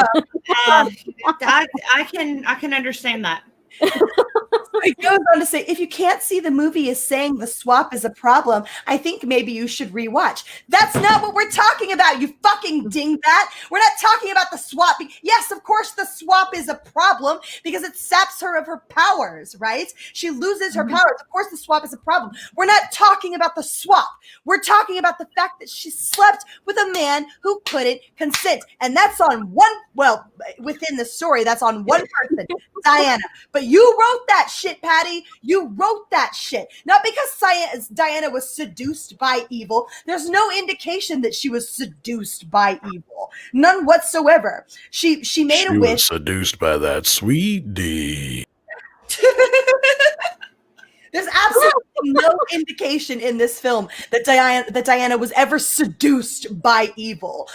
I can understand that. It goes on to say, if you can't see the movie is saying the swap is a problem, I think maybe you should rewatch. That's not what we're talking about, you fucking dingbat. We're not talking about the swap. Yes, of course the swap is a problem because it saps her of her powers, right? She loses her powers. Of course the swap is a problem. We're not talking about the swap. We're talking about the fact that she slept with a man who couldn't consent. And that's on within the story, that's on one person, Diana. But you wrote that shit, Patty. You wrote that shit. Not because Diana was seduced by evil. There's no indication that she was seduced by evil. None whatsoever. She made a wish. Was seduced by that sweet D. There's absolutely no indication in this film that Diana was ever seduced by evil.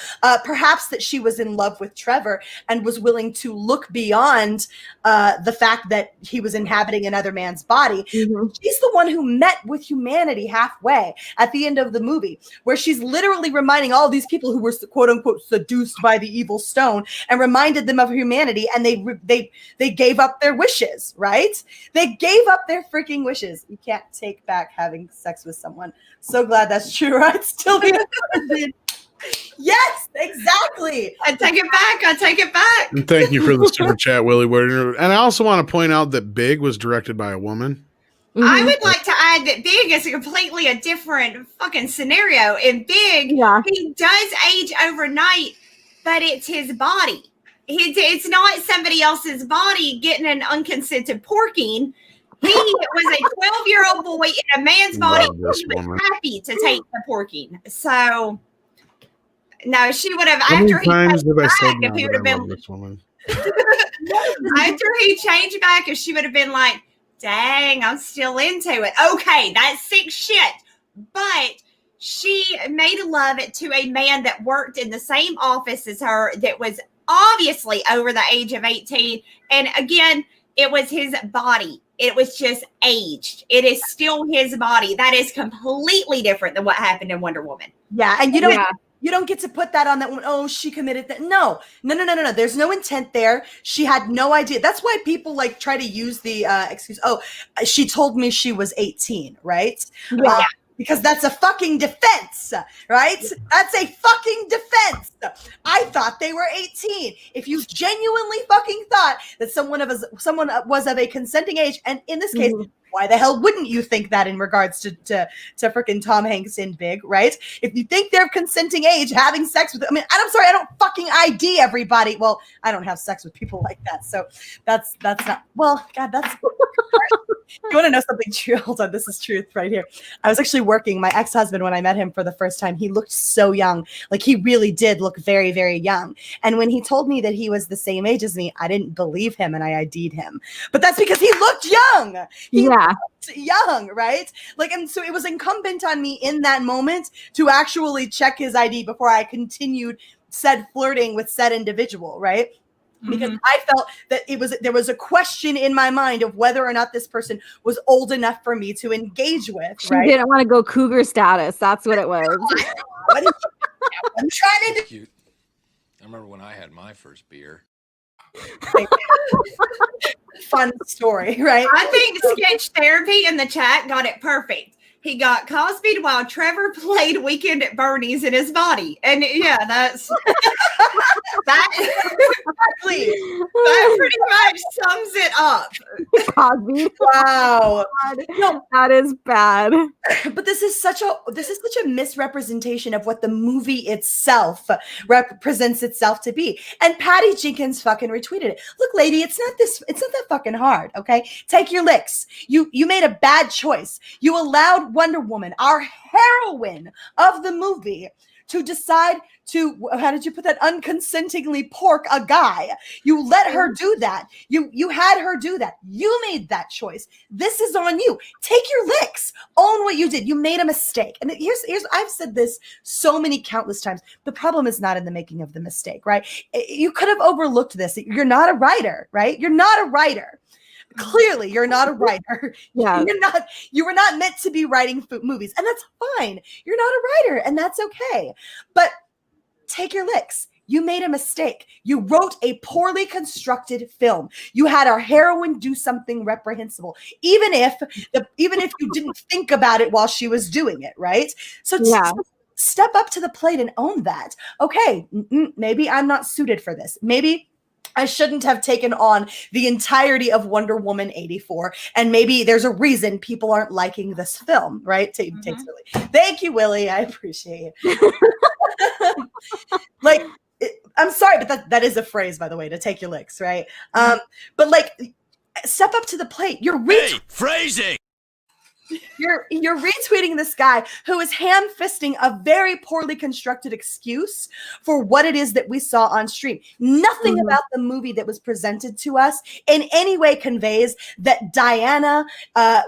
Perhaps that she was in love with Trevor and was willing to look beyond the fact that he was inhabiting another man's body. Mm-hmm. She's the one who met with humanity halfway at the end of the movie, where she's literally reminding all these people who were quote unquote seduced by the evil stone and reminded them of humanity, and they gave up their wishes, right? They gave up their freaking wishes. You can't take back having sex with someone. So glad that's true, right? Still the yes, exactly. I take it back. And thank you for the super chat, Willie Warner. And I also want to point out that Big was directed by a woman. Mm-hmm. I would like to add that Big is completely a different fucking scenario. In Big, he does age overnight, but it's his body. It's not somebody else's body getting an unconsented porking. He was a 12-year-old boy in a man's body. He was happy to take the porking. So, no, she would have, after he changed back, if he would have been, after he changed back, if she would have been like, dang, I'm still into it. Okay, that's sick shit. But she made love to a man that worked in the same office as her that was obviously over the age of 18. And again, it was his body. It was just aged. It is still his body. That is completely different than what happened in Wonder Woman. Yeah, and you don't get to put that on that one. Oh, she committed that. No. There's no intent there. She had no idea. That's why people like try to use the excuse. Oh, she told me she was 18, right? Yeah. Because that's a fucking defense, right? That's a fucking defense. I thought they were 18. If you genuinely fucking thought that someone was of a consenting age, and in this case, why the hell wouldn't you think that in regards to freaking Tom Hanks in Big, right? If you think they're of consenting age, having sex with, I'm sorry, I don't fucking ID everybody. Well, I don't have sex with people like that, so that's not. Well, God, that's. You want to know something true? Hold on, this is truth right here. I was actually working. My ex-husband, when I met him for the first time, he looked so young. Like, he really did look very, very young. And when he told me that he was the same age as me, I didn't believe him, and I ID'd him. But that's because he looked young. He looked young, right? Like, and so it was incumbent on me in that moment to actually check his ID before I continued said flirting with said individual, right? Because I felt that there was a question in my mind of whether or not this person was old enough for me to engage with. She didn't want to go cougar status. That's what it was. I'm trying to do. I remember when I had my first beer. Fun story, right? I think Sketch Therapy in the chat got it perfect. He got Cosby'd while Trevor played Weekend at Bernie's in his body. And yeah, that's that pretty much sums it up. Cosby. Wow. No, that is bad. But this is such a misrepresentation of what the movie itself represents itself to be. And Patty Jenkins fucking retweeted it. Look, lady, it's not that fucking hard, okay? Take your licks. You made a bad choice. You allowed Wonder Woman, our heroine of the movie, to decide to, how did you put that, unconsentingly pork a guy. You let her do that. You had her do that. You made that choice. This is on you. Take your licks. Own what you did. You made a mistake. And here's I've said this so many countless times. The problem is not in the making of the mistake, right? You could have overlooked this. You're not a writer, right? You're not a writer. Clearly, you're not a writer. Yeah. You were not meant to be writing movies, and that's fine. You're not a writer, and that's okay. But take your licks. You made a mistake. You wrote a poorly constructed film. You had our heroine do something reprehensible, even if you didn't think about it while she was doing it, right? So step up to the plate and own that. Okay, maybe I'm not suited for this. Maybe I shouldn't have taken on the entirety of Wonder Woman 84. And maybe there's a reason people aren't liking this film, right? Takes Willie. Thank you, Willie. I appreciate it. Like, I'm sorry, but that is a phrase, by the way, to take your licks, right? But like, step up to the plate. You're phrasing. You're retweeting this guy who is ham-fisting a very poorly constructed excuse for what it is that we saw on stream. Nothing about the movie that was presented to us in any way conveys that Diana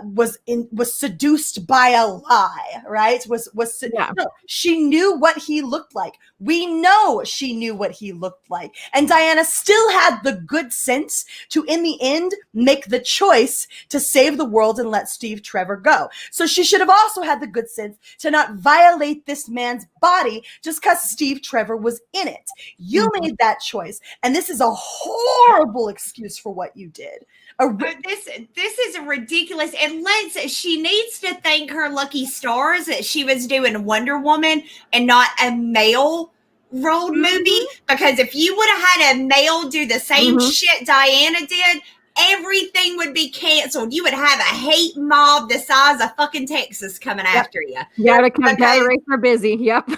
was seduced by a lie, right? No, she knew what he looked like. We know she knew what he looked like. And Diana still had the good sense to, in the end, make the choice to save the world and let Steve Trevor go. So she should have also had the good sense to not violate this man's body just because Steve Trevor was in it. You made that choice. And this is a horrible excuse for what you did. This is ridiculous. And she needs to thank her lucky stars that she was doing Wonder Woman and not a male road movie. Because if you would have had a male do the same shit Diana did, everything would be canceled. You would have a hate mob the size of fucking Texas coming after you. Yeah, the Confederates are busy. Yep.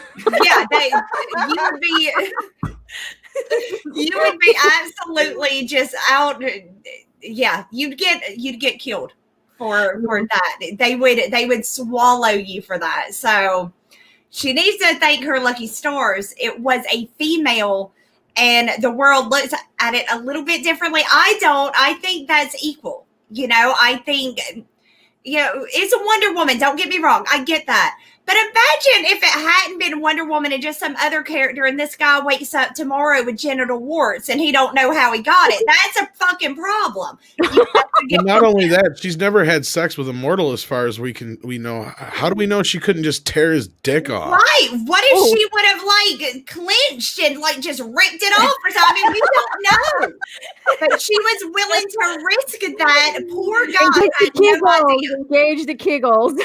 Yeah, you would be absolutely just out. Yeah, you'd get killed for that. They would swallow you for that. So she needs to thank her lucky stars. It was a female. And the world looks at it a little bit differently. I don't. I think that's equal. I think, it's a Wonder Woman. Don't get me wrong. I get that. But imagine if it hadn't been Wonder Woman and just some other character, and this guy wakes up tomorrow with genital warts and he don't know how he got it. That's a fucking problem. Not only that, she's never had sex with a mortal as far as we know. How do we know she couldn't just tear his dick off? Right. What if she would have clinched and just ripped it off or something? We don't know. But she was willing to risk that. Poor guy had no idea. Engage the Kegels.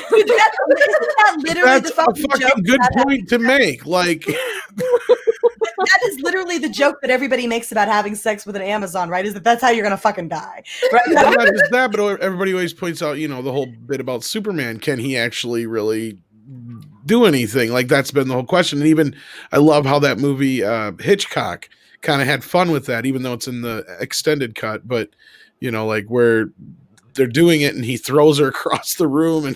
That's a fucking good point to make. Like, that is literally the joke that everybody makes about having sex with an Amazon, right? Is that's how you're gonna fucking die, right? Not just that, but everybody always points out, the whole bit about Superman. Can he actually really do anything? Like, that's been the whole question. And even I love how that movie Hitchcock kind of had fun with that, even though it's in the extended cut. But like where they're doing it and he throws her across the room and.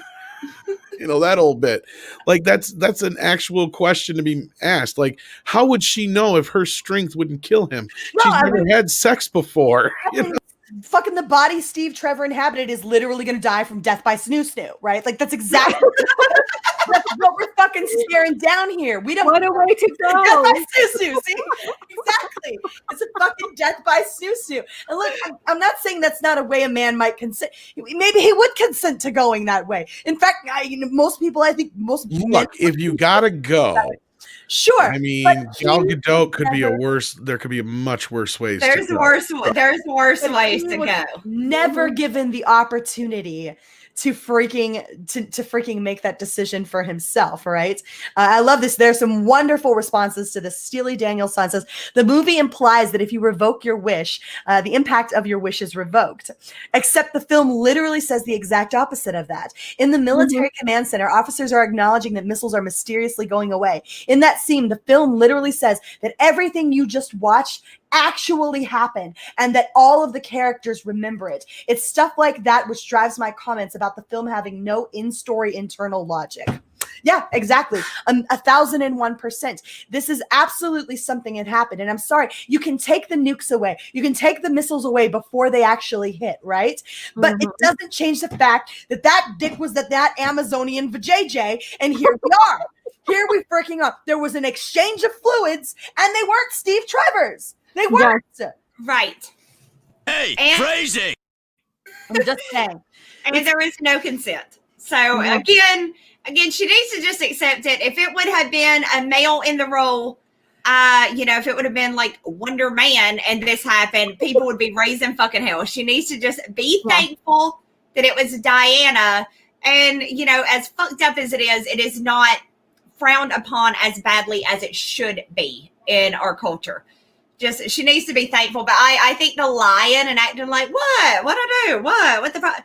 That old bit. Like, that's an actual question to be asked. Like, how would she know if her strength wouldn't kill him? She's never had sex before. Fucking the body Steve Trevor inhabited is literally going to die from death by snoo-snoo, right? Like, that's exactly that's what we're fucking staring down here. We don't. What a way to go. Death by snoo-snoo, see? Exactly. It's a fucking death by snoo-snoo. And look, I'm not saying that's not a way a man might consent. Maybe he would consent to going that way. In fact, most people, I think most. Look, if you gotta go. Sure. I mean, Gal Gadot could be there could be a much worse ways. There's worse ways to go. Never given the opportunity to freaking make that decision for himself, right? I love this. There's some wonderful responses to this. Steely Danielson says, the movie implies that if you revoke your wish, the impact of your wish is revoked. Except the film literally says the exact opposite of that. In the military command center, officers are acknowledging that missiles are mysteriously going away. In that scene, the film literally says that everything you just watched actually happened and that all of the characters remember it. It's stuff like that which drives my comments about the film having no in-story internal logic. Yeah, exactly. 1,001%. This is absolutely something that happened. And I'm sorry, you can take the nukes away. You can take the missiles away before they actually hit, right? But it doesn't change the fact that that dick was that Amazonian vajayjay, and here we are. Here we freaking are. There was an exchange of fluids, and they weren't Steve Trevor's. They weren't. Right. Hey, phrasing. I'm just saying. And there is no consent. So Mm-hmm. again, she needs to just accept it. If it would have been a male in the role, if it would have been like Wonder Man and this happened, people would be raising fucking hell. She needs to just be thankful that it was Diana. And, as fucked up as it is not frowned upon as badly as it should be in our culture. Just, she needs to be thankful. But I think the lying and acting like, what I do? What the fuck?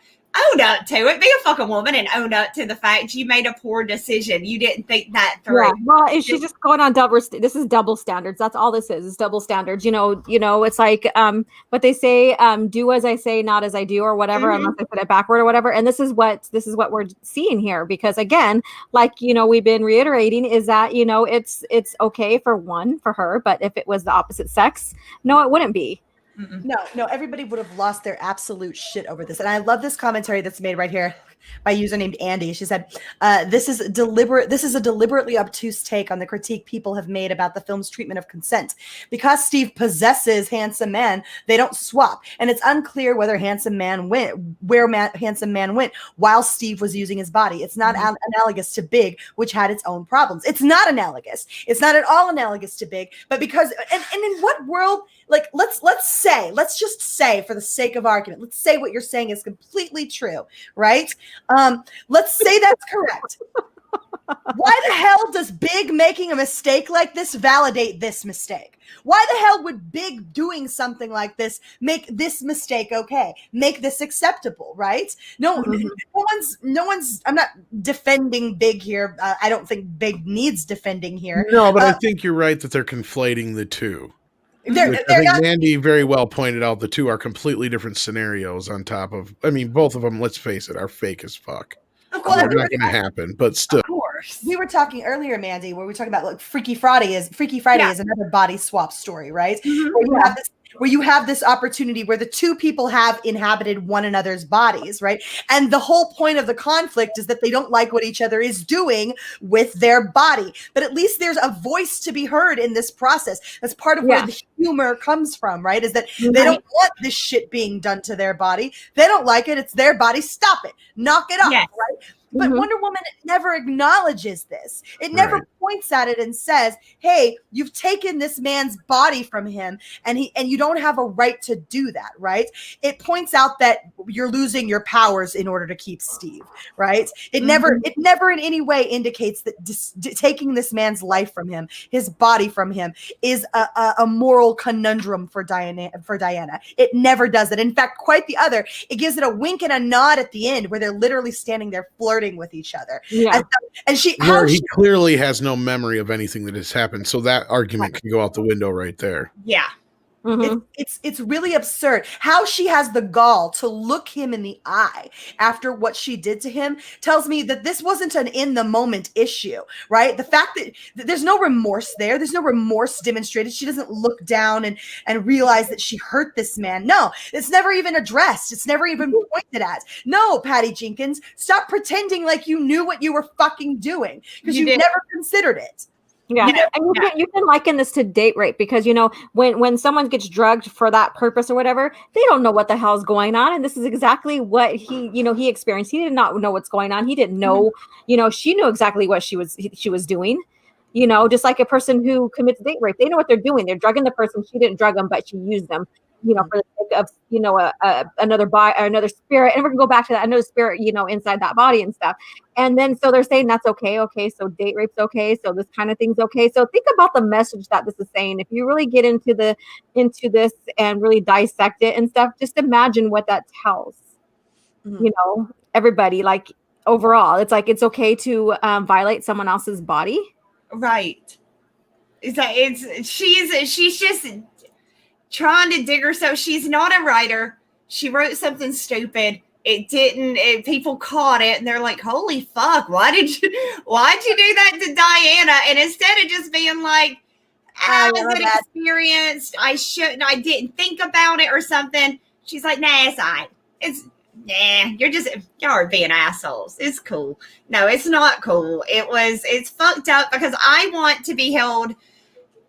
Own up to it. Be a fucking woman and own up to the fact you made a poor decision. You didn't think that through. Yeah, well, she's just going on this is double standards. That's all this is double standards. It's like what they say, do as I say, not as I do, or whatever, unless I put it backward or whatever. And this is what we're seeing here, because again, like, we've been reiterating, is that, it's okay for her, but if it was the opposite sex, no, it wouldn't be. No, everybody would have lost their absolute shit over this. And I love this commentary that's made right here by a user named Andy. She said, this is a deliberately obtuse take on the critique people have made about the film's treatment of consent. Because Steve possesses Handsome Man, they don't swap. And it's unclear whether Handsome Man went while Steve was using his body. It's not analogous to Big, which had its own problems. It's not analogous. It's not at all analogous to Big. But because, and in what world, like, let's just say, for the sake of argument, let's say what you're saying is completely true, right? Let's say that's correct. Why the hell does Big making a mistake like this validate this mistake? Why the hell would Big doing something like this make this mistake okay? Make this acceptable, right? No one's, I'm not defending Big here. I don't think Big needs defending here. No, but I think you're right that they're conflating the two. I think Andy very well pointed out the two are completely different scenarios on top of, both of them, let's face it, are fake as fuck. Well, they're not going to happen, but still. Of course. We were talking earlier, Mandy, where we were talking about like Freaky Friday is another body swap story, right? Where you have this opportunity where the two people have inhabited one another's bodies, right? And the whole point of the conflict is that they don't like what each other is doing with their body. But at least there's a voice to be heard in this process. That's part of where the humor comes from, right? Is that they don't want this shit being done to their body. They don't like it. It's their body. Stop it. Knock it off, right? But Wonder Woman never acknowledges this. It never points at it and says, hey, you've taken this man's body from him and you don't have a right to do that, right? It points out that you're losing your powers in order to keep Steve, right? It never in any way indicates that taking this man's life from him, his body from him, is a moral conundrum for Diana. It never does it. In fact, quite the other. It gives it a wink and a nod at the end where they're literally standing there flirting with each other. And he clearly has no memory of anything that has happened, so that argument can go out the window right there. It's really absurd how she has the gall to look him in the eye after what she did to him. Tells me that this wasn't an in the moment issue, right? The fact that there's no remorse there's no remorse demonstrated. She doesn't look down and realize that she hurt this man. No, it's never even addressed. It's never even pointed at. No, Patty Jenkins, stop pretending like you knew what you were fucking doing, because you never considered it. Yeah, and you can liken this to date rape, because when someone gets drugged for that purpose or whatever, they don't know what the hell's going on, and this is exactly what he experienced. He did not know what's going on. He didn't know. She knew exactly what she was doing. Just like a person who commits date rape, they know what they're doing. They're drugging the person. She didn't drug them, but she used them. For the sake of another spirit, and we're gonna go back to that, another spirit, inside that body and stuff. And then so they're saying that's okay. So date rape's okay. So this kind of thing's okay. So think about the message that this is saying. If you really get into this and really dissect it and stuff, just imagine what that tells. Everybody, like, overall, it's like it's okay to violate someone else's body, right? She's just trying to dig herself. She's not a writer. She wrote something stupid. People caught it and they're like, holy fuck, why'd you do that to Diana? And instead of just being like, I was inexperienced, I didn't think about it or something, she's like, nah, it's all right. Y'all are being assholes. It's cool. No, it's not cool. It's fucked up, because I want to be held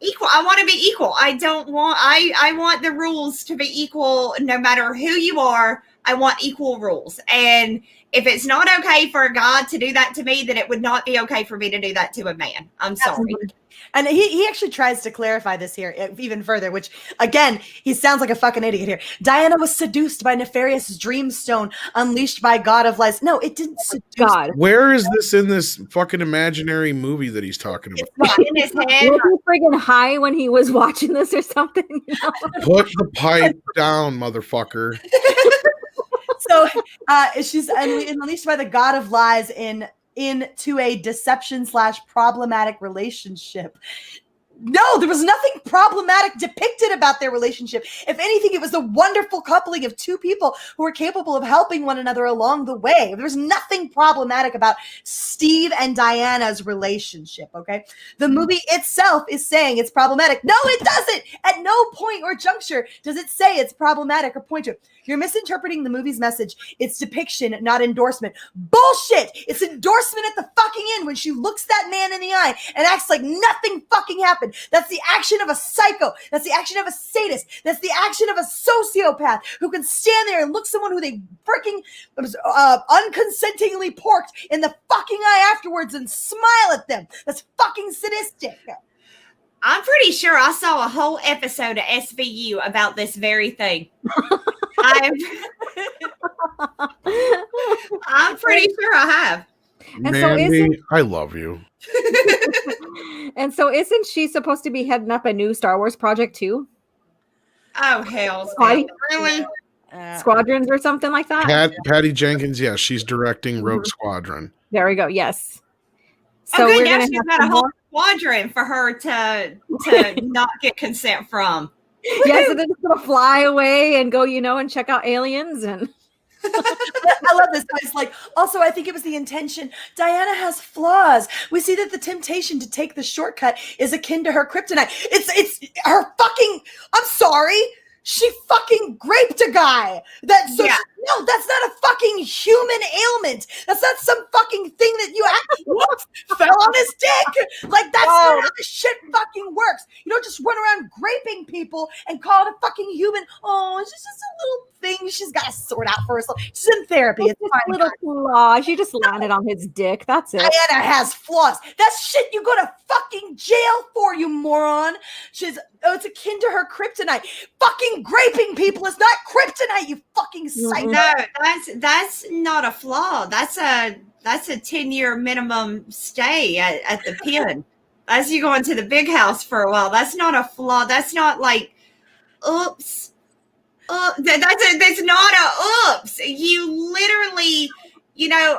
equal. I want to be equal. I want the rules to be equal no matter who you are. I want equal rules. And if it's not okay for a guy to do that to me, then it would not be okay for me to do that to a man. I'm sorry. And he actually tries to clarify this here even further, which, again, he sounds like a fucking idiot here. Diana was seduced by nefarious dreamstone unleashed by God of Lies. No, it didn't seduce God. Where is this in this fucking imaginary movie that he's talking about? It's not in his head. Was he friggin' high when he was watching this or something? You know? Put the pipe down, motherfucker. So she's unleashed by the God of Lies into a deception/problematic relationship. No, there was nothing problematic depicted about their relationship. If anything, it was a wonderful coupling of two people who were capable of helping one another along the way. There was nothing problematic about Steve and Diana's relationship, okay? The movie itself is saying it's problematic. No, it doesn't. At no point or juncture does it say it's problematic or point to it. You're misinterpreting the movie's message. It's depiction, not endorsement. Bullshit! It's endorsement at the fucking end when she looks that man in the eye and acts like nothing fucking happened. That's the action of a psycho. That's the action of a sadist. That's the action of a sociopath who can stand there and look someone who they freaking unconsentingly porked in the fucking eye afterwards and smile at them. That's fucking sadistic. I'm pretty sure I saw a whole episode of SVU about this very thing. I'm pretty sure I have. And so Mandy, I love you. And so isn't she supposed to be heading up a new Star Wars project too? Oh, hell. Really? Squadrons or something like that? Patty Jenkins, yes, she's directing Rogue Squadron. There we go. Yes. So good. we're Now gonna she's have got a some whole more. squadron for her to not get consent from. Yeah, so they're just gonna fly away and go, and check out aliens and I love this. It's like, also, I think it was the intention. Diana has flaws. We see that the temptation to take the shortcut is akin to her kryptonite. It's her fucking, I'm sorry. She fucking raped a guy. No, that's not a fucking human ailment. That's not some fucking thing that you whoops, fell on his dick. Like, that's not how this shit fucking works. You don't just run around raping people and call it a fucking human. Oh, it's just a little thing she's got to sort out for herself. She's in therapy. It's a little flaw. She just landed on his dick. That's it. Diana has flaws. That's shit you go to fucking jail for, you moron. It's akin to her kryptonite. Fucking raping people is not kryptonite, you fucking psycho. No, that's not a flaw. That's a 10-year minimum stay at the pen. As you go into the big house for a while. That's not a flaw. That's not like, oops. That's not a oops. You literally,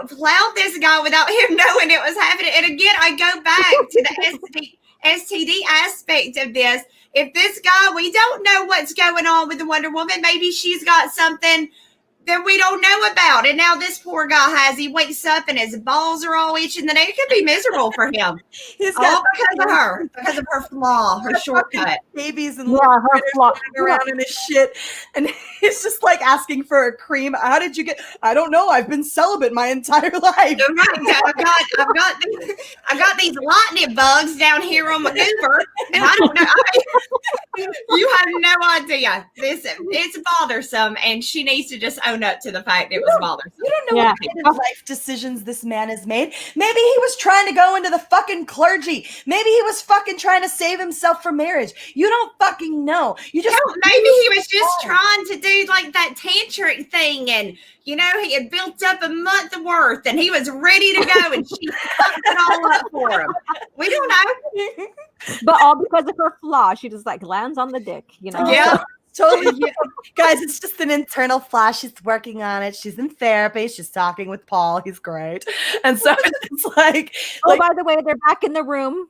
plowed this guy without him knowing it was happening. And again, I go back to the STD aspect of this. If this guy, we don't know what's going on with the Wonder Woman. Maybe she's got something that we don't know about. And now this poor guy he wakes up and his balls are all itching. Then it could be miserable for him. All because of her flaw, her shortcut. Babies and her flaw around in his shit. And it's just like asking for a cream. How did you get? I don't know. I've been celibate my entire life. I've got these lightning bugs down here on my goober, and I don't know. You have no idea. It's bothersome, and she needs to just own up to the fact it was bothersome. You don't know what kind of life decisions this man has made. Maybe he was trying to go into the fucking clergy. Maybe he was fucking trying to save himself from marriage. You don't fucking know. Maybe he was just trying to do like that tantric thing, and he had built up a month worth, and he was ready to go, and she fucked it all up for him. We don't know. But all because of her flaw. She just like lands on the dick, Yeah. Totally. Guys, it's just an internal flaw. She's working on it. She's in therapy. She's talking with Paul. He's great. And so it's like, by the way, they're back in the room,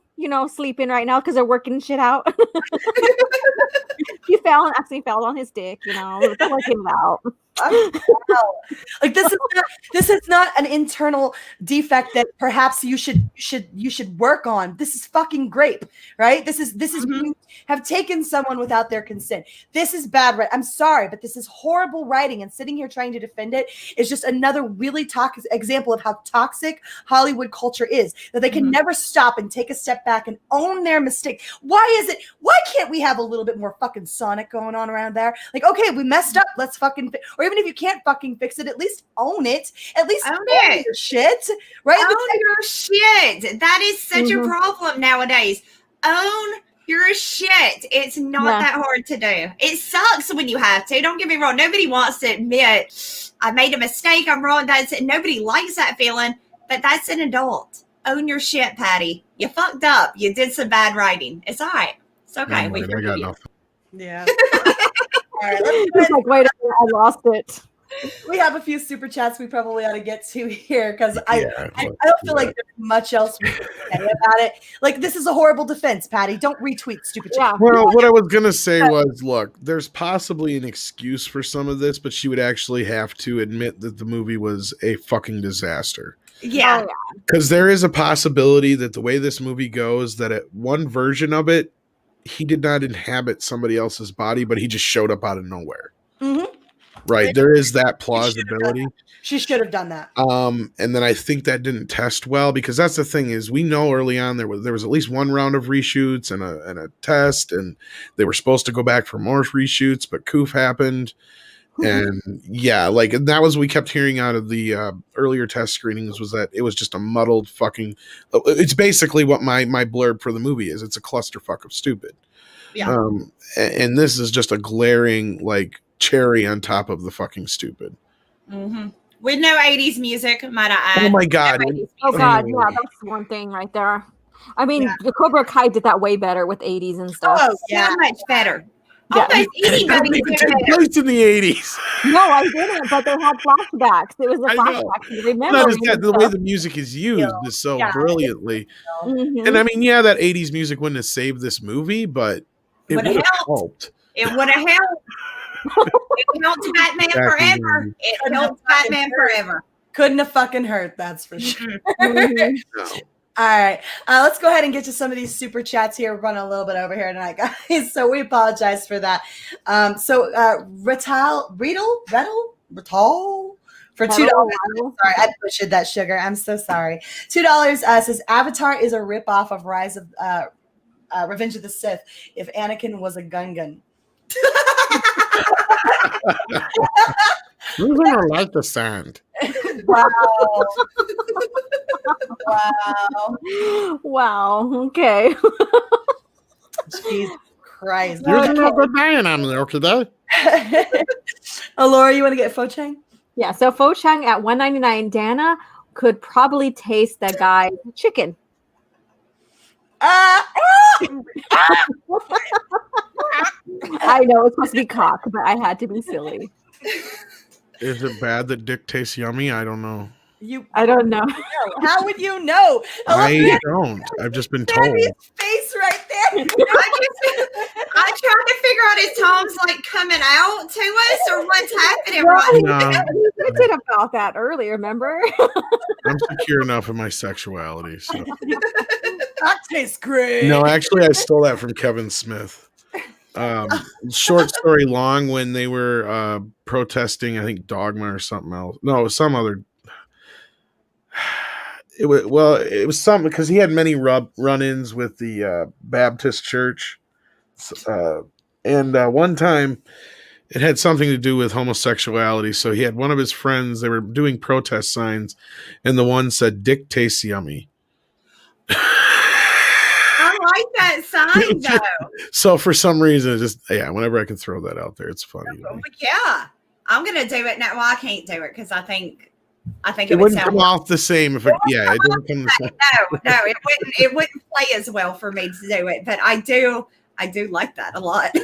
sleeping right now because they're working shit out. He fell on his dick, they're working it out. Like this is not an internal defect that perhaps you should work on. This is fucking grape, right? This is you have taken someone without their consent. This is bad, right? I'm sorry, but this is horrible writing, and sitting here trying to defend it is just another really toxic example of how toxic Hollywood culture is, that they can never stop and take a step back and own their mistake. Why can't we have a little bit more fucking Sonic going on around there? Like, okay, we messed up, let's fucking or or even if you can't fucking fix it, at least own it. At least Own own it. your shit, right? Own your shit. That is such a problem nowadays. Own your shit. It's not that hard to do. It sucks when you have to. Don't get me wrong. Nobody wants to admit I made a mistake. I'm wrong. Nobody likes that feeling, but that's an adult. Own your shit, Patty. You fucked up. You did some bad writing. It's all right. It's okay. We I forgive got you. nothing. Yeah. All right, let's It's like, wait a minute, I lost it. we have a few super chats we probably ought to get to here because I don't feel like there's much else we can say about it. Like, this is a horrible defense, Patty. Don't retweet stupid shit. Well, what I was going to say was, look, there's possibly an excuse for some of this, but she would actually have to admit that the movie was a fucking disaster. Yeah. Because there is a possibility that the way this movie goes, that at one version of it, he did not inhabit somebody else's body, but he just showed up out of nowhere. Mm-hmm. Right. There is that plausibility. She should have done that. And then I think that didn't test well, because that's the thing is, we know early on there was at least one round of reshoots and a test, and they were supposed to go back for more reshoots, but Coof happened. And and that was, we kept hearing out of the earlier test screenings, was that it was just a muddled fucking, it's basically what my blurb for the movie is. It's a clusterfuck of stupid. Yeah. And this is just a glaring like cherry on top of the fucking stupid. Mm-hmm. With no 80s music, might I add. Oh my God. Oh God, yeah, that's one thing right there. I mean, the Cobra Kai did that way better with 80s and stuff. Oh, yeah. So much better. Yeah. Almost It doesn't even take place in the 80s. No, I didn't, but they had flashbacks. It was a flashback. You remember? Not as that, the way the music is used is so brilliantly. Mhm. And I mean, yeah, that 80s music wouldn't have saved this movie, but it would have helped. It would have helped. It helped Batman forever. It helped Batman forever. Couldn't have fucking hurt, that's for sure. Mhm. No. All right, let's go ahead and get to some of these super chats here. We're running a little bit over here tonight, guys, so we apologize for that. Rital for $2. Sorry, I butchered that, sugar. I'm so sorry. $2 says Avatar is a ripoff of Rise of Revenge of the Sith if Anakin was a Gungan. Who's gonna like the sound? Wow. Wow. Wow. Okay. Jesus Christ. You're gonna have a good day on there today. Laura, you want to get Fo Chang? Yeah. So Fo Chang at $1.99. Dana could probably taste the guy's chicken. I know it's supposed to be cock, but I had to be silly. Is it bad that dick tastes yummy? I don't know. I don't know. How would you know? I don't. I've just been told. Face right there. I'm trying to figure out if Tom's like coming out to us or what's happening. Right? No. We did about that earlier, remember? I'm secure enough in my sexuality. So. That tastes great. No, actually, I stole that from Kevin Smith. Short story long, when they were protesting, I think Dogma or something else. No, some other. It was something because he had many run-ins with the Baptist church, and one time it had something to do with homosexuality. So he had one of his friends. They were doing protest signs, and the one said, "Dick tastes yummy." I like that sign though. So for some reason, whenever I can throw that out there, it's funny. Yeah, I'm gonna do it now. Well, I can't do it because I think it wouldn't come off the same if it doesn't come the same. No, it wouldn't play as well for me to do it, but I do like that a lot. Let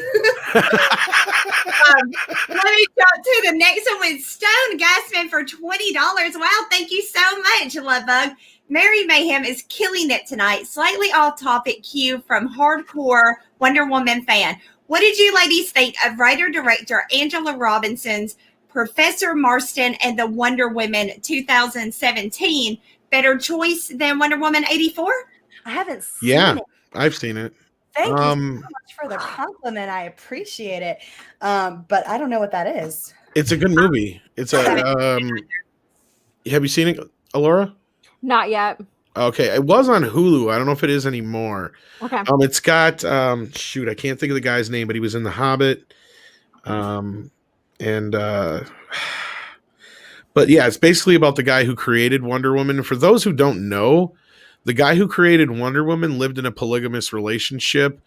me jump to the next one with Stone Gassman for $20. Wow, thank you so much, Love Bug. Mary Mayhem is killing it tonight. Slightly off topic cue from hardcore Wonder Woman fan. What did you ladies think of writer-director Angela Robinson's Professor Marston and the Wonder Woman 2017? Better choice than Wonder Woman 84? I haven't seen it. I've seen it. Thank you so much for the compliment. I appreciate it. But I don't know what that is. It's a good movie. It's a have you seen it, Alora? Not yet. Okay, it was on Hulu. I don't know if it is anymore. Okay. It's got I can't think of the guy's name, but he was in The Hobbit. And But yeah, it's basically about the guy who created Wonder Woman. For those who don't know, the guy who created Wonder Woman lived in a polygamous relationship.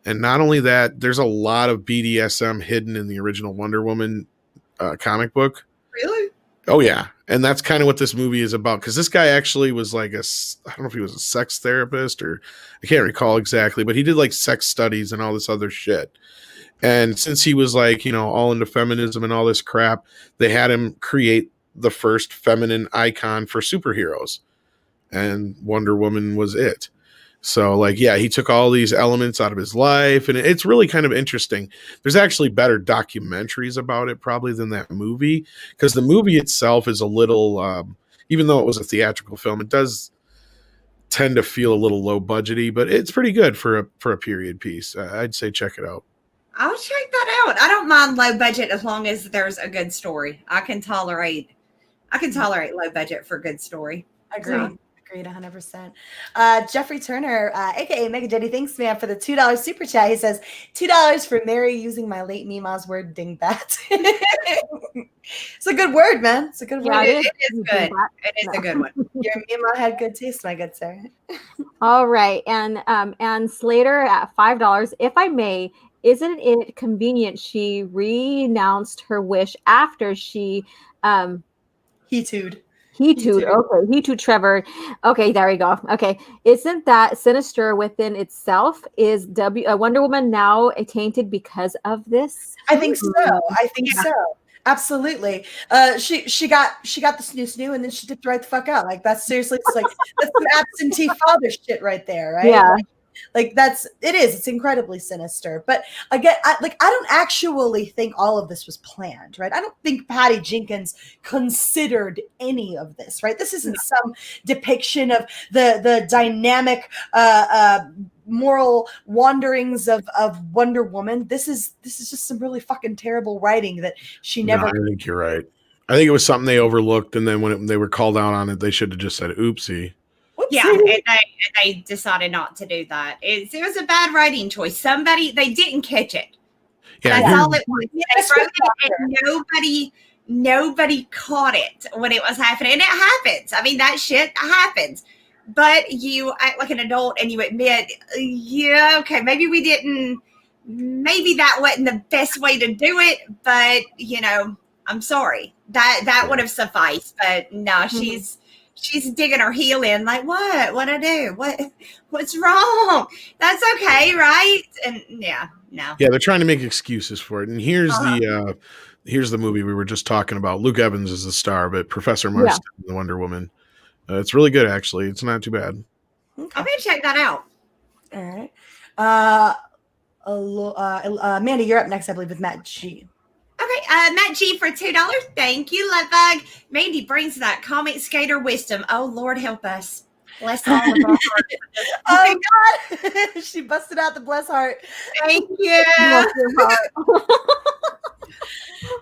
And not only that, there's a lot of BDSM hidden in the original Wonder Woman comic book. Really? Oh, yeah. And that's kind of what this movie is about. Because this guy actually was like I don't know if he was a sex therapist or I can't recall exactly, but he did like sex studies and all this other shit. And since he was like, all into feminism and all this crap, they had him create the first feminine icon for superheroes. And Wonder Woman was it. So like, yeah, he took all these elements out of his life, and it's really kind of interesting. There's actually better documentaries about it probably than that movie, because the movie itself is a little, even though it was a theatrical film, it does tend to feel a little low budgety, but it's pretty good for a period piece. I'd say check it out. I'll check that out. I don't mind low budget as long as there's a good story. I can tolerate low budget for a good story. Agreed. Agreed 100%. Jeffrey Turner, aka Mega Jetty, thanks, man, for the $2 super chat. He says, $2 for Mary using my late Mima's word dingbat. It's a good word, man. It's a good word. It is good. It is a good one. Your Mima had good taste, my good sir. All right. And Slater at $5, if I may, isn't it convenient she renounced her wish after she He tooed. Okay, he too Trevor. Okay, there we go. Okay, isn't that sinister within itself? Is Wonder Woman now tainted because of this? I think so. So. Absolutely. She got the snoo and then she dipped right the fuck out. Like that's seriously, it's like that's some absentee father shit right there, right? Yeah. Like it's incredibly sinister. But again, I don't actually think all of this was planned, right? I don't think Patty Jenkins considered any of this, right? This isn't some depiction of the dynamic moral wanderings of Wonder Woman. This is just some really fucking terrible writing that she never. No, I think you're right. I think it was something they overlooked, and then when they were called out on it, they should have just said oopsie. Yeah, and they decided not to do that. It was a bad writing choice. They didn't catch it. Yeah, that's all it was. They wrote it, and nobody caught it when it was happening. And it happens. I mean, that shit happens. But you act like an adult and you admit, yeah, okay, maybe that wasn't the best way to do it. But I'm sorry. That would have sufficed. But no, she's digging her heel in, like, what I do? What's wrong? That's okay, right? And no. Yeah, they're trying to make excuses for it. And here's the movie we were just talking about. Luke Evans is the star, but Professor Marston, the Wonder Woman. It's really good, actually. It's not too bad. Okay. I'm gonna check that out. All right. Amanda, you're up next, I believe, with Matt G. Okay, Matt G for $2. Thank you, Lovebug. Mandy brings that comic skater wisdom. Oh, Lord help us. Bless all of our hearts. Oh, God. She busted out the bless heart. Thank you.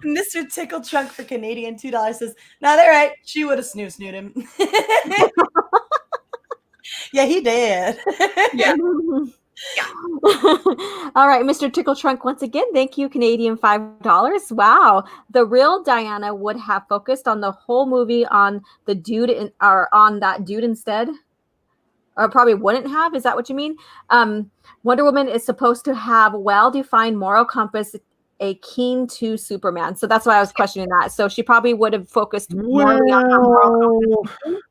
Mr. Tickle Trunk for Canadian $2 says, no, they're right. She would have snoozed him. Yeah, he did. Yeah. All right, Mr. Tickle Trunk, once again, thank you, Canadian $5. Wow, the real Diana would have focused on the whole movie on the dude or on that dude instead, or probably wouldn't have. Is that what you mean? Wonder Woman is supposed to have well-defined moral compass, akin to Superman. So that's why I was questioning that. So she probably would have focused more on her moral compass.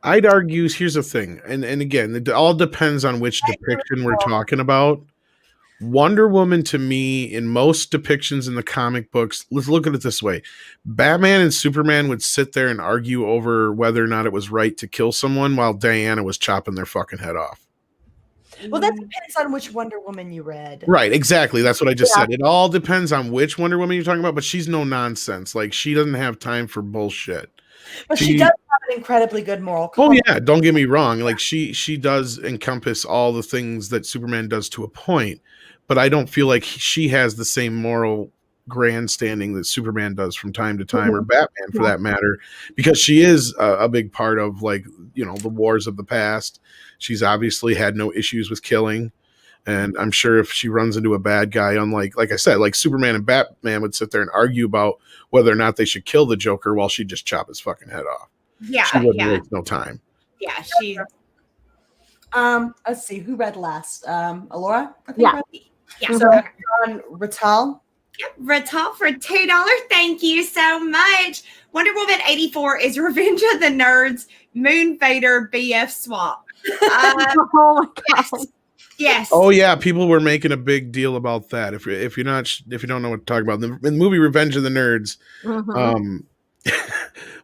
I'd argue, here's the thing, and again, it all depends on which depiction we're talking about. Wonder Woman, to me, in most depictions in the comic books, let's look at it this way. Batman and Superman would sit there and argue over whether or not it was right to kill someone while Diana was chopping their fucking head off. Well, that depends on which Wonder Woman you read. Right, exactly. That's what I just said. It all depends on which Wonder Woman you're talking about, but she's no nonsense. Like, she doesn't have time for bullshit. But she does have an incredibly good moral compass. Oh yeah, don't get me wrong. Like she does encompass all the things that Superman does to a point, but I don't feel like she has the same moral grandstanding that Superman does from time to time, or Batman for that matter, because she is a big part of, like, the wars of the past. She's obviously had no issues with killing. And I'm sure if she runs into a bad guy, unlike, like I said, like Superman and Batman would sit there and argue about whether or not they should kill the Joker while she'd just chop his fucking head off. Yeah, she wouldn't waste no time. Yeah, she. Let's see who read last. Alora. I think Yeah. read? Yeah. So on Ratal. Yep, Ratal for $2. Thank you so much. Wonder Woman 84 is Revenge of the Nerds Moon Vader BF swap. Oh my god. Yes. Oh yeah, people were making a big deal about that. If you don't know what to talk about, in the movie Revenge of the Nerds,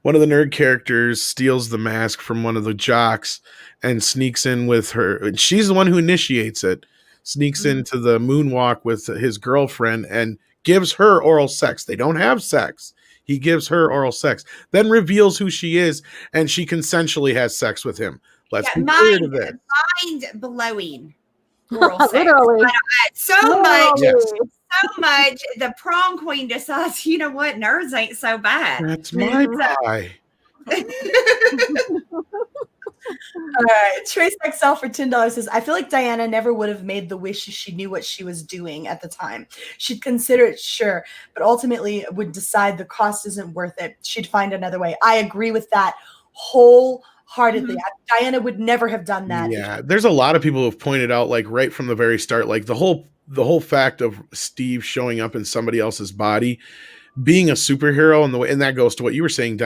one of the nerd characters steals the mask from one of the jocks and sneaks in with her. And she's the one who initiates it. Sneaks into the moonwalk with his girlfriend and gives her oral sex. They don't have sex. He gives her oral sex, then reveals who she is, and she consensually has sex with him. Let's be clear to this. Mind blowing. Sex. Literally. So much. The prom queen decides, you know what, nerds ain't so bad. That's my guy. All right, Trace XL for $10 says, I feel like Diana never would have made the wish if she knew what she was doing at the time. She'd consider it, sure, but ultimately would decide the cost isn't worth it. She'd find another way. I agree with that wholeheartedly. Diana would never have done that. Yeah, there's a lot of people who have pointed out, like right from the very start, like the whole fact of Steve showing up in somebody else's body, being a superhero, and that goes to what you were saying,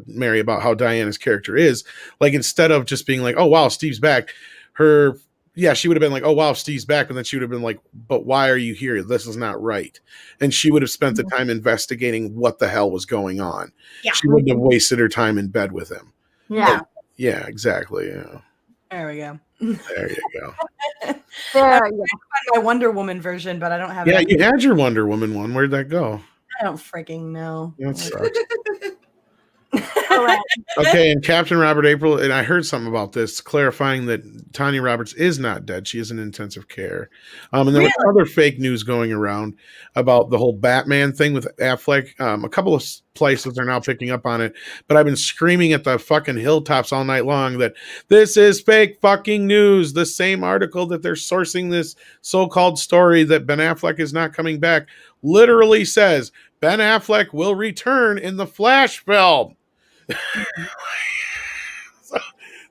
Mary, about how Diana's character is. Like, instead of just being like, oh wow, Steve's back, she would have been like, oh wow, Steve's back, but then she would have been like, but why are you here? This is not right. And she would have spent the time investigating what the hell was going on. Yeah. She wouldn't have wasted her time in bed with him. Yeah. Yeah, exactly. Yeah. There we go. There you go. There you go. My Wonder Woman version, but I don't have Yeah, it. you had your Wonder Woman one. Where'd that go? I don't freaking know. That sucks. Okay, and Captain Robert April, and I heard something about this, clarifying that Tanya Roberts is not dead. She is in intensive care. And there was other fake news going around about the whole Batman thing with Affleck. A couple of places are now picking up on it, but I've been screaming at the fucking hilltops all night long that this is fake fucking news. The same article that they're sourcing this so-called story that Ben Affleck is not coming back literally says Ben Affleck will return in the Flash film. So,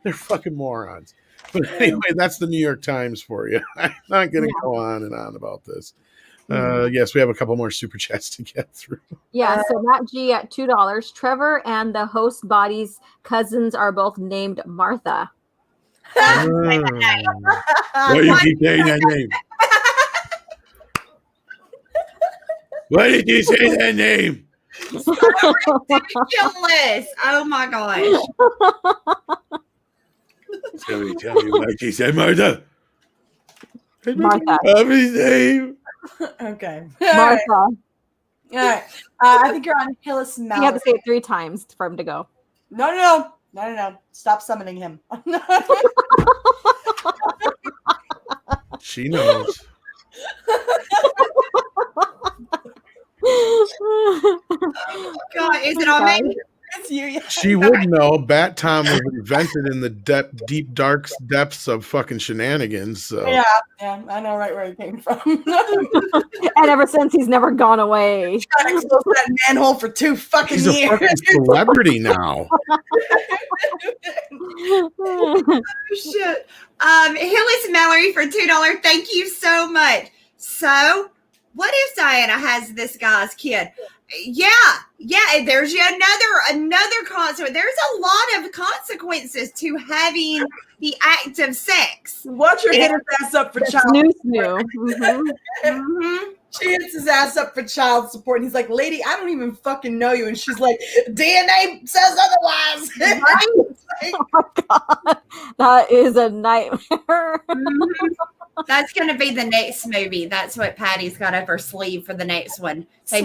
they're fucking morons. But anyway, that's the New York Times for you. I'm not going to go on and on about this. Yes, we have a couple more super chats to get through. Yeah, so Matt G at $2. Trevor and the host body's cousins are both named Martha. Why you keep saying that name? Why did you say that name? So ridiculous. Oh my gosh. Tell me why she said Martha. Martha. His name. Okay. Martha. All right. I think you're on Hillis Mallory. You have to say it 3 times for him to go. No. Stop summoning him. She knows. God, is it on me? It's you. Yeah. She would know. Bat Tom was invented in the deep, dark depths of fucking shenanigans. So. Yeah, I know right where he came from. And ever since, he's never gone away. Trying to close that manhole for 2 fucking He's a years. fucking celebrity now. Oh, shit. Hillis Mallory for $2. Thank you so much. So, what if Diana has this guy's kid? Yeah. There's another consequence. There's a lot of consequences to having the act of sex. Watch her hit his ass up for child Snoo. Mm-hmm. She hits his ass up for child support, and he's like, "Lady, I don't even fucking know you." And she's like, "DNA says otherwise." Right? Oh my god, that is a nightmare. Mm-hmm. That's going to be the next movie. That's what Patty's got up her sleeve for the next one. They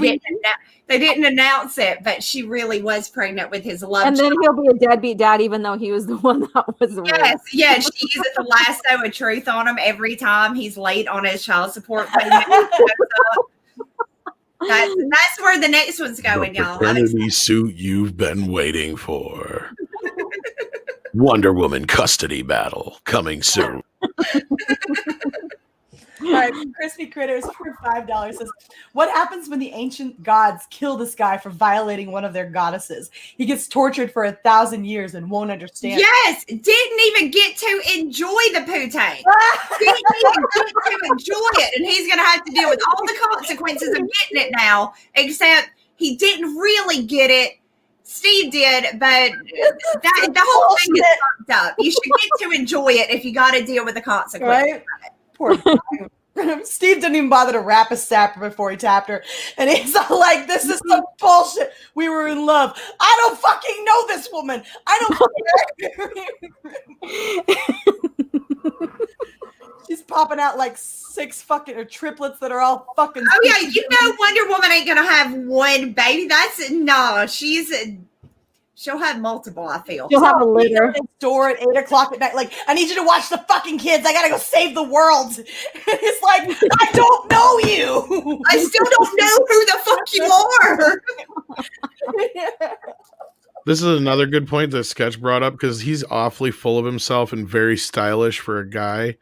didn't announce it, but she really was pregnant with his love. And then he'll be a deadbeat dad, even though he was the one that was raped. Yes. She uses the lasso of truth on him every time he's late on his child support payment. That's where the next one's going, y'all. The paternity suit you've been waiting for. Wonder Woman custody battle coming soon. All right, Crispy Critters for $5 says, what happens when the ancient gods kill this guy for violating one of their goddesses? He gets tortured for 1,000 years and won't understand. Yes, didn't even get to enjoy the poo tank. Didn't even get to enjoy it, and he's going to have to deal with all the consequences of getting it now, except he didn't really get it. Steve did, but the whole thing is fucked up. You should get to enjoy it if you got to deal with the consequences. Right? Poor guy. Steve didn't even bother to wrap a sapper before he tapped her. And he's all like, this is some bullshit. We were in love. I don't fucking know this woman. I don't She's popping out like 6 fucking or triplets that are all fucking. Oh yeah, you know Wonder Woman ain't gonna have one baby. She'll have multiple. I feel She'll have a litter. Door at 8 o'clock at night. Like, I need you to watch the fucking kids. I gotta go save the world. It's like, I don't know you. I still don't know who the fuck you are. This is another good point that Sketch brought up because he's awfully full of himself and very stylish for a guy.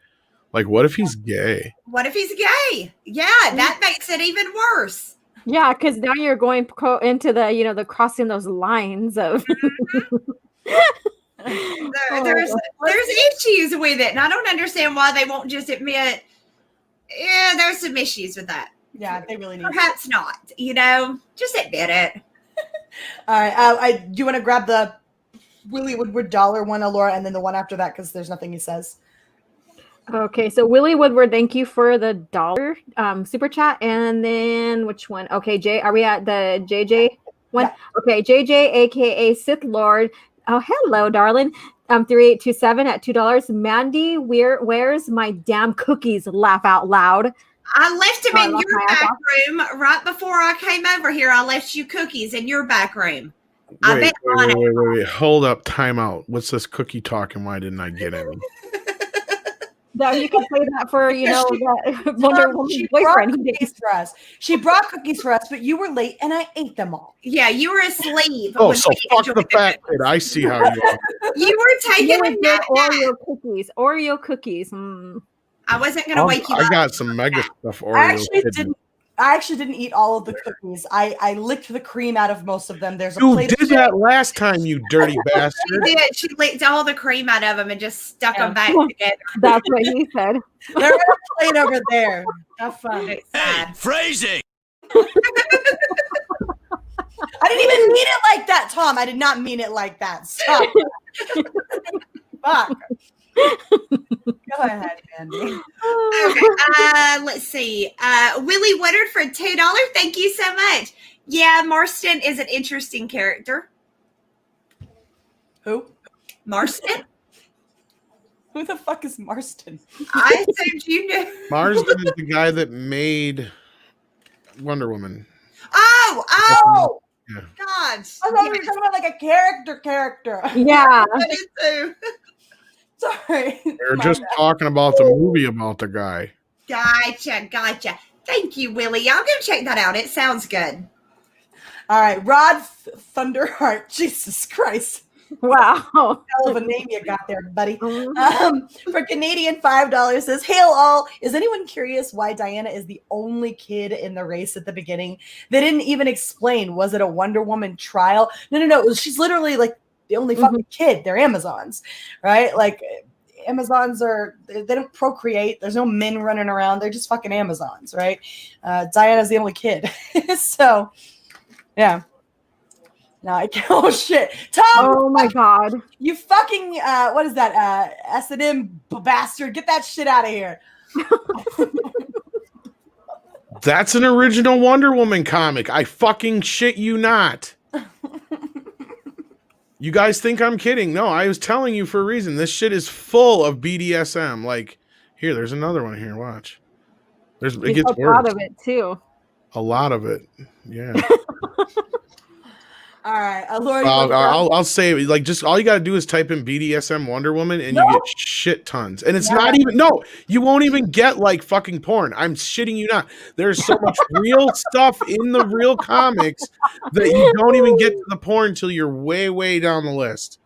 Like, what if he's gay? What if he's gay? Yeah, that makes it even worse. Yeah, because now you're going into the crossing those lines of. There's issues with it, and I don't understand why they won't just admit. Yeah, there's some issues with that. Yeah, they really need. Perhaps not. Just admit it. All right, do you want to grab the Willie Woodward dollar one, Laura, and then the one after that because there's nothing he says. Okay, so Willie Woodward, thank you for the $1 super chat. And then which one? Okay, are we at the JJ one? Yeah. Okay, JJ, aka Sith Lord. Oh, hello, darling. 3827 at $2. Mandy, where's my damn cookies? Laugh out loud. I left them in your back room right before I came over here. I left you cookies in your back room. Wait. Hold up, time out. What's this cookie talking? Why didn't I get any? No, you can play that for that Wonder Woman boyfriend. She brought cookies for us, but you were late and I ate them all. Yeah, you were asleep. Oh, so fuck the fact that I see how you are. You were taking a nap. Oreo cookies. I wasn't gonna wake you up. I got some mega stuff Oreo. I actually didn't eat all of the cookies. I licked the cream out of most of them. You did that last time, you dirty bastard. She did. She licked all the cream out of them and just stuck them back together. That's what he said. They're on a plate over there. Have fun. Hey, phrasing. I didn't even mean it like that, Tom. I did not mean it like that. Stop. Fuck. Go ahead, Mandy. Okay, let's see. Willie Woodard for $2. Thank you so much. Yeah, Marston is an interesting character. Who? Marston? Who the fuck is Marston? I assumed you knew. Marston is the guy that made Wonder Woman. Oh! Yeah. God. I thought you were talking about like a character. Yeah. I did too. Sorry. We're just talking about the movie about the guy. Gotcha. Thank you, Willie. I'll go check that out. It sounds good. All right. Rod Thunderheart. Jesus Christ. Wow. Hell of a name you got there, buddy. For Canadian $5 says, hail all. Is anyone curious why Diana is the only kid in the race at the beginning? They didn't even explain. Was it a Wonder Woman trial? No. She's literally like the only fucking kid. They're Amazons, right? Like Amazons they don't procreate. There's no men running around. They're just fucking Amazons, right? Diana's the only kid. So, yeah. No, I can't. Oh shit, Tom! Oh my god! You fucking what is that? S&M bastard! Get that shit out of here! That's an original Wonder Woman comic. I fucking shit you not. You guys think I'm kidding? No, I was telling you for a reason. This shit is full of BDSM. Like, here, there's another one here. Watch. It gets worse. A lot of it too. A lot of it. Yeah. All right, Laura. I'll say, like, just all you got to do is type in BDSM Wonder Woman and you get shit tons. And it's not even, you won't even get like fucking porn. I'm shitting you not. There's so much real stuff in the real comics that you don't even get to the porn until you're way, way down the list.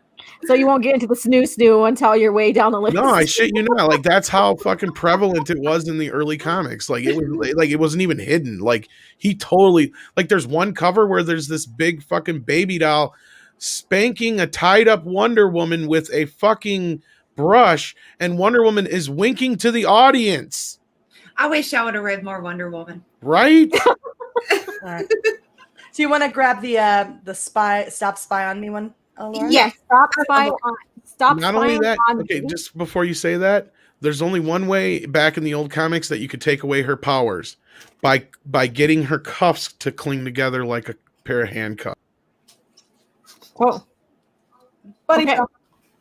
So you won't get into the snoo until you're way down the list. No, I shit you not. Like that's how fucking prevalent it was in the early comics. Like it was like it wasn't even hidden. Like he totally like there's one cover where there's this big fucking baby doll spanking a tied up Wonder Woman with a fucking brush, and Wonder Woman is winking to the audience. I wish I would have read more Wonder Woman. Right? All right. So you want to grab the stop spy on me one, Laura? Yes, stop Not only spying that, on okay, me. just before you say that, there's only one way back in the old comics that you could take away her powers by getting her cuffs to cling together like a pair of handcuffs. Whoa. Buddy, Okay.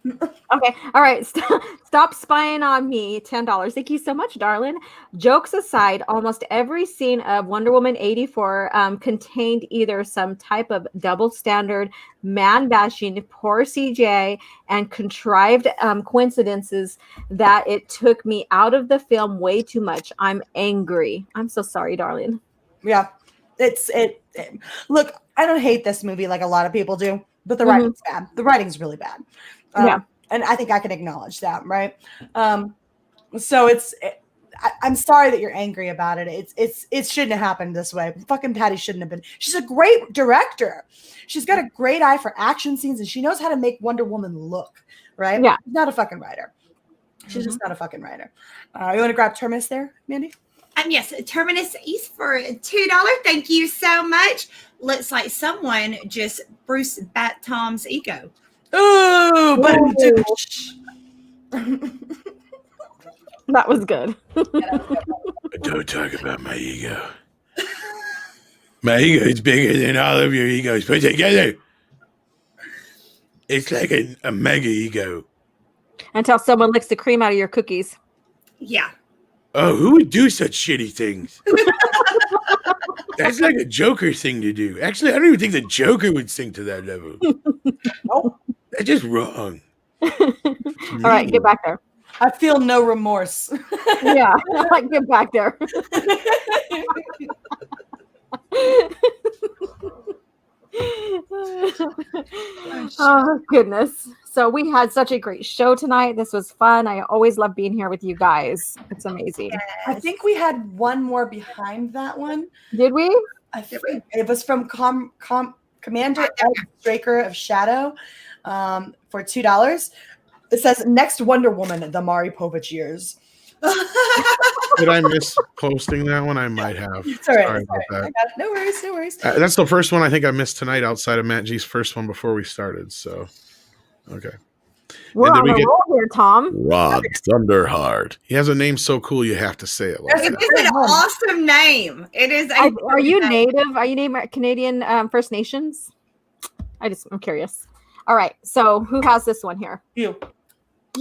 Okay. All right. Stop spying on me. $10. Thank you so much, darling. Jokes aside, almost every scene of Wonder Woman 84 contained either some type of double standard, man bashing, poor CJ, and contrived coincidences that it took me out of the film way too much. I'm angry. I'm so sorry, darling. Yeah, look, I don't hate this movie like a lot of people do, but the writing's bad. The writing's really bad. Yeah. And I think I can acknowledge that, right? So I'm sorry that you're angry about it. It shouldn't have happened this way. Fucking Patty shouldn't have been. She's a great director. She's got a great eye for action scenes, and she knows how to make Wonder Woman look, right? Yeah. She's not a fucking writer. She's just not a fucking writer. You want to grab Terminus there, Mandy? Yes, Terminus East for $2. Thank you so much. Looks like someone just Bruce Bat Tom's ego. Ooh, but That was good. Don't talk about my ego. My ego is bigger than all of your egos put together. It's like a mega ego. Until someone licks the cream out of your cookies. Yeah. Oh, who would do such shitty things? That's like a Joker thing to do. Actually, I don't even think the Joker would sink to that level. Nope. That's just wrong. All right, get back there. I feel no remorse. Yeah, get back there. Oh goodness. So we had such a great show tonight. This was fun. I always love being here with you guys. It's amazing. I think we had one more behind that one. Did we? I think it was from Commander Ed Straker of Shadow for $2. It says next Wonder Woman, the Mari Povich years. Did I miss posting that one? I might have. It's all right. Sorry about that. I got it. No worries. No worries. That's the first one I think I missed tonight outside of Matt G's first one before we started. So, okay. We're And then on we a get- roll here, Tom. Rod Thunderheart. He has a name so cool you have to say it like It that. is an awesome name. It is. Are you native? Are you native Canadian First Nations? I'm curious. All right. So who has this one here? You.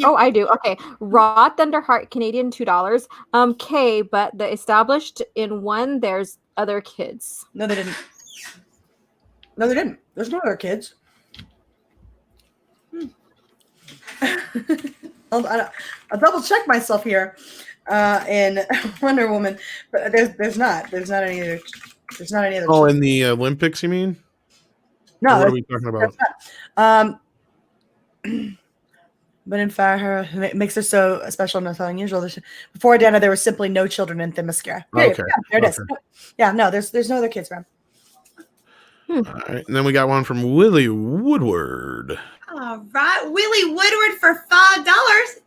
Oh, I do. Okay. Raw Thunderheart, Canadian, $2. K, but the established in one, there's other kids. No, they didn't. No, they didn't. There's no other kids. I'll double check myself here in Wonder Woman, but there's not any other. There's not any other. Oh, in the Olympics, you mean? No, Or what are there's- we talking about? But in fact, her makes her so special and so unusual. Before Dana, there were simply no children in Themyscira. Okay. Yeah, there it is. Okay. Yeah, no, there's no other kids around. All right. And then we got one from Willie Woodward. All right, Willie Woodward for $5.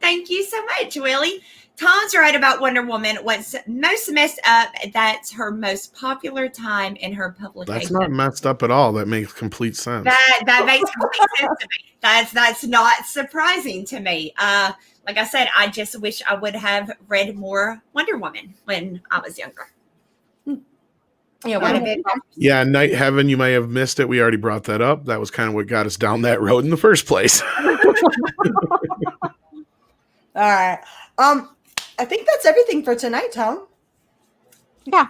Thank you so much, Willie. Tom's right about Wonder Woman. What's most messed up, that's her most popular time in her publication. That's not messed up at all. That makes complete sense. That makes complete sense to me. That's not surprising to me. Like I said, I just wish I would have read more Wonder Woman when I was younger. Yeah, Might have Wonder- been- Yeah, Night Heaven, you may have missed it. We already brought that up. That was kind of what got us down that road in the first place. All right. I think that's everything for tonight, Tom. Yeah.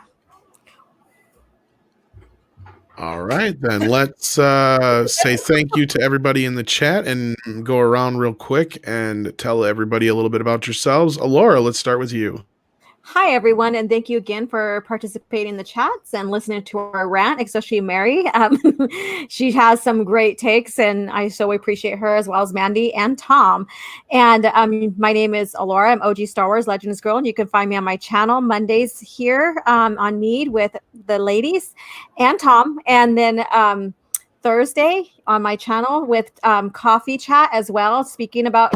All right, then let's say thank you to everybody in the chat and go around real quick and tell everybody a little bit about yourselves. Laura, let's start with you. Hi, everyone, and thank you again for participating in the chats and listening to our rant, especially Mary. She has some great takes, and I so appreciate her, as well as Mandy and Tom. And my name is Alora. I'm OG Star Wars Legends Girl, and you can find me on my channel Mondays here on Need with the ladies and Tom. And then Thursday on my channel with coffee chat as well, speaking about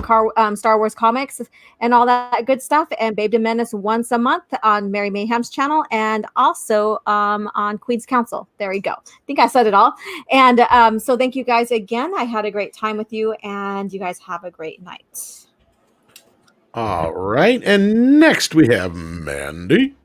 Star Wars comics and all that good stuff. And Fandom Menace once a month on Mary Mayhem's channel, and also on Queen's Council. There you go. I think I said it all. And so thank you guys again. I had a great time with you, and you guys have a great night. All right. And next we have Mandy.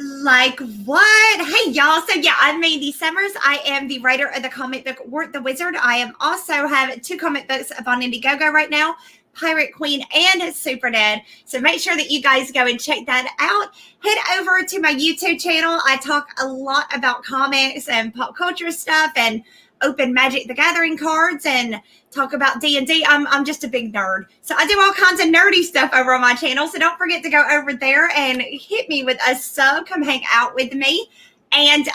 Like what? Hey, y'all. So, yeah, I'm Mandy Summers. I am the writer of the comic book Wart the Wizard. I am also have 2 comic books up on Indiegogo right now, Pirate Queen and Super Dead. So make sure that you guys go and check that out. Head over to my YouTube channel. I talk a lot about comics and pop culture stuff and open Magic the Gathering cards and talk about D&D. I'm just a big nerd. So I do all kinds of nerdy stuff over on my channel. So don't forget to go over there and hit me with a sub. Come hang out with me. And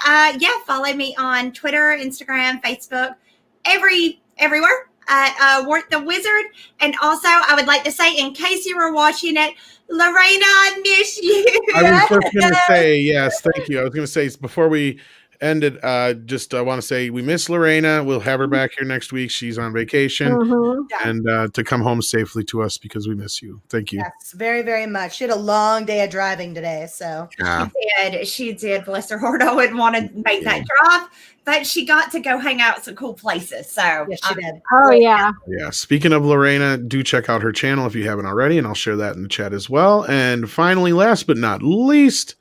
yeah, follow me on Twitter, Instagram, Facebook, everywhere at Wart the Wizard. And also, I would like to say, in case you were watching it, Lorena, I miss you. I was just going to say, yes, thank you. I was going to say, before we end it, I want to say we miss Lorena. We'll have her back here next week. She's on vacation. And to come home safely to us, because we miss you. Thank you. Yes, very, very much. She had a long day of driving today, so. She did. Bless her heart. I wouldn't want to make that drive, but she got to go hang out at some cool places. So yes, she did. Oh, yeah. Yeah. Speaking of Lorena, do check out her channel if you haven't already, and I'll share that in the chat as well. And finally, last but not least,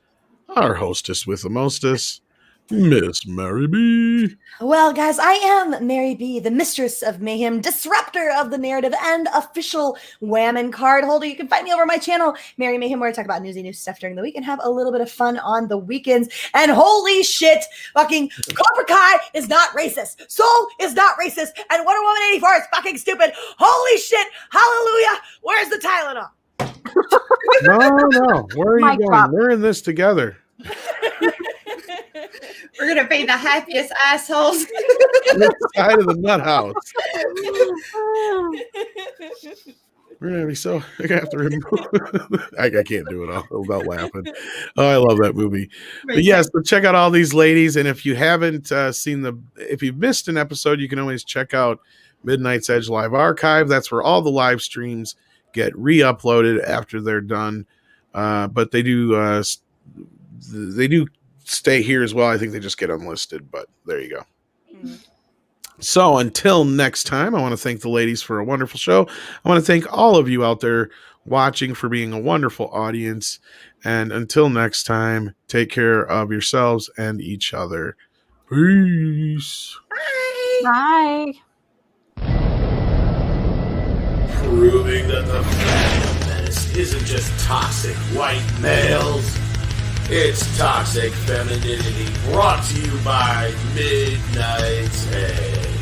our hostess with the mostest, Miss Mary B. Well, guys, I am Mary B, the mistress of mayhem, disruptor of the narrative, and official Whammon card holder. You can find me over my channel, Mary Mayhem, where I talk about newsy news stuff during the week and have a little bit of fun on the weekends. And holy shit, fucking Cobra Kai is not racist. Soul is not racist. And Wonder Woman 84 is fucking stupid. Holy shit, hallelujah. Where's the Tylenol? No. Where are you going? We're in this together. We're going to be the happiest assholes. This side of the nut house. We're going to be so... I have to remove... I can't do it all without laughing. Oh, I love that movie. But yes, so check out all these ladies. And if you haven't if you've missed an episode, you can always check out Midnight's Edge Live Archive. That's where all the live streams get re-uploaded after they're done. But they do stay here as well. I think they just get unlisted, but there you go. So until next time, I want to thank the ladies for a wonderful show. I want to thank all of you out there watching for being a wonderful audience. And until next time, take care of yourselves and each other. Peace. Bye. Proving that the Fandom Menace isn't just toxic white males. It's toxic femininity, brought to you by Midnight's Edge.